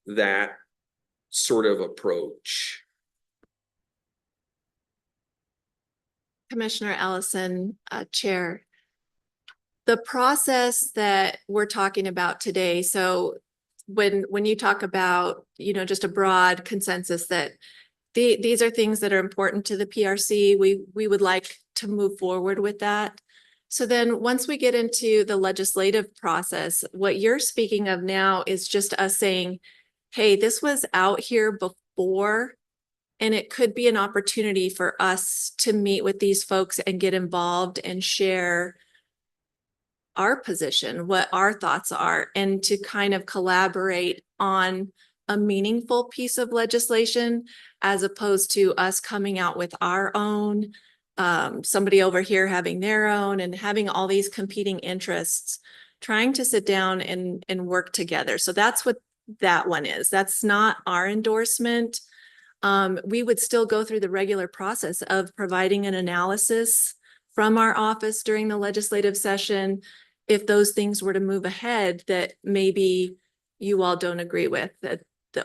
that sort of approach? Commissioner Ellison, Chair. The process that we're talking about today, so when you talk about, you know, just a broad consensus that these are things that are important to the PRC, we would like to move forward with that. So then once we get into the legislative process, what you're speaking of now is just us saying, hey, this was out here before, and it could be an opportunity for us to meet with these folks and get involved and share our position, what our thoughts are, and to kind of collaborate on a meaningful piece of legislation, as opposed to us coming out with our own, somebody over here having their own, and having all these competing interests, trying to sit down and work together. So that's what that one is. That's not our endorsement. We would still go through the regular process of providing an analysis from our office during the legislative session if those things were to move ahead that maybe you all don't agree with,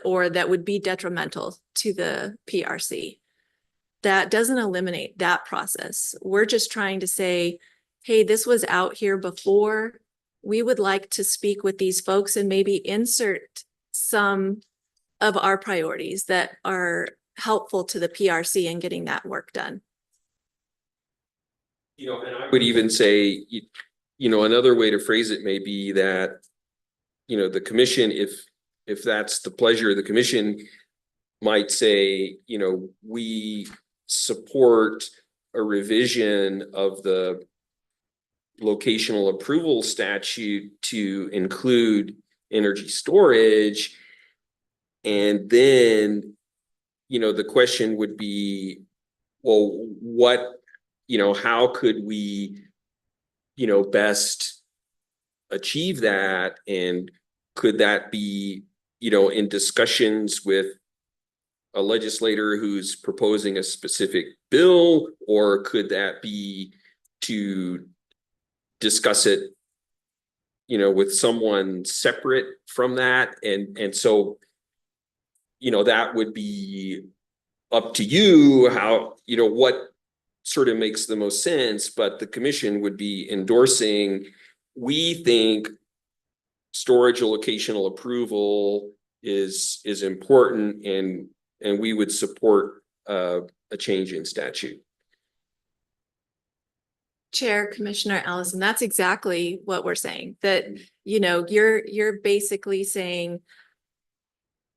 or that would be detrimental to the PRC. That doesn't eliminate that process. We're just trying to say, hey, this was out here before. We would like to speak with these folks and maybe insert some of our priorities that are helpful to the PRC in getting that work done. You know, and I would even say, you know, another way to phrase it may be that, you know, the commission, if that's the pleasure of the commission, might say, you know, we support a revision of the locational approval statute to include energy storage. And then, you know, the question would be, well, what, you know, how could we, you know, best achieve that? And could that be, you know, in discussions with a legislator who's proposing a specific bill, or could that be to discuss it, you know, with someone separate from that? And so, you know, that would be up to you, how, you know, what sort of makes the most sense, but the commission would be endorsing, we think storage locational approval is important, and we would support a change in statute. Chair, Commissioner Ellison, that's exactly what we're saying. That, you know, you're basically saying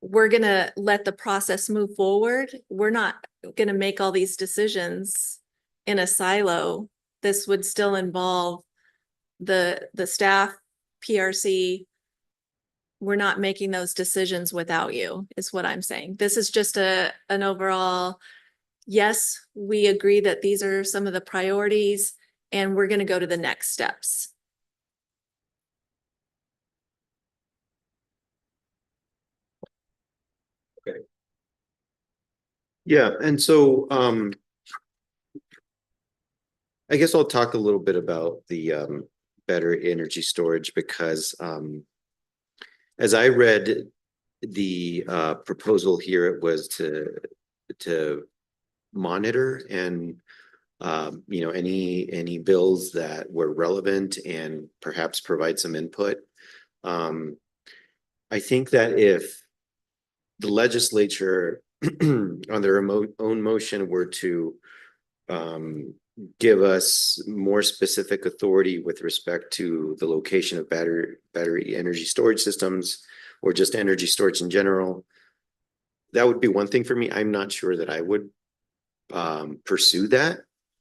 we're gonna let the process move forward. We're not gonna make all these decisions in a silo. This would still involve the staff, PRC. We're not making those decisions without you, is what I'm saying. This is just an overall, yes, we agree that these are some of the priorities, and we're going to go to the next steps. Okay. Yeah, and so I guess I'll talk a little bit about the better energy storage, because as I read the proposal here, it was to monitor and you know, any bills that were relevant and perhaps provide some input. I think that if the legislature on their own motion were to give us more specific authority with respect to the location of battery energy storage systems or just energy storage in general, that would be one thing for me. I'm not sure that I would pursue that.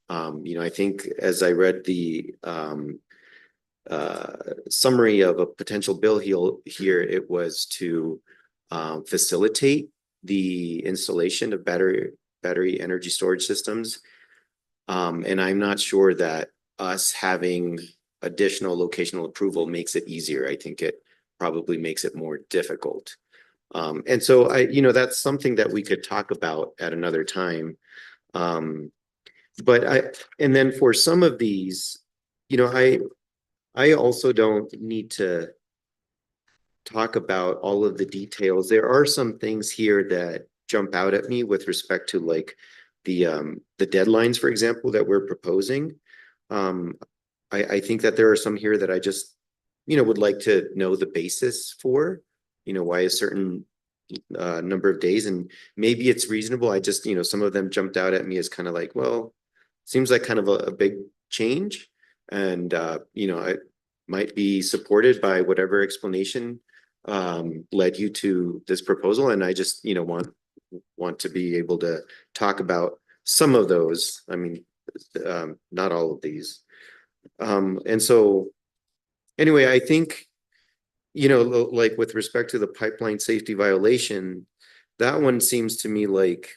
I think as I read the summary of a potential bill here, it was to facilitate the installation of battery energy storage systems. And I'm not sure that us having additional locational approval makes it easier. I think it probably makes it more difficult. And so that's something that we could talk about at another time. And then for some of these, I also don't need to talk about all of the details. There are some things here that jump out at me with respect to like the deadlines, for example, that we're proposing. I think that there are some here that I just, would like to know the basis for, why a certain number of days, and maybe it's reasonable. I just, some of them jumped out at me as kind of like, well, seems like kind of a big change. And, it might be supported by whatever explanation led you to this proposal. And I just, want to be able to talk about some of those. I mean, not all of these. And so anyway, I think, like with respect to the pipeline safety violation, that one seems to me like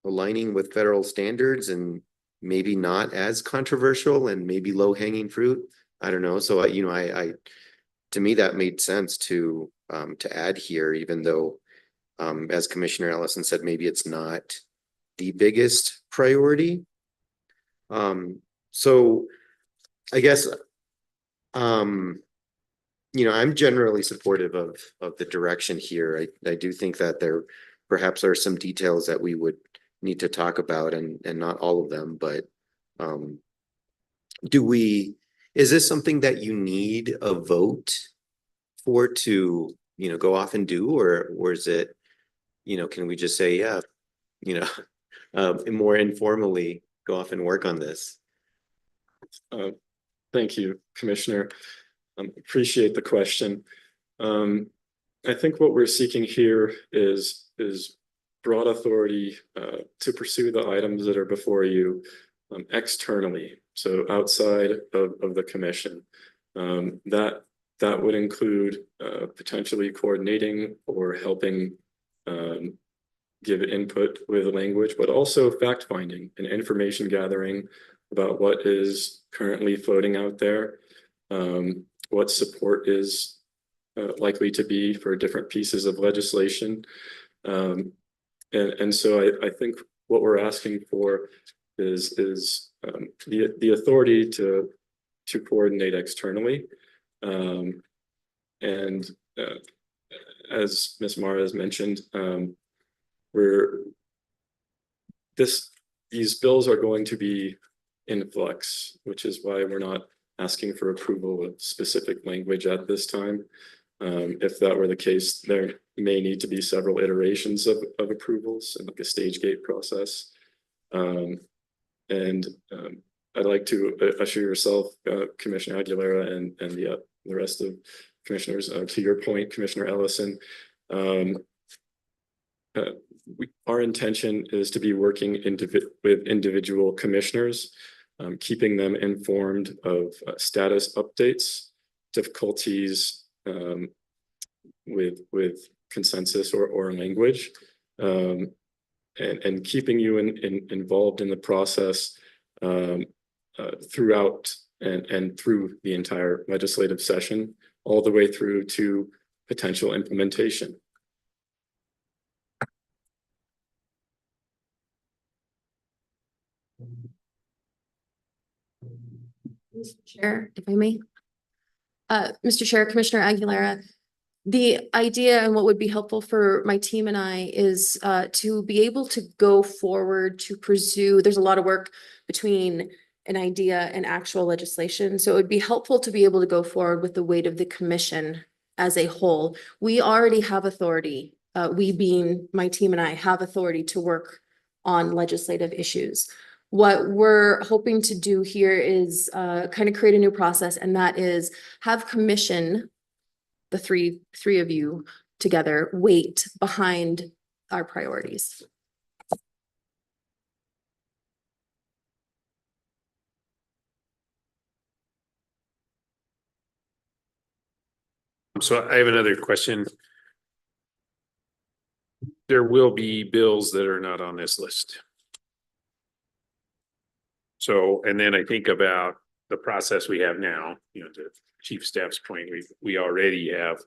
aligning with federal standards and maybe not as controversial and maybe low hanging fruit. I don't know. So I to me, that made sense to add here, even though, as Commissioner Ellison said, maybe it's not the biggest priority. So I guess, I'm generally supportive of the direction here. I do think that there perhaps are some details that we would need to talk about, and not all of them, but is this something that you need a vote for to, go off and do, or is it, can we just say, yeah, more informally go off and work on this? Thank you, Commissioner. Appreciate the question. I think what we're seeking here is broad authority to pursue the items that are before you externally, so outside of the commission. That would include potentially coordinating or helping give input with language, but also fact finding and information gathering about what is currently floating out there, what support is likely to be for different pieces of legislation. And so I think what we're asking for is the authority to coordinate externally. And as Ms. Mara has mentioned, these bills are going to be in flux, which is why we're not asking for approval of specific language at this time. If that were the case, there may need to be several iterations of approvals and like a stage gate process. I'd like to assure yourself, Commissioner Aguilera, and the rest of commissioners, to your point, Commissioner Ellison, our intention is to be working with individual commissioners, keeping them informed of status updates, difficulties with consensus or language, and keeping you involved in the process throughout and through the entire legislative session, all the way through to potential implementation. Mr. Chair, if I may. Mr. Chair, Commissioner Aguilera, the idea and what would be helpful for my team and I is to be able to go forward to pursue, there's a lot of work between an idea and actual legislation. So it would be helpful to be able to go forward with the weight of the commission as a whole. We already have authority we being my team and I have authority to work on legislative issues. What we're hoping to do here is kind of create a new process, and that is have commission, the three of you together, weight behind our priorities. So I have another question. There will be bills that are not on this list. So, and then I think about the process we have now, you know, to chief staff's point, we already have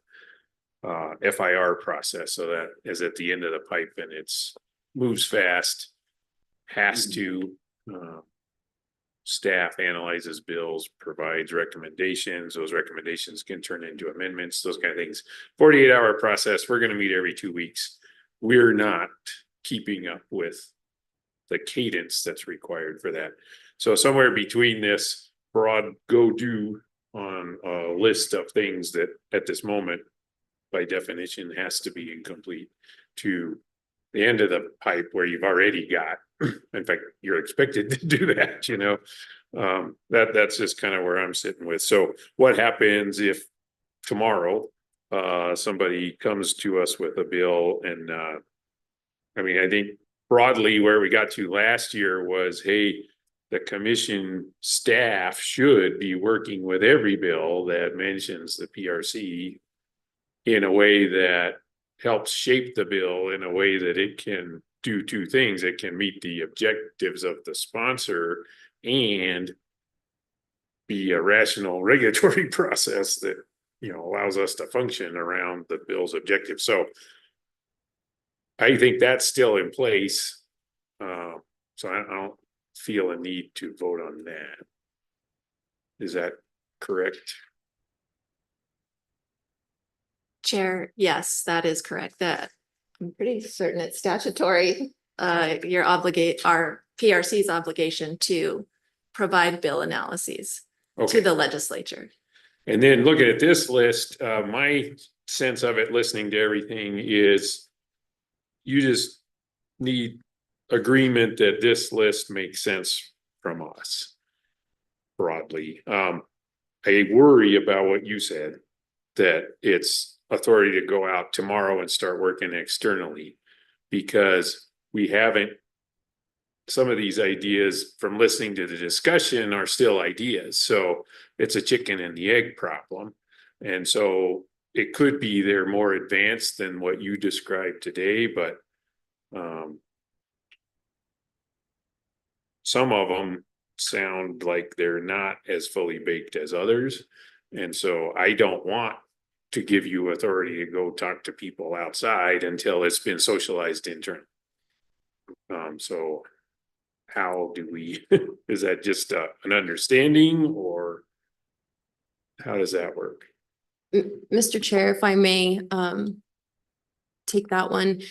FIR process, so that is at the end of the pipe and it's moves fast, has to staff analyzes bills, provides recommendations. Those recommendations can turn into amendments, those kind of things. 48-hour process. We're going to meet every 2 weeks. We're not keeping up with the cadence that's required for that. So somewhere between this broad go do on a list of things that at this moment, by definition, has to be incomplete, to the end of the pipe where you've already got, in fact, you're expected to do that, you know, that's just kind of where I'm sitting with. So what happens if tomorrow somebody comes to us with a bill and I mean, I think broadly where we got to last year was, hey, the commission staff should be working with every bill that mentions the PRC in a way that helps shape the bill in a way that it can do two things. It can meet the objectives of the sponsor and be a rational regulatory process that, you know, allows us to function around the bill's objectives. So I think that's still in place. So I don't feel a need to vote on that. Is that correct? Chair, yes, that is correct. That I'm pretty certain it's statutory. Our PRC's obligation to provide bill analyses to the legislature. And then looking at this list, my sense of it, listening to everything, is you just need agreement that this list makes sense from us broadly. I worry about what you said, that it's authority to go out tomorrow and start working externally, because we haven't, some of these ideas from listening to the discussion are still ideas. So it's a chicken and the egg problem. And so it could be they're more advanced than what you described today, but some of them sound like they're not as fully baked as others. And so I don't want to give you authority to go talk to people outside until it's been socialized internally. So how do we, is that just an understanding, or how does that work? Mr. Chair, if I may take that one.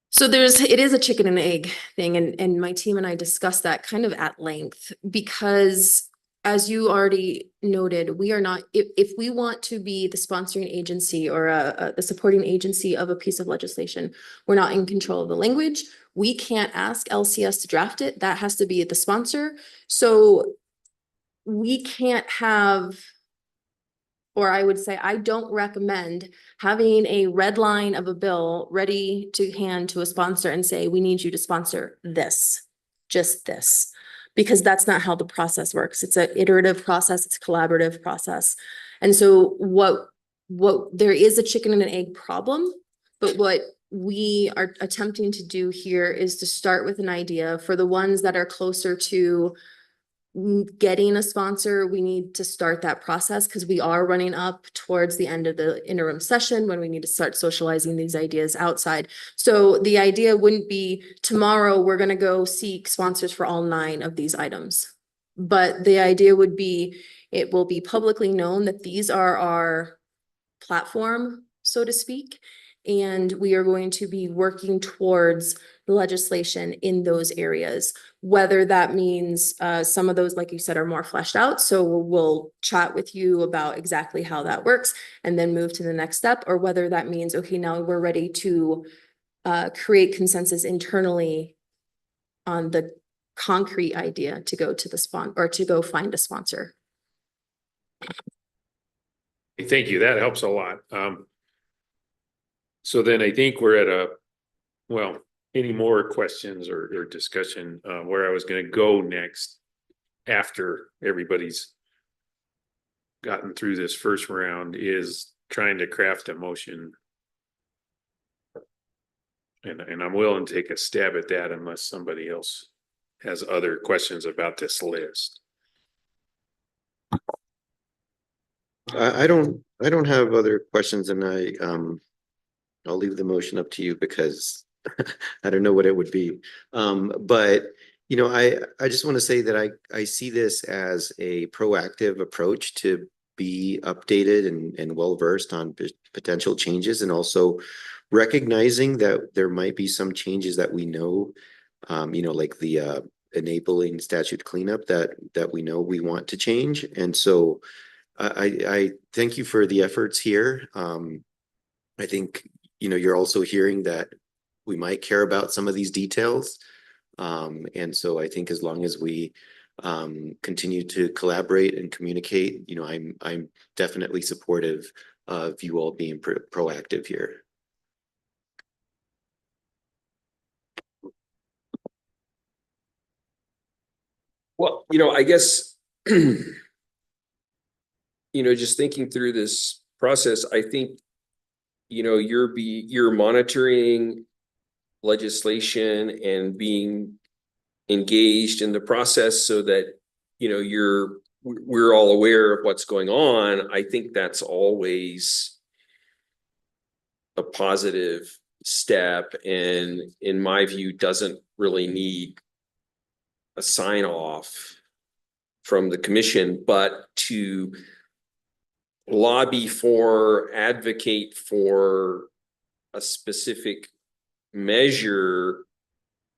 So it is a chicken and egg thing, and my team and I discussed that kind of at length, because as you already noted, we are not, if we want to be the sponsoring agency or the supporting agency of a piece of legislation, we're not in control of the language. We can't ask LCS to draft it. That has to be the sponsor. So we can't have, or I would say, I don't recommend having a red line of a bill ready to hand to a sponsor and say, we need you to sponsor this, just this, because that's not how the process works. It's an iterative process. It's a collaborative process. And so what there is a chicken and an egg problem, but what we are attempting to do here is to start with an idea for the ones that are closer to getting a sponsor. We need to start that process because we are running up towards the end of the interim session when we need to start socializing these ideas outside. So the idea wouldn't be tomorrow we're going to go seek sponsors for all 9 of these items. But the idea would be, it will be publicly known that these are our platform, so to speak. And we are going to be working towards legislation in those areas. Whether that means some of those, like you said, are more fleshed out. So we'll chat with you about exactly how that works and then move to the next step, or whether that means, okay, now we're ready to create consensus internally on the concrete idea to go to the or to go find a sponsor. Thank you. That helps a lot. So then I think we're at well, any more questions or discussion, where I was gonna go next after everybody's gotten through this first round is trying to craft a motion. And I'm willing to take a stab at that unless somebody else has other questions about this list. I don't have other questions, and I'll leave the motion up to you because I don't know what it would be. But you know, I just want to say that I see this as a proactive approach to be updated and well-versed on potential changes, and also recognizing that there might be some changes that we know, you know, like the enabling statute cleanup that we know we want to change. And so I thank you for the efforts here. I think, you know, you're also hearing that we might care about some of these details. And so I think as long as we continue to collaborate and communicate, you know, I'm definitely supportive of you all being proactive here. Well, you know, I guess, you know, just thinking through this process, I think, you know, you're monitoring legislation and being engaged in the process so that, you know, we're all aware of what's going on. I think that's always a positive step, and in my view, doesn't really need a sign off from the commission, but to lobby for, advocate for a specific measure,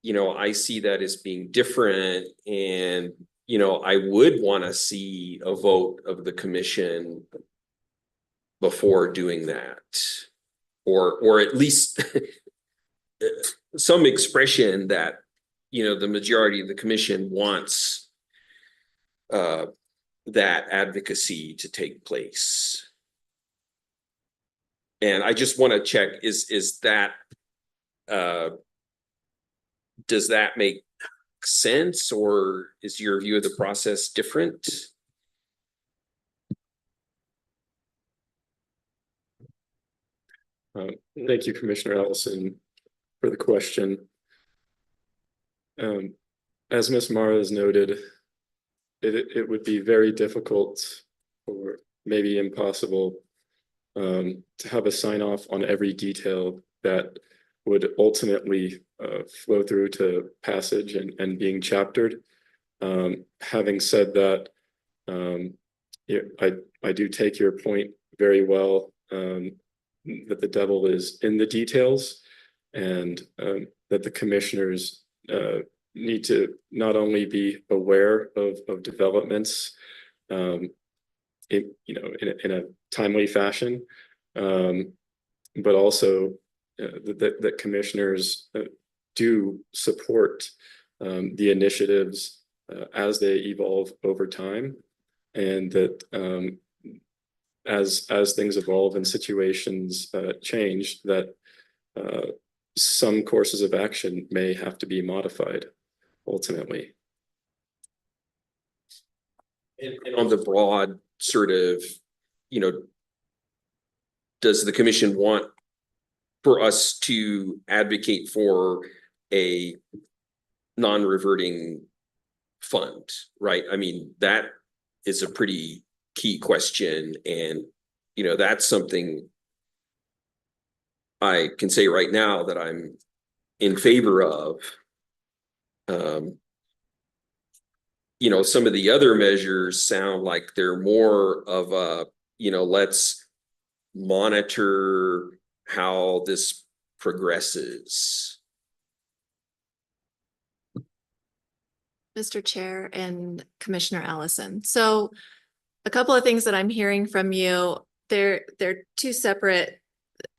you know, I see that as being different. And, you know, I would want to see a vote of the commission before doing that, or at least some expression that, you know, the majority of the commission wants that advocacy to take place. And I just want to check, is that does that make sense, or is your view of the process different? Thank you, Commissioner Ellison, for the question. As Ms. Mara has noted, it would be very difficult or maybe impossible to have a sign off on every detail that would ultimately flow through to passage and being chaptered. Having said that, yeah, I do take your point very well, that the devil is in the details, and that the commissioners need to not only be aware of developments, you know, in a timely fashion, but also that commissioners do support the initiatives as they evolve over time, and that as things evolve and situations change, that some courses of action may have to be modified ultimately. And on the broad sort of, you know, does the commission want for us to advocate for a non-reverting fund, right? I mean, that is a pretty key question, and, you know, that's something I can say right now that I'm in favor of. You know, some of the other measures sound like they're more of a, you know, let's monitor how this progresses. Mr. Chair and Commissioner Ellison. So a couple of things that I'm hearing from you, they're two separate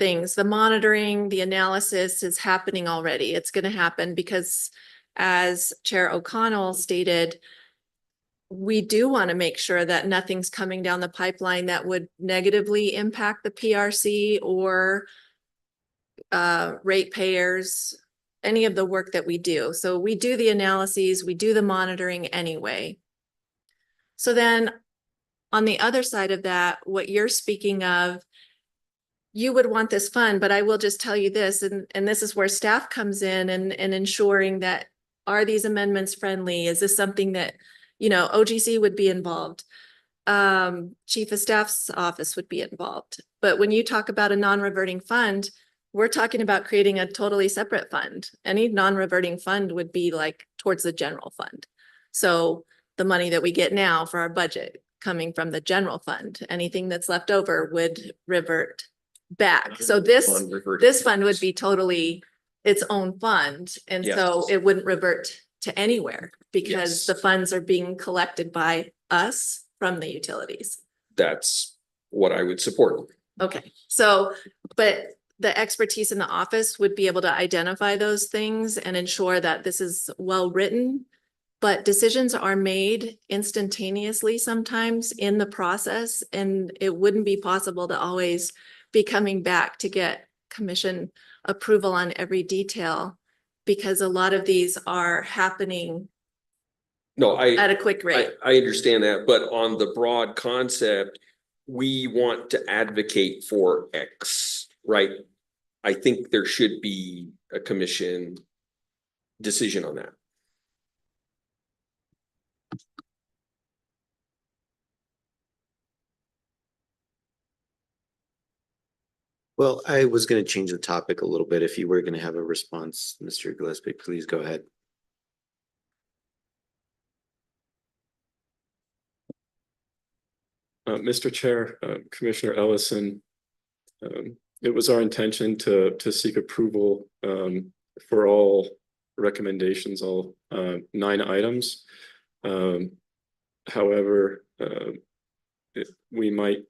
things. The monitoring, the analysis is happening already. It's going to happen because, as Chair O'Connell stated, we do want to make sure that nothing's coming down the pipeline that would negatively impact the PRC or ratepayers, any of the work that we do. So we do the analyses, we do the monitoring anyway. So then on the other side of that, what you're speaking of, you would want this fund, but I will just tell you this, and this is where staff comes in and ensuring that, are these amendments friendly? Is this something that, you know, OGC would be involved? Chief of Staff's office would be involved. But when you talk about a non-reverting fund, we're talking about creating a totally separate fund. Any non-reverting fund would be like towards the general fund. So the money that we get now for our budget coming from the general fund, anything that's left over would revert back. So this fund would be totally its own fund. And so Yes. it wouldn't revert to anywhere because Yes. the funds are being collected by us from the utilities. That's what I would support. Okay, so, but the expertise in the office would be able to identify those things and ensure that this is well written. But decisions are made instantaneously sometimes in the process, and it wouldn't be possible to always be coming back to get commission approval on every detail, because a lot of these are happening No, at a quick rate. I understand that, but on the broad concept, we want to advocate for X, right? I think there should be a commission decision on that. Well, I was going to change the topic a little bit. If you were going to have a response, Mr. Gillespie, please go ahead. Mr. Chair, Commissioner Ellison, it was our intention to seek approval for all recommendations, all 9 items. However, we might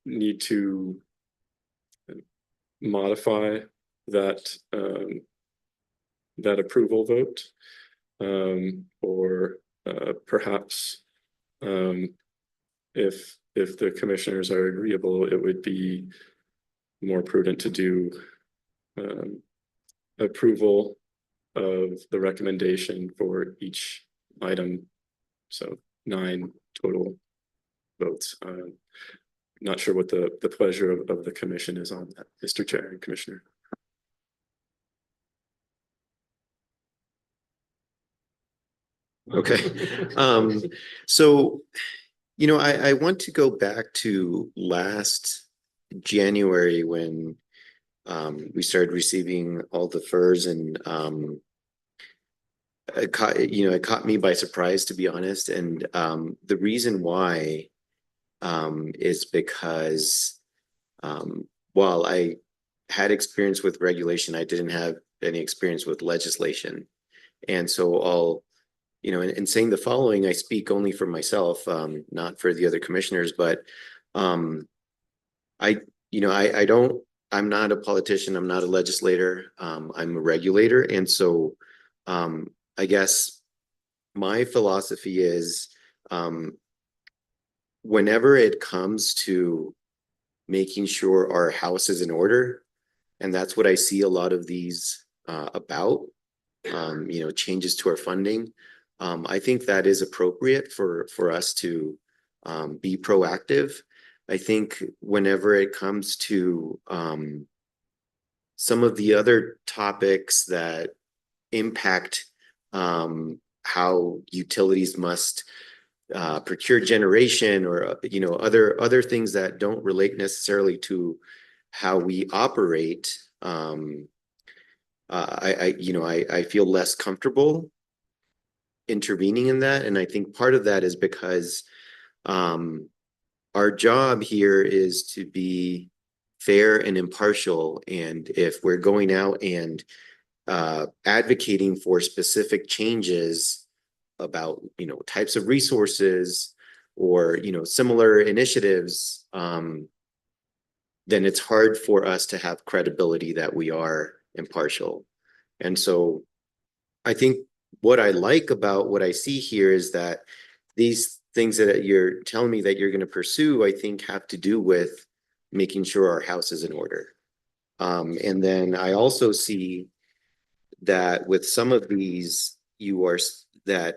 need to modify that that approval vote, or perhaps if the commissioners are agreeable, it would be more prudent to do approval of the recommendation for each item. So 9 total votes. Not sure what the pleasure of the commission is on that, Mr. Chair and Commissioner. Okay. So, you know, I want to go back to last January when we started receiving all the FERS, and it caught me by surprise, to be honest. And the reason why is because while I had experience with regulation, I didn't have any experience with legislation. And so I'll, you know, in saying the following, I speak only for myself, not for the other commissioners, but I'm not a politician, I'm not a legislator, I'm a regulator. And so I guess my philosophy is whenever it comes to making sure our house is in order, and that's what I see a lot of these about, changes to our funding. I think that is appropriate for us to be proactive. I think whenever it comes to some of the other topics that impact how utilities must procure generation, or other things that don't relate necessarily to how we operate, I feel less comfortable intervening in that. And I think part of that is because our job here is to be fair and impartial. And if we're going out and advocating for specific changes about, you know, types of resources or, you know, similar initiatives, then it's hard for us to have credibility that we are impartial. And so I think what I like about what I see here is that these things that you're telling me that you're going to pursue, I think have to do with making sure our house is in order. And then I also see that with some of these, that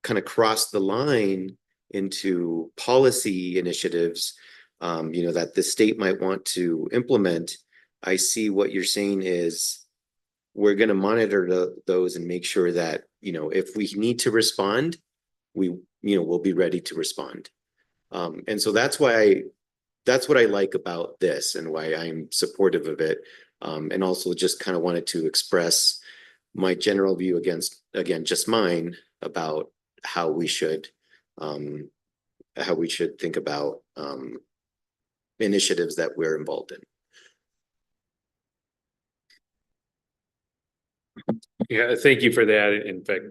kind of cross the line into policy initiatives, you know, that the state might want to implement. I see what you're saying is we're going to monitor those and make sure that, you know, if we need to respond, we'll be ready to respond. And so that's what I like about this and why I'm supportive of it. And also just kind of wanted to express my general view again, just mine, about how we should think about initiatives that we're involved in. Yeah, thank you for that. In fact,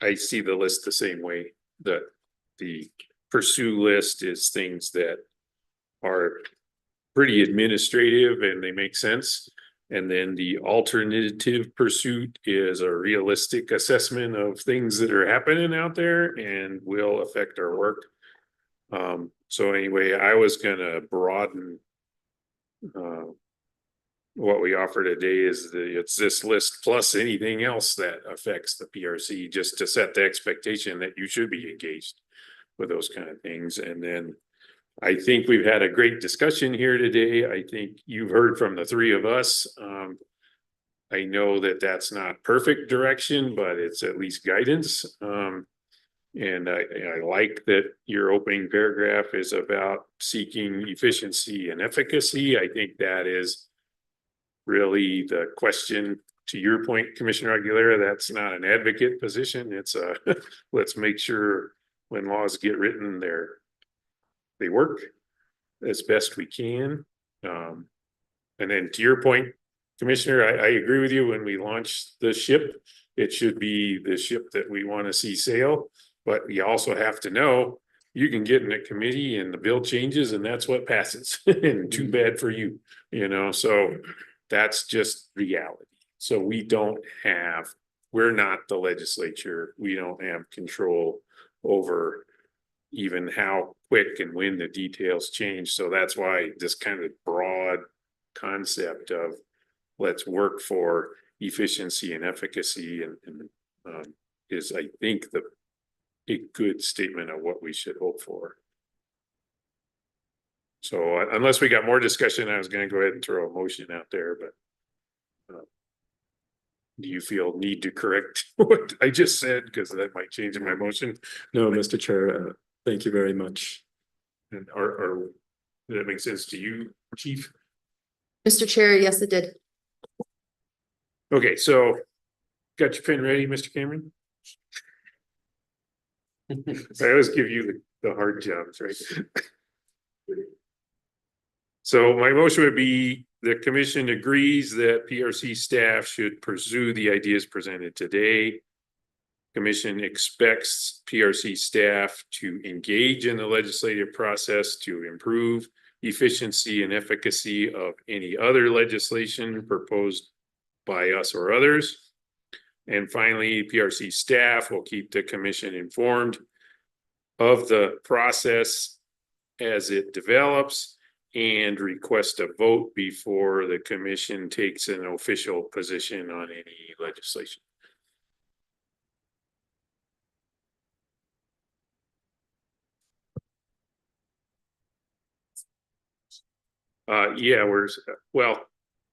I see the list the same way. The pursue list is things that are pretty administrative and they make sense. And then the alternative pursuit is a realistic assessment of things that are happening out there and will affect our work. So anyway, I was gonna broaden what we offer today is it's this list plus anything else that affects the PRC, just to set the expectation that you should be engaged with those kind of things. And then I think we've had a great discussion here today. I think you've heard from the three of us. I know that that's not perfect direction, but it's at least guidance. And I like that your opening paragraph is about seeking efficiency and efficacy. I think that is really the question. To your point, Commissioner Aguilera, that's not an advocate position. It's a let's make sure when laws get written, they work as best we can. And then to your point, Commissioner, I agree with you. When we launch the ship, it should be the ship that we want to see sail. But you also have to know you can get in a committee and the bill changes and that's what passes. And too bad for you, you know, so that's just reality. So we're not the legislature. We don't have control over even how quick and when the details change. So that's why this kind of broad concept of let's work for efficiency and efficacy and is, I think, a good statement of what we should hope for. So unless we got more discussion, I was going to go ahead and throw a motion out there, but do you feel need to correct what I just said? Because that might change my motion. No, Mr. Chair, thank you very much. And does that make sense to you, Chief? Mr. Chair, yes, it did. Okay, so got your pen ready, Mr. Cameron? I always give you the hard jobs, right? So my motion would be the commission agrees that PRC staff should pursue the ideas presented today. Commission expects PRC staff to engage in the legislative process to improve efficiency and efficacy of any other legislation proposed by us or others. And finally, PRC staff will keep the commission informed of the process as it develops and request a vote before the commission takes an official position on any legislation. Yeah,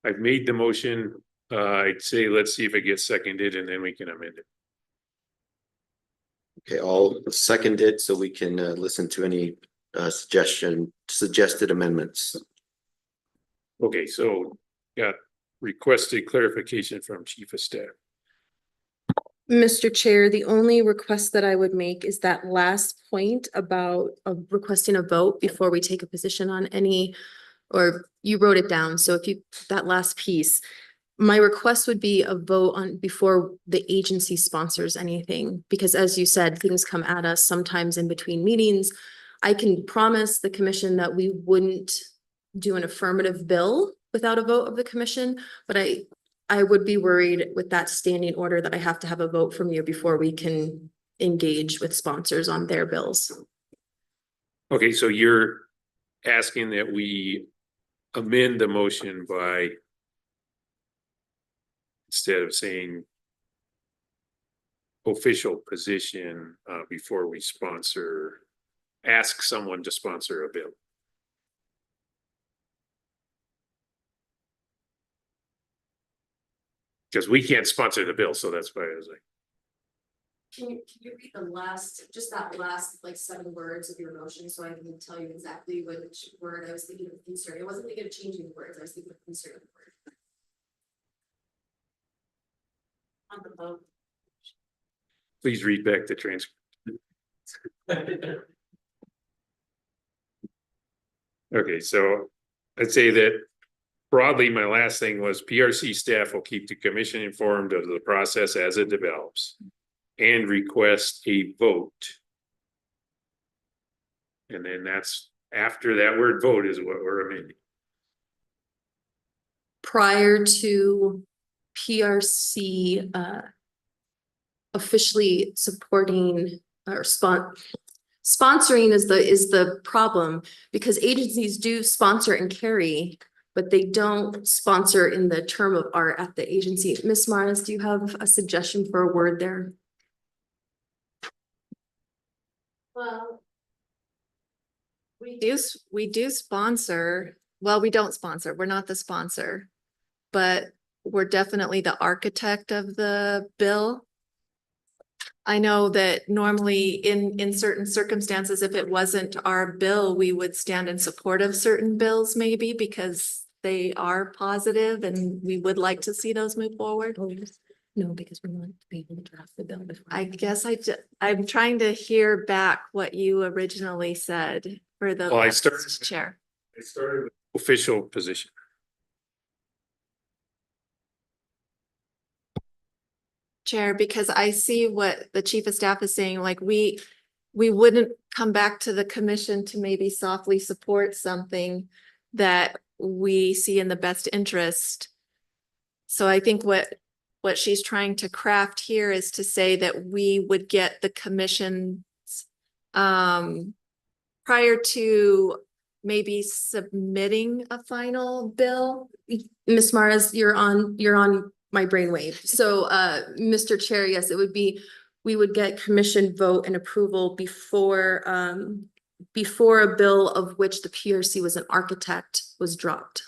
I've made the motion. I'd say, let's see if it gets seconded and then we can amend it. Okay, I'll second it so we can listen to any suggested amendments. Okay, so got requested clarification from Chief of Staff. Mr. Chair, the only request that I would make is that last point about requesting a vote before we take a position on any, or you wrote it down, so if you, that last piece, my request would be a vote on before the agency sponsors anything, because as you said, things come at us sometimes in between meetings. I can promise the commission that we wouldn't do an affirmative bill without a vote of the commission, but I would be worried with that standing order that I have to have a vote from you before we can engage with sponsors on their bills. Okay, so you're asking that we amend the motion by, instead of saying official position, before we sponsor, ask someone to sponsor a bill. Because we can't sponsor the bill, so that's why I was like. Can you read the last, just that last like 7 words of your motion so I can tell you exactly which word I was thinking of inserting? I wasn't thinking of changing words, I was thinking of inserting the word. On the vote. Please read back the transcript. Okay, so I'd say that broadly, my last thing was PRC staff will keep the commission informed of the process as it develops and request a vote. And then that's after that word vote is what we're amending. Prior to PRC officially supporting or sponsoring is the problem, because agencies do sponsor and carry, but they don't sponsor in the term of art at the agency. Ms. Maras, do you have a suggestion for a word there? Well, we do sponsor, well, we don't sponsor, we're not the sponsor, but we're definitely the architect of the bill. I know that normally in certain circumstances, if it wasn't our bill, we would stand in support of certain bills maybe because they are positive and we would like to see those move forward. No, because we want to be able to draft the bill before. I guess I'm trying to hear back what you originally said for the Well, I started chair. with official position. Chair, because I see what the chief of staff is saying, like we wouldn't come back to the commission to maybe softly support something that we see in the best interest. So I think what she's trying to craft here is to say that we would get the commission's prior to maybe submitting a final bill. Ms. Maras, you're on my brainwave. So Mr. Chair, yes, it would be, we would get commission vote and approval before a bill of which the PRC was an architect was dropped.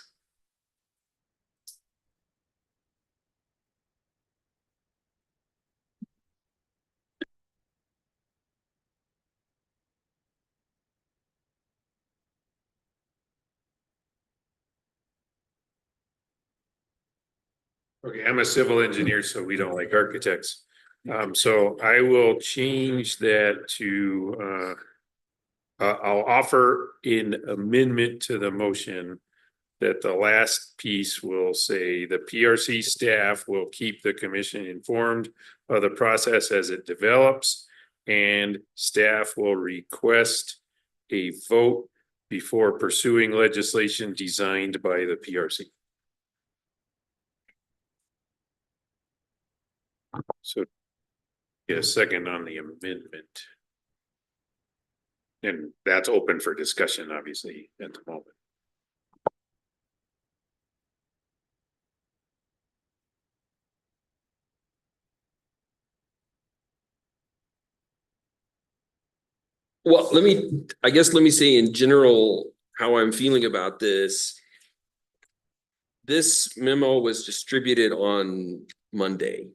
Okay, I'm a civil engineer, so we don't like architects. So I will change that to, I'll offer an amendment to the motion that the last piece will say the PRC staff will keep the commission informed of the process as it develops, and staff will request a vote before pursuing legislation designed by the PRC. So, get a second on the amendment. And that's open for discussion, obviously, at the moment. Well, let me say in general, how I'm feeling about this. This memo was distributed on Monday.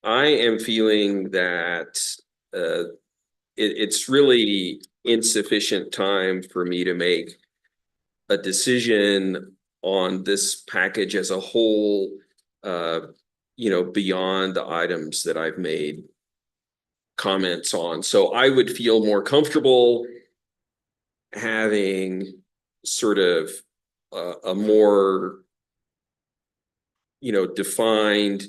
I am feeling that it's really insufficient time for me to make a decision on this package as a whole, beyond the items that I've made comments on. So I would feel more comfortable having sort of a more, defined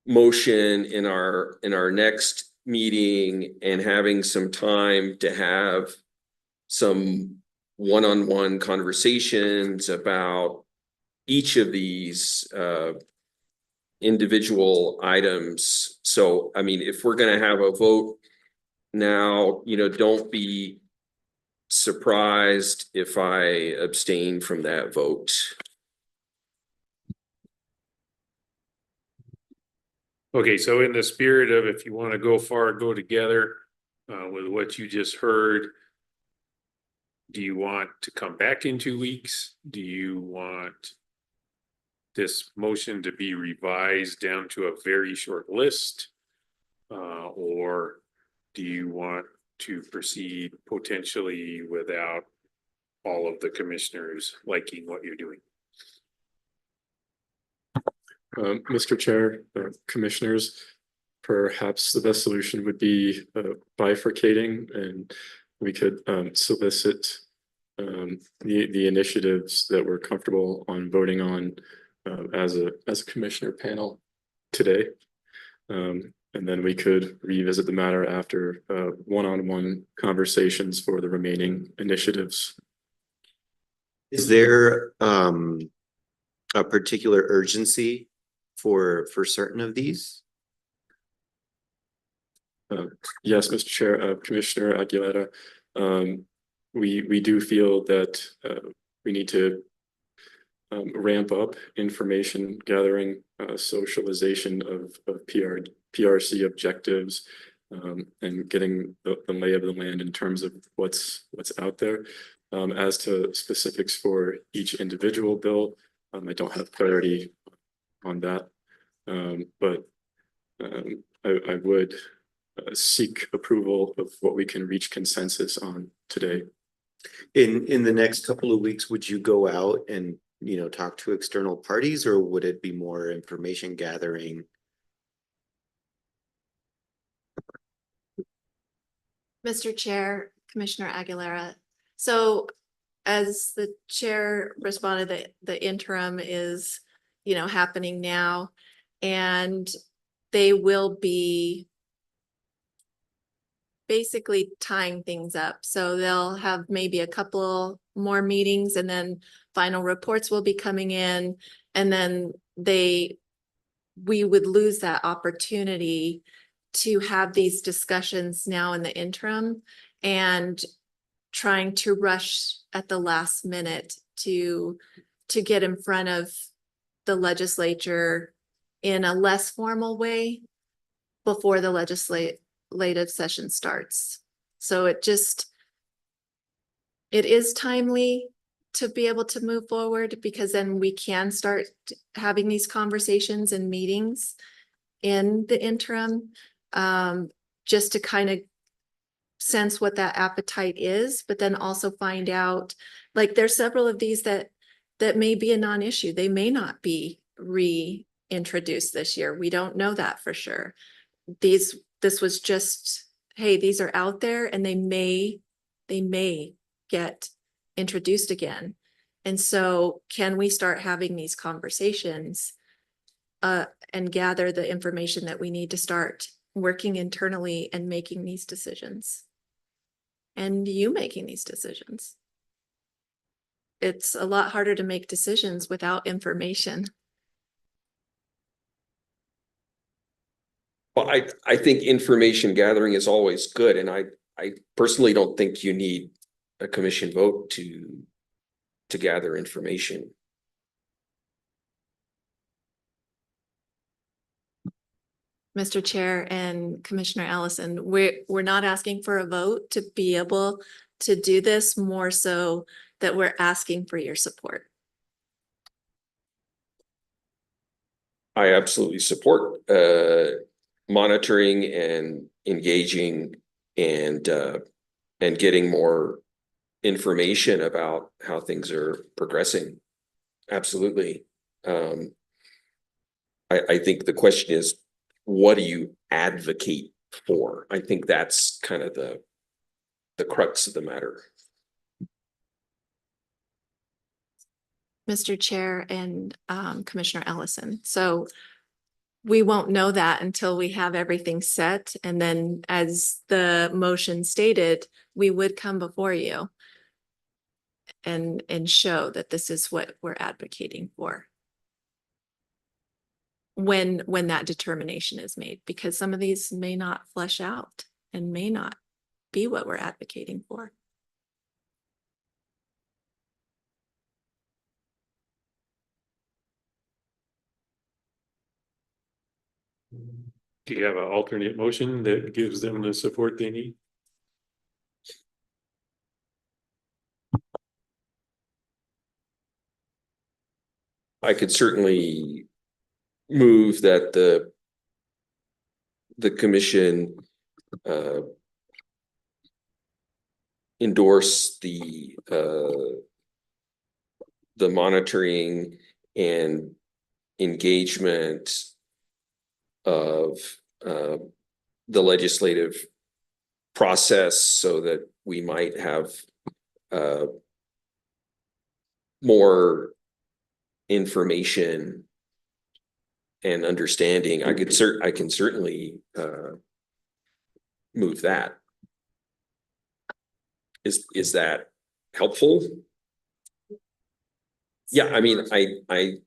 motion in our next meeting, and having some time to have some one-on-one conversations about each of these individual items. So, I mean, if we're gonna have a vote now, don't be surprised if I abstain from that vote. Okay, so in the spirit of, if you want to go far, go together, with what you just heard, do you want to come back in 2 weeks? Do you want this motion to be revised down to a very short list? Or do you want to proceed potentially without all of the commissioners liking what you're doing? Mr. Chair, Commissioners, perhaps the best solution would be bifurcating, and we could solicit the initiatives that we're comfortable on voting on as a commissioner panel today. And then we could revisit the matter after one-on-one conversations for the remaining initiatives. Is there a particular urgency for certain of these? Yes, Mr. Chair, Commissioner Aguilera, we do feel that we need to ramp up information gathering, socialization of PRC objectives, and getting the lay of the land in terms of what's out there. As to specifics for each individual bill, I don't have clarity on that, but I would seek approval of what we can reach consensus on today. In the next couple of weeks, would you go out and, talk to external parties, or would it be more information gathering? Mr. Chair, Commissioner Aguilera. So as the chair responded, the interim is, happening now, and they will be basically tying things up. So they'll have maybe a couple more meetings, and then final reports will be coming in, and then we would lose that opportunity to have these discussions now in the interim, and trying to rush at the last minute to get in front of the legislature in a less formal way before the legislative session starts. So it is timely to be able to move forward, because then we can start having these conversations and meetings in the interim, just to kind of sense what that appetite is, but then also find out, like, there's several of these that may be a non-issue. They may not be reintroduced this year. We don't know that for sure. This was just, hey, these are out there, and they may get introduced again. And so can we start having these conversations and gather the information that we need to start working internally and making these decisions? And you making these decisions. It's a lot harder to make decisions without information. Well, I think information gathering is always good, and I personally don't think you need a commission vote to gather information. Mr. Chair and Commissioner Allison, we're not asking for a vote to be able to do this, more so that we're asking for your support. I absolutely support monitoring and engaging and getting more information about how things are progressing. Absolutely. I think the question is, what do you advocate for? I think that's kind of the crux of the matter. Mr. Chair and Commissioner Ellison. So we won't know that until we have everything set. And then as the motion stated, we would come before you and show that this is what we're advocating for. When that determination is made, because some of these may not flesh out and may not be what we're advocating for. Do you have an alternate motion that gives them the support they need? I could certainly move that the commission endorse the monitoring and engagement of the legislative process so that we might have more information and understanding. I can certainly move that. Is that helpful? Yeah, I mean, I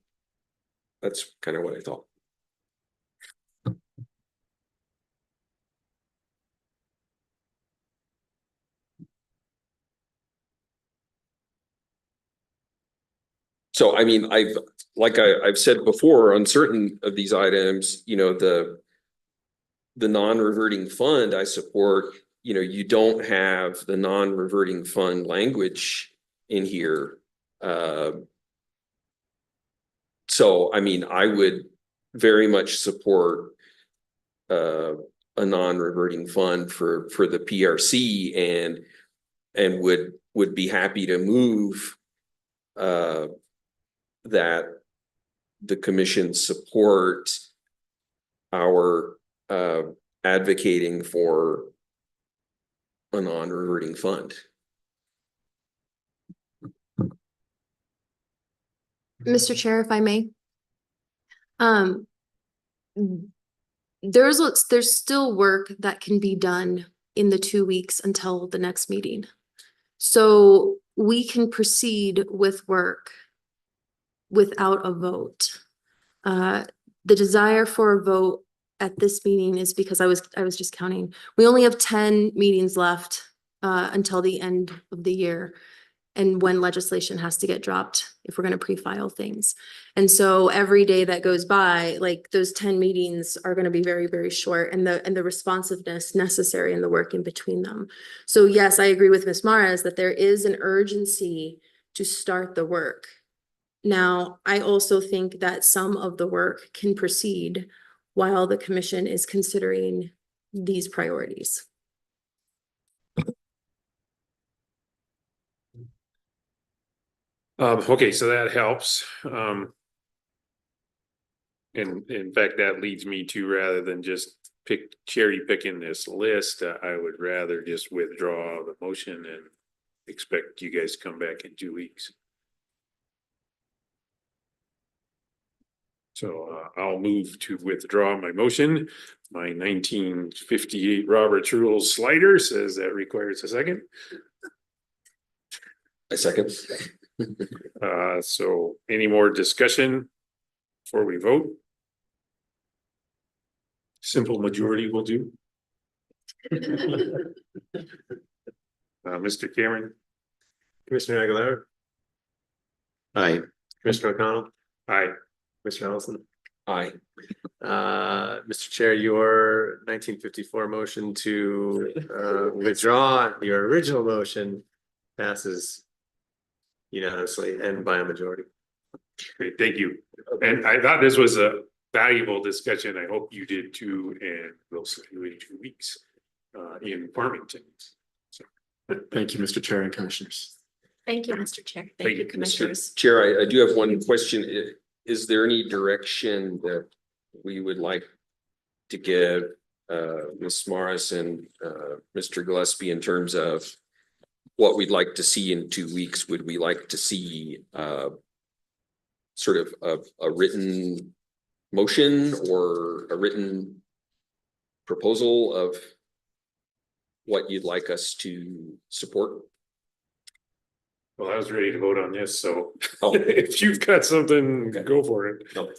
that's kind of what I thought. So, I mean, I've said before, on certain of these items, you know, the non-reverting fund, I support, you know, you don't have the non-reverting fund language in here. So, I mean, I would very much support a non-reverting fund for the PRC and would be happy to move that the commission support our advocating for a non-reverting fund. Mr. Chair, if I may. There's still work that can be done in the 2 weeks until the next meeting. So we can proceed with work without a vote. The desire for a vote at this meeting is because I was just counting. We only have 10 meetings left until the end of the year. And when legislation has to get dropped, if we're gonna pre-file things. And so every day that goes by, like those 10 meetings are gonna be very, very short, and the responsiveness necessary and the work in between them. So yes, I agree with Ms. Mares that there is an urgency to start the work. Now, I also think that some of the work can proceed while the commission is considering these priorities. Okay, so that helps. And in fact, that leads me to, rather than just cherry picking this list, I would rather just withdraw the motion and expect you guys to come back in 2 weeks. So I'll move to withdraw my motion. My 1958 Robert's Rules slider says that requires a second. A second. So any more discussion before we vote? Simple majority will do. Mr. Cameron? Commissioner Aguilar, Aye. Commissioner O'Connell, Aye. Commissioner Ellison. Aye. Mr. Chair, your 1954 motion to withdraw your original motion passes unanimously and by a majority. Great, thank you. And I thought this was a valuable discussion. I hope you did too, and we'll see you in 2 weeks in Farmington. So, Thank you, Mr. Chair and Commissioners. Thank you, Mr. Chair. Thank Thank you, you, Mr. Commissioners. Chair, I do have one question. Is there any direction that we would like to give Ms. Morris and Mr. Gillespie in terms of what we'd like to see in 2 weeks? Would we like to see sort of a written motion or a written proposal of what you'd like us to support? Well, I was ready to vote on this, so Oh. if you've got something, go for it. No.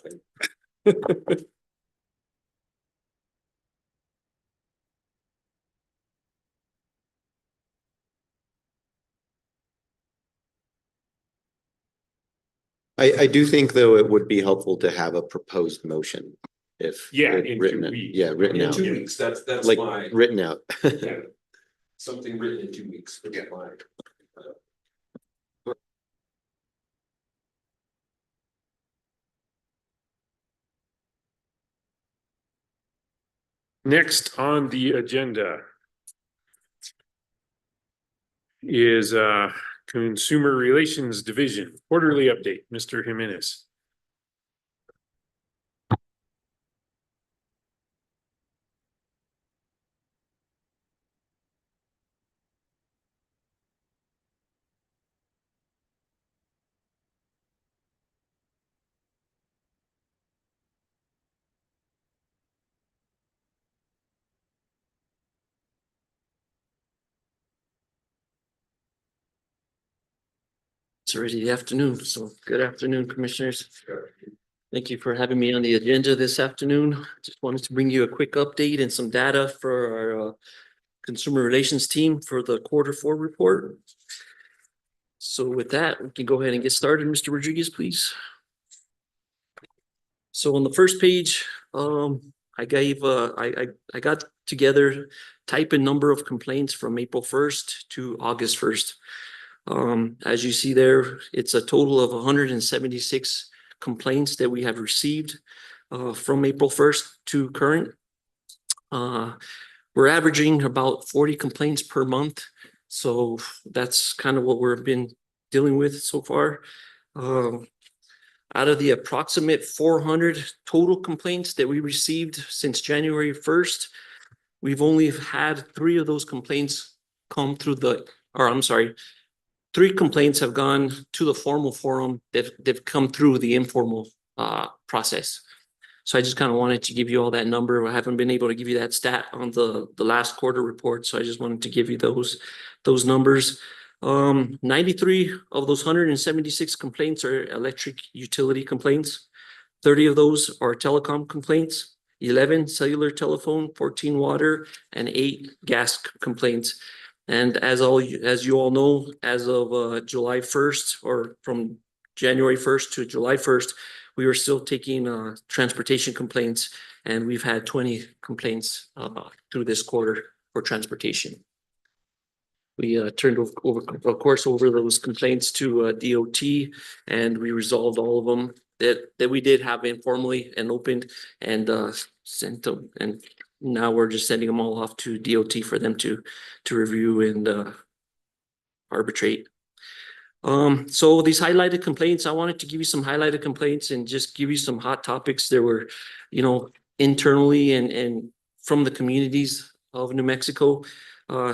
I do think, though, it would be helpful to have a proposed motion if. Yeah, it in 2 written out- weeks. Yeah, written In out, 2 weeks, that's like why, written out. something written in 2 weeks. Yeah. Next on the agenda is Consumer Relations Division quarterly update, Mr. Jimenez. It's already the afternoon, so good afternoon, commissioners. Thank you for having me on the agenda this afternoon. Just wanted to bring you a quick update and some data for our consumer relations team for the Q4 report. So with that, we can go ahead and get started. Mr. Rodriguez, please. So on the first page, I got together type and number of complaints from April 1st to August 1st. As you see there, it's a total of 176 complaints that we have received from April 1st to current. We're averaging about 40 complaints per month. So that's kind of what we've been dealing with so far. Out of the approximate 400 total complaints that we received since January 1st, we've only had 3 of those complaints come through the, 3 complaints have gone to the formal forum. They've come through the informal process. So I just kind of wanted to give you all that number. I haven't been able to give you that stat on the last quarter report. So I just wanted to give you those numbers. 93 of those 176 complaints are electric utility complaints. 30 of those are telecom complaints, 11 cellular telephone, 14 water, and 8 gas complaints. And as you all know, as of July 1st, or from January 1st to July 1st, we were still taking transportation complaints, and we've had 20 complaints through this quarter for transportation. We turned over those complaints to DOT, and we resolved all of them that we did have informally and opened and sent them. And now we're just sending them all off to DOT for them to review and arbitrate. So these highlighted complaints, I wanted to give you some highlighted complaints and just give you some hot topics. There were, internally and from the communities of New Mexico,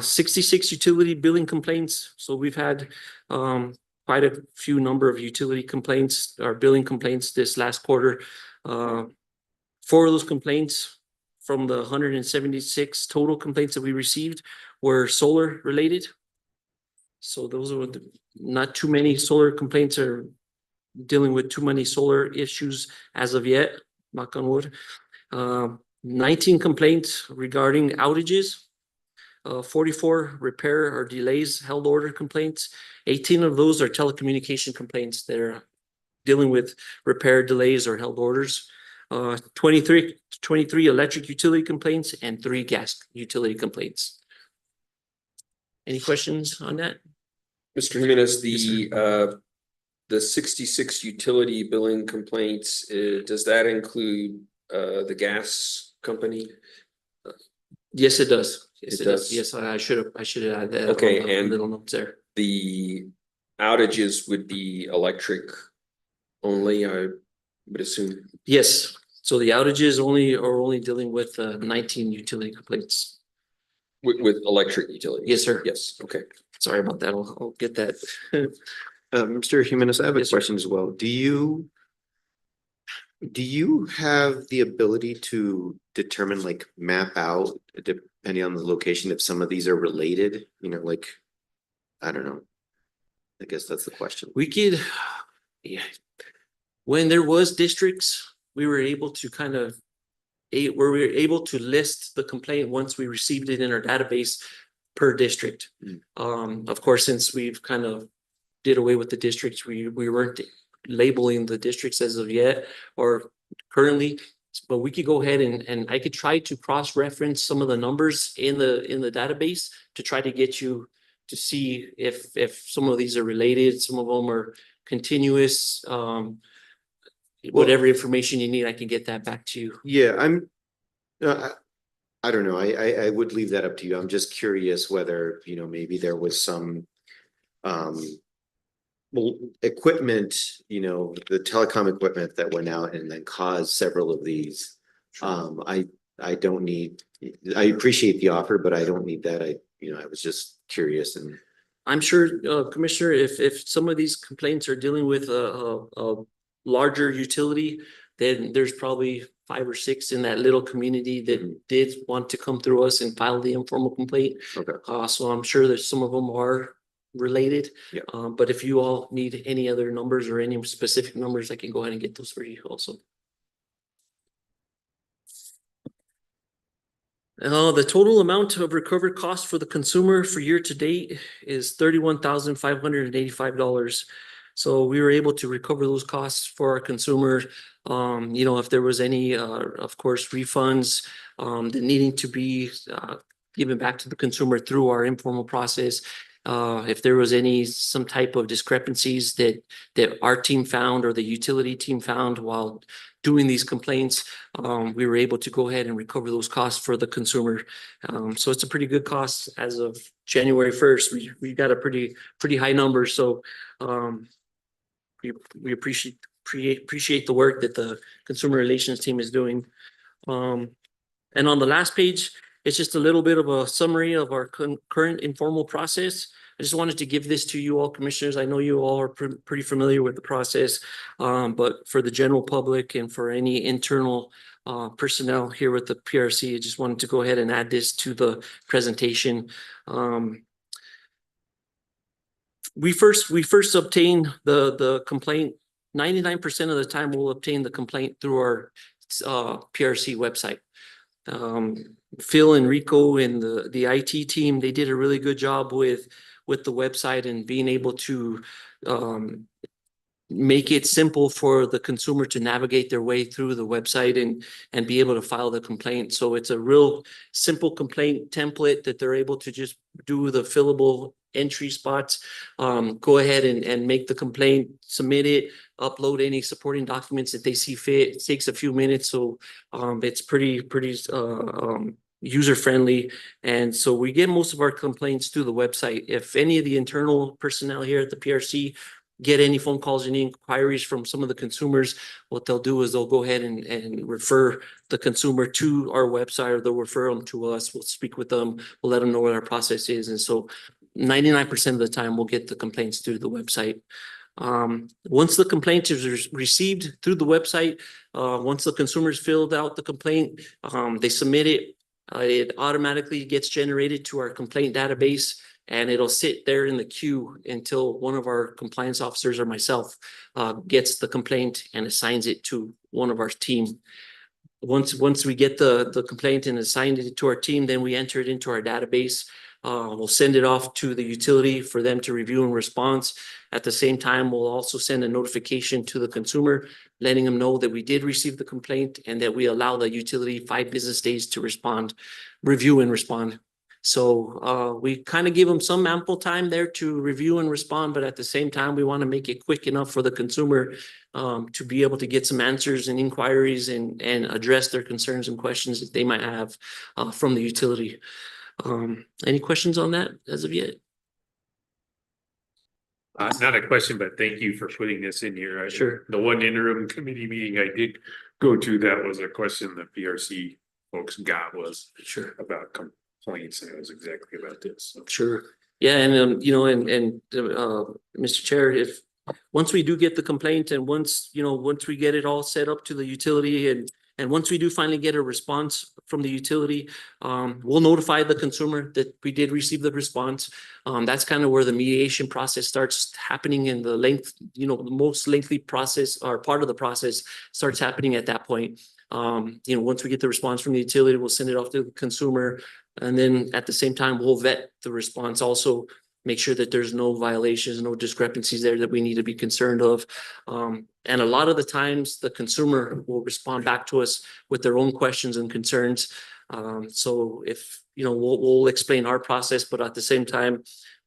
66 utility billing complaints. So we've had quite a few number of utility complaints or billing complaints this last quarter. 4 of those complaints from the 176 total complaints that we received were solar related. So those are not too many solar complaints are dealing with too many solar issues as of yet, knock on wood. 19 complaints regarding outages. 44 repair or delays held order complaints. 18 of those are telecommunication complaints that are dealing with repair delays or held orders. 23 electric utility complaints and 3 gas utility complaints. Any questions on that? Mr. Jimenez, the 66 utility billing complaints, does that include the gas company? Yes, it does. Yes, It does. Yes, I should have had that. Okay, on the and little notes there. The outages would be electric only, I would assume. Yes, So the outages are only dealing with 19 utility complaints. With electric utility? Yes, sir. Yes, okay. Sorry about that. I'll get that. Mr. Jimenez, I have a Yes, sir. question as well. Do you have the ability to determine, like, map out, depending on the location, if some of these are related, you know, like, I don't know. I guess that's the question. We could, yeah. When there was districts, we were able to kind of, where we were able to list the complaint once we received it in our database per district. Of course, since we've kind of did away with the districts, we weren't labeling the districts as of yet or currently, but we could go ahead and I could try to cross-reference some of the numbers in the database to try to get you to see if some of these are related, some of them are continuous. Whatever information you need, I can get that back to you. Yeah, I don't know. I would leave that up to you. I'm just curious whether, you know, maybe there was some well, equipment, you know, the telecom equipment that went out and then caused several of these. I don't need, I appreciate the offer, but I don't need that. I was just curious. And I'm sure, Commissioner, if some of these complaints are dealing with a larger utility, then there's probably 5 or 6 in that little community that did want to come through us and file the informal complaint. Okay. So I'm sure that some of them are related. Yeah. But if you all need any other numbers or any specific numbers, I can go ahead and get those for you also. The total amount of recovered costs for the consumer for year to date is $31,585. So we were able to recover those costs for our consumer. You know, if there was any, of course, refunds that needing to be given back to the consumer through our informal process. If there was some type of discrepancies that our team found or the utility team found while doing these complaints, we were able to go ahead and recover those costs for the consumer. So it's a pretty good cost as of January 1st. We got a pretty high number. So we appreciate the work that the consumer relations team is doing. And on the last page, it's just a little bit of a summary of our current informal process. I just wanted to give this to you all, commissioners. I know you all are pretty familiar with the process, but for the general public and for any internal personnel here with the PRC, I just wanted to go ahead and add this to the presentation. We first obtain the complaint. 99% of the time we'll obtain the complaint through our PRC website. Phil and Rico and the IT team, they did a really good job with the website and being able to make it simple for the consumer to navigate their way through the website and be able to file the complaint. So it's a real simple complaint template that they're able to just do the fillable entry spots, go ahead and make the complaint, submit it, upload any supporting documents that they see fit. It takes a few minutes, so it's pretty user friendly. And so we get most of our complaints through the website. If any of the internal personnel here at the PRC get any phone calls, any inquiries from some of the consumers, what they'll do is they'll go ahead and refer the consumer to our website, or they'll refer them to us. We'll speak with them. We'll let them know what our process is. And so 99% of the time we'll get the complaints through the website. Once the complaint is received through the website, once the consumers filled out the complaint, they submit it. It automatically gets generated to our complaint database, and it'll sit there in the queue until one of our compliance officers or myself gets the complaint and assigns it to one of our team. Once we get the complaint and assign it to our team, then we enter it into our database. We'll send it off to the utility for them to review and respond. At the same time, we'll also send a notification to the consumer, letting them know that we did receive the complaint and that we allow the utility 5 business days to review and respond. So we kind of give them some ample time there to review and respond, but at the same time, we want to make it quick enough for the consumer to be able to get some answers and inquiries and address their concerns and questions that they might have from the utility. Any questions on that as of yet? Not a question, but thank you for putting this in here. Sure. The one interim committee meeting I did go to, that was a question the PRC folks got, was Sure. about complaints, and it was exactly about this. So. Sure. Yeah, and you know, Mr. Chair, if once we do get the complaint and once we get it all set up to the utility and once we do finally get a response from the utility, we'll notify the consumer that we did receive the response. That's kind of where the mediation process starts happening, in the the most lengthy process or part of the process starts happening at that point. Once we get the response from the utility, we'll send it off to the consumer. And then at the same time, we'll vet the response, also make sure that there's no violations, no discrepancies there that we need to be concerned of. And a lot of the times the consumer will respond back to us with their own questions and concerns. So if, we'll explain our process, but at the same time,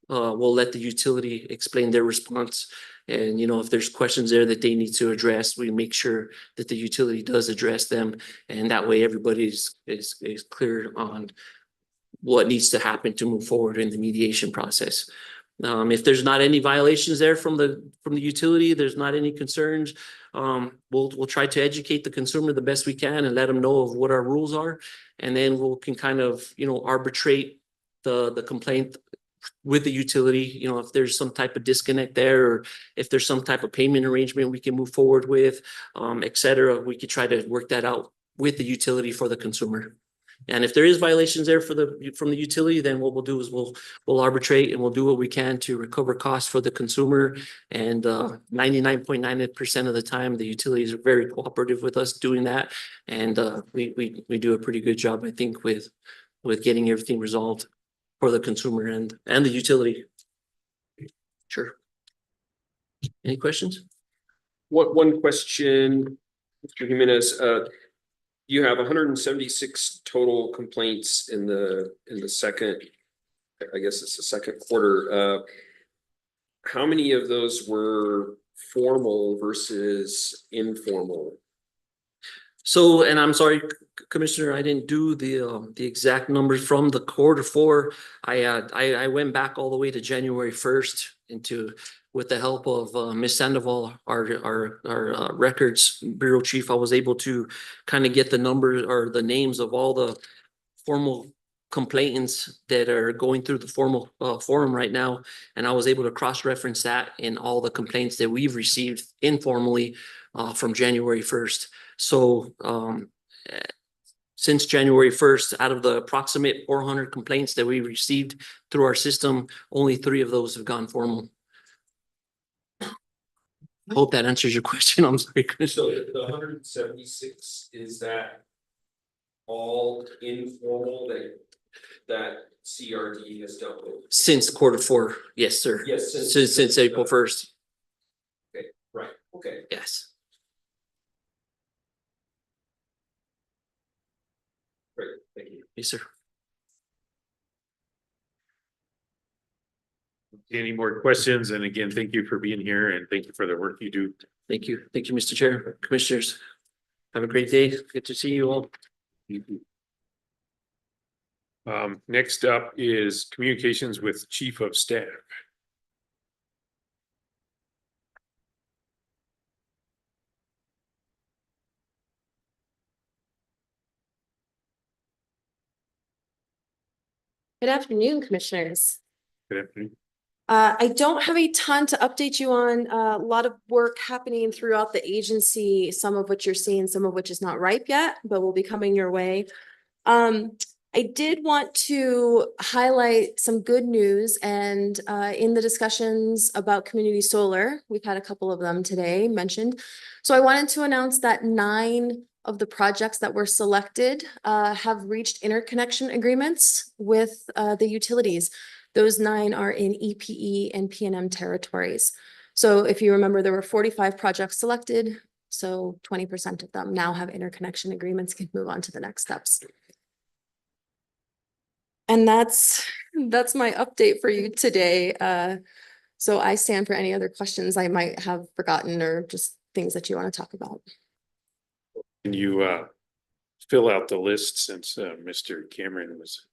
we'll let the utility explain their response. And, if there's questions there that they need to address, we make sure that the utility does address them. And that way everybody's is clear on what needs to happen to move forward in the mediation process. If there's not any violations there from the utility, there's not any concerns, we'll try to educate the consumer the best we can and let them know of what our rules are. And then can kind of, arbitrate the complaint with the utility, if there's some type of disconnect there, or if there's some type of payment arrangement we can move forward with, et cetera, we could try to work that out with the utility for the consumer. And if there is violations there from the utility, then what we'll do is we'll arbitrate and we'll do what we can to recover costs for the consumer. And 99.9% of the time, the utilities are very cooperative with us doing that. And we do a pretty good job, I think, with getting everything resolved for the consumer and the utility. Sure. Any questions? One question, Mr. Jimenez, you have 176 total complaints in the second, I guess it's the second quarter. How many of those were formal versus informal? So, and I'm sorry, Commissioner, I didn't do the exact numbers from the quarter four. I went back all the way to January 1st with the help of Ms. Sandoval, our records bureau chief. I was able to kind of get the numbers or the names of all the formal complainants that are going through the formal forum right now. And I was able to cross-reference that in all the complaints that we've received informally from January 1st. So since January 1st, out of the approximate 400 complaints that we received through our system, only 3 of those have gone formal. Hope that answers your question. I'm sorry. So the 176, is that all informal that CRD has dealt with? Since quarter four, yes, sir. Yes. Since April 1st. Okay, right, okay. Yes. Great, thank you. Yes, sir. Any more questions? And again, thank you for being here and thank you for the work you do. Thank you. Thank you, Mr. Chair. Commissioners, have a great day. Good to see you all. Next up is communications with Chief of Staff. Good afternoon, Commissioners. Good afternoon. I don't have a ton to update you on. A lot of work happening throughout the agency, some of which you're seeing, some of which is not ripe yet, but will be coming your way. I did want to highlight some good news, and in the discussions about community solar, we've had a couple of them today mentioned. So I wanted to announce that 9 of the projects that were selected have reached interconnection agreements with the utilities. Those 9 are in EPE and PNM territories. So if you remember, there were 45 projects selected, so 20% of them now have interconnection agreements, can move on to the next steps. And that's my update for you today. So I stand for any other questions I might have forgotten or just things that you want to talk about. Can you fill out the list since Mr. Cameron was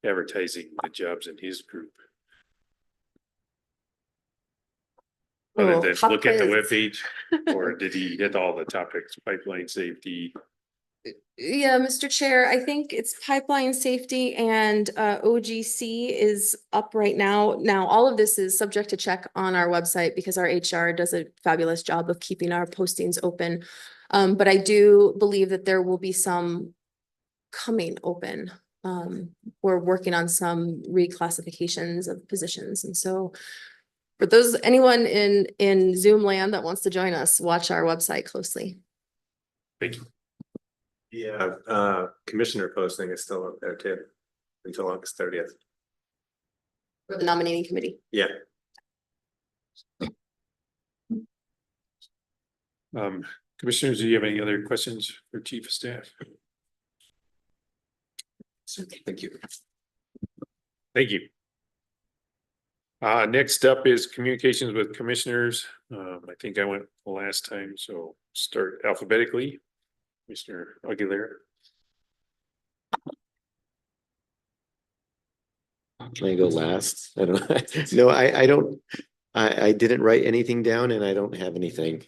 advertising the jobs in his group? other Oh, than pop look at the quiz. webpage? Or did he hit all the topics, pipeline safety? Yeah, Mr. Chair, I think it's pipeline safety and OGC is up right now. Now, all of this is subject to check on our website because our HR does a fabulous job of keeping our postings open. But I do believe that there will be some coming open. We're working on some reclassifications of positions. And so for those, anyone in Zoom land that wants to join us, watch our website closely. Thank you. Yeah, commissioner posting is still up there too, until August 30th. For the nominating committee. Yeah. Commissioners, do you have any other questions for Chief of Staff? Thank you. Thank you. Next up is communications with commissioners. I think I went last time, so start alphabetically. Commissioner Aguilera. Can I go last? I don't, no, I don't, I didn't write anything down and I don't have anything.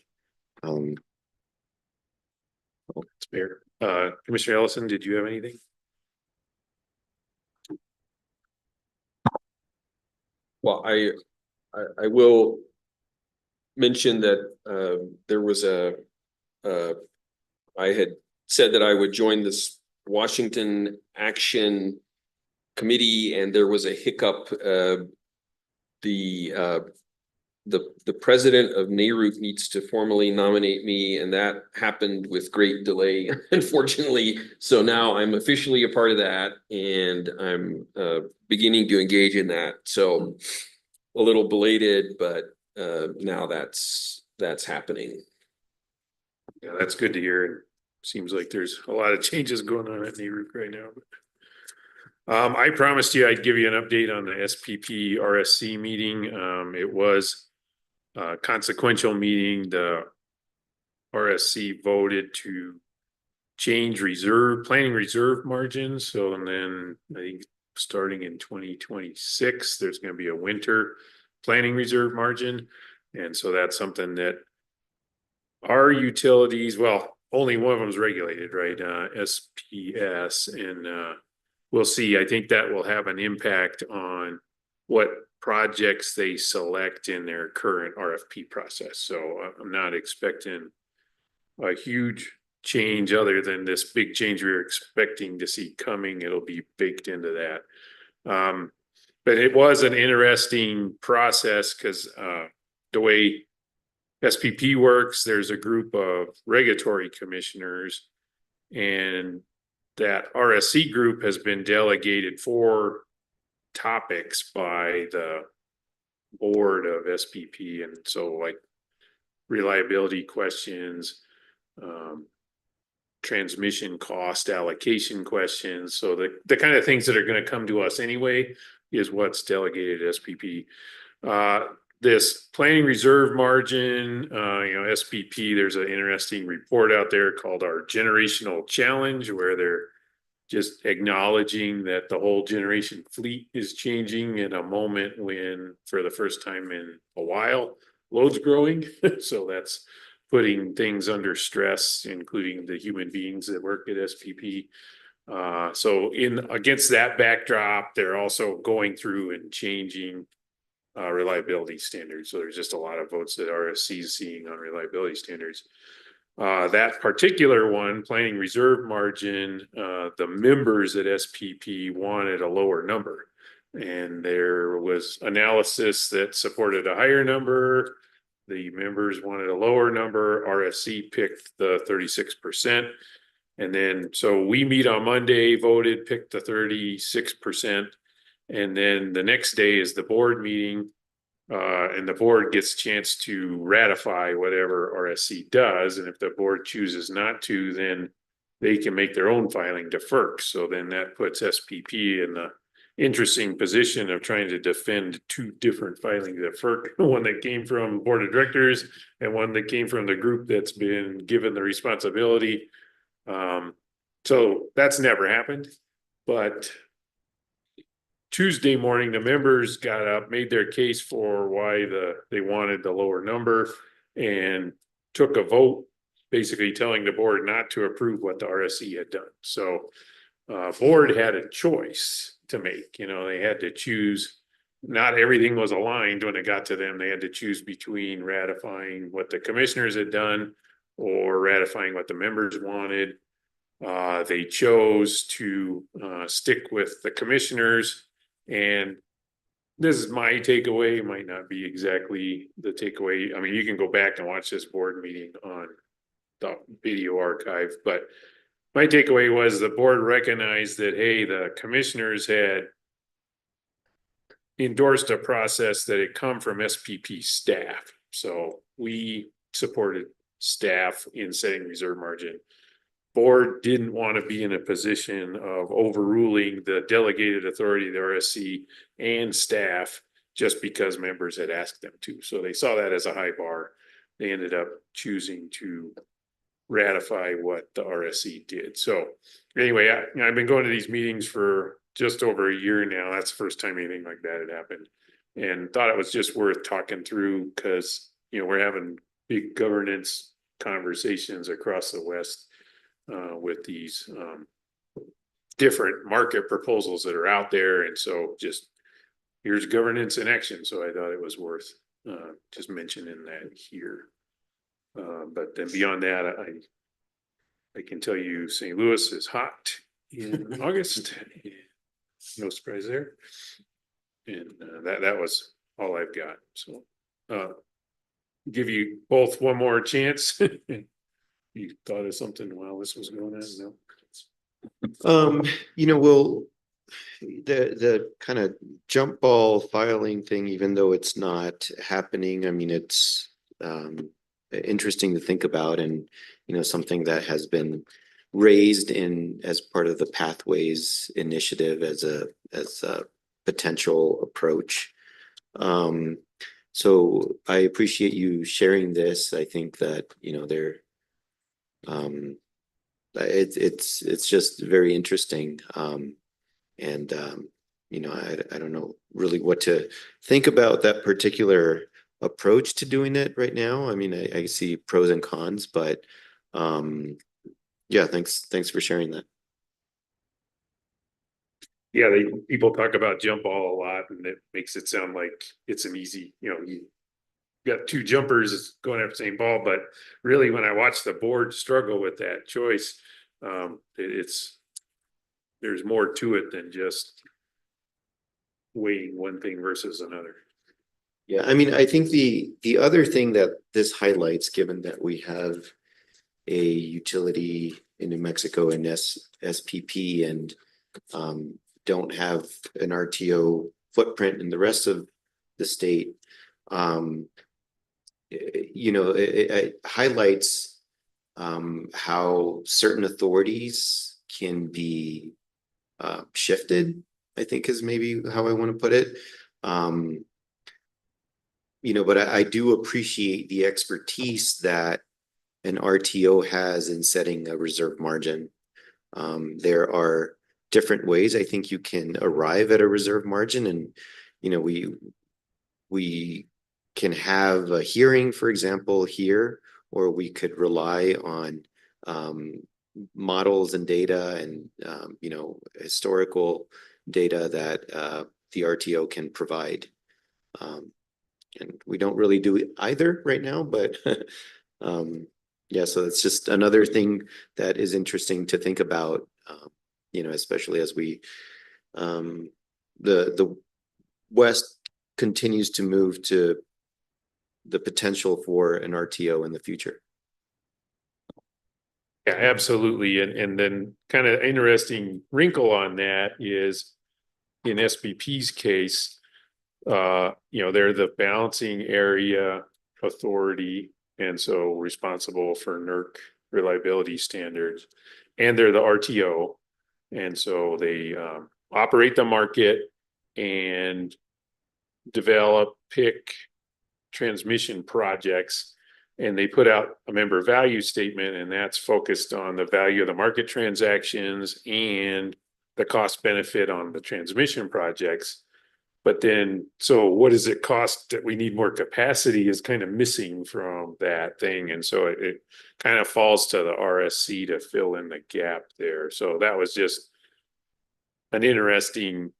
It's fair. Commissioner Ellison, did you have anything? Well, I will mention that there was I had said that I would join this Washington Action Committee, and there was a hiccup. The president of NARUC needs to formally nominate me, and that happened with great delay, unfortunately. So now I'm officially a part of that, and I'm beginning to engage in that. So a little belated, but now that's happening. Yeah, that's good to hear. Seems like there's a lot of changes going on at NARUC right now. I promised you I'd give you an update on the SPP RSC meeting. It was a consequential meeting. The RSC voted to change planning reserve margins. So, and then I think starting in 2026, there's going to be a winter planning reserve margin. And so that's something that our utilities, well, only one of them is regulated, right? SPS, and we'll see. I think that will have an impact on what projects they select in their current RFP process. So I'm not expecting a huge change other than this big change we were expecting to see coming. It'll be baked into that. But it was an interesting process because the way SPP works, there's a group of regulatory commissioners, and that RSC group has been delegated 4 topics by the board of SPP. And so like reliability questions, transmission cost allocation questions. So the kind of things that are going to come to us anyway is what's delegated SPP. This planning reserve margin, SPP, there's an interesting report out there called our generational challenge, where they're just acknowledging that the whole generation fleet is changing in a moment when, for the first time in a while, load's growing. So that's putting things under stress, including the human beings that work at SPP. So against that backdrop, they're also going through and changing reliability standards. So there's just a lot of votes that RSC is seeing on reliability standards. That particular one, planning reserve margin, the members at SPP wanted a lower number. And there was analysis that supported a higher number. The members wanted a lower number. RSC picked the 36%. And then, so we meet on Monday, voted, picked the 36%. And then the next day is the board meeting, and the board gets a chance to ratify whatever RSC does. And if the board chooses not to, then they can make their own filing to FERC. So then that puts SPP in the interesting position of trying to defend 2 different filings at FERC, one that came from board of directors and one that came from the group that's been given the responsibility. So that's never happened, but Tuesday morning, the members got up, made their case for why they wanted the lower number and took a vote, basically telling the board not to approve what the RSC had done. So board had a choice to make, they had to choose. Not everything was aligned when it got to them. They had to choose between ratifying what the commissioners had done or ratifying what the members wanted. They chose to stick with the commissioners, and this is my takeaway. It might not be exactly the takeaway. I mean, you can go back and watch this board meeting on the video archive, but my takeaway was the board recognized that, hey, the commissioners had endorsed a process that had come from SPP staff. So we supported staff in setting reserve margin. Board didn't want to be in a position of overruling the delegated authority of the RSC and staff just because members had asked them to. So they saw that as a high bar. They ended up choosing to ratify what the RSC did. So anyway, I've been going to these meetings for just over a year now. That's the first time anything like that had happened, and thought it was just worth talking through because, we're having big governance conversations across the West with these different market proposals that are out there. And so just here's governance in action. So I thought it was worth just mentioning that here. But then beyond that, I can tell you St. Louis is hot in August. No surprise there. And that was all I've got. So give you both one more chance. You thought of something while this was going on? No. Well, the kind of jump ball filing thing, even though it's not happening, I mean, it's interesting to think about, and something that has been raised as part of the Pathways initiative as a potential approach. So I appreciate you sharing this. I think that it's just very interesting, and I don't know really what to think about that particular approach to doing it right now. I mean, I see pros and cons, but yeah, thanks for sharing that. Yeah, people talk about jump ball a lot, and it makes it sound like it's an easy, you got two jumpers going after the same ball. But really, when I watch the board struggle with that choice, there's more to it than just weighing one thing versus another. Yeah, I mean, I think the other thing that this highlights, given that we have a utility in New Mexico and SPP, and don't have an RTO footprint in the rest of the state, it highlights how certain authorities can be shifted, I think is maybe how I want to put it. But I do appreciate the expertise that an RTO has in setting a reserve margin. There are different ways I think you can arrive at a reserve margin, and we can have a hearing, for example, here, or we could rely on models and data and historical data that the RTO can provide. And we don't really do either right now, but yeah, so it's just another thing that is interesting to think about, especially as we the West continues to move to the potential for an RTO in the future. Yeah, absolutely. And then kind of interesting wrinkle on that is in SPP's case, they're the balancing area authority, and so responsible for NERC reliability standards, and they're the RTO, and so they operate the market and pick transmission projects, and they put out a member value statement, and that's focused on the value of the market transactions and the cost benefit on the transmission projects. But then, so what does it cost that we need more capacity is kind of missing from that thing. And so it kind of falls to the RSC to fill in the gap there. So that was just an interesting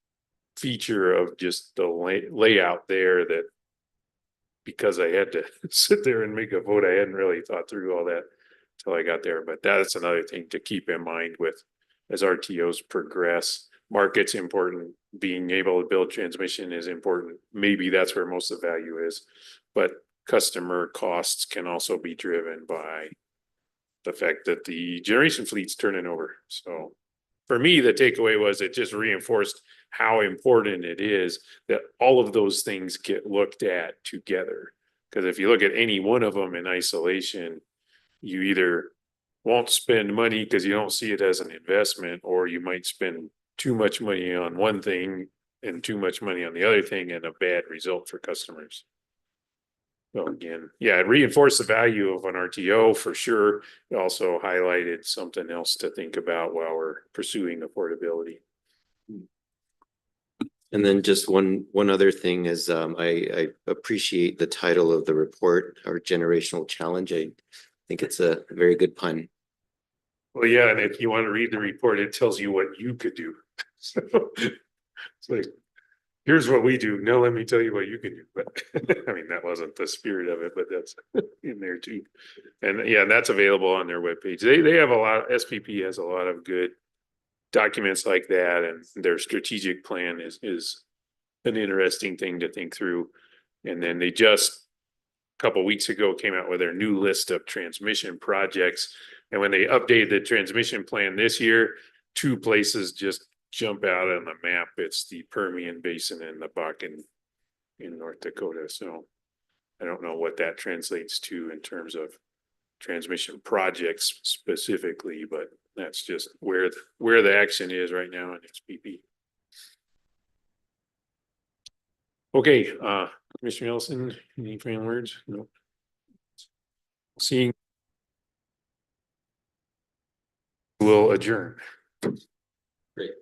feature of just the layout there, that because I had to sit there and make a vote, I hadn't really thought through all that till I got there. But that's another thing to keep in mind with as RTOs progress. Market's important. Being able to build transmission is important. Maybe that's where most of the value is, but customer costs can also be driven by the fact that the generation fleet's turning over. So for me, the takeaway was it just reinforced how important it is that all of those things get looked at together. Because if you look at any one of them in isolation, you either won't spend money because you don't see it as an investment, or you might spend too much money on one thing and too much money on the other thing, and a bad result for customers. So again, yeah, it reinforced the value of an RTO for sure. It also highlighted something else to think about while we're pursuing affordability. And then just one other thing is, I appreciate the title of the report, Our Generational Challenge. I think it's a very good pun. Well, yeah, and if you want to read the report, it tells you what you could do. So it's like, here's what we do. Now let me tell you what you can do. But I mean, that wasn't the spirit of it, but that's in there too. And yeah, that's available on their webpage. They have a lot, SPP has a lot of good documents like that, and their strategic plan is an interesting thing to think through. And then they just a couple weeks ago came out with their new list of transmission projects. And when they updated the transmission plan this year, 2 places just jump out on the map. It's the Permian Basin and the Bakken in North Dakota. So I don't know what that translates to in terms of transmission projects specifically, but that's just where the action is right now in SPP. Okay, Commissioner Ellison, any final words? No. Seeing, we'll adjourn. Great.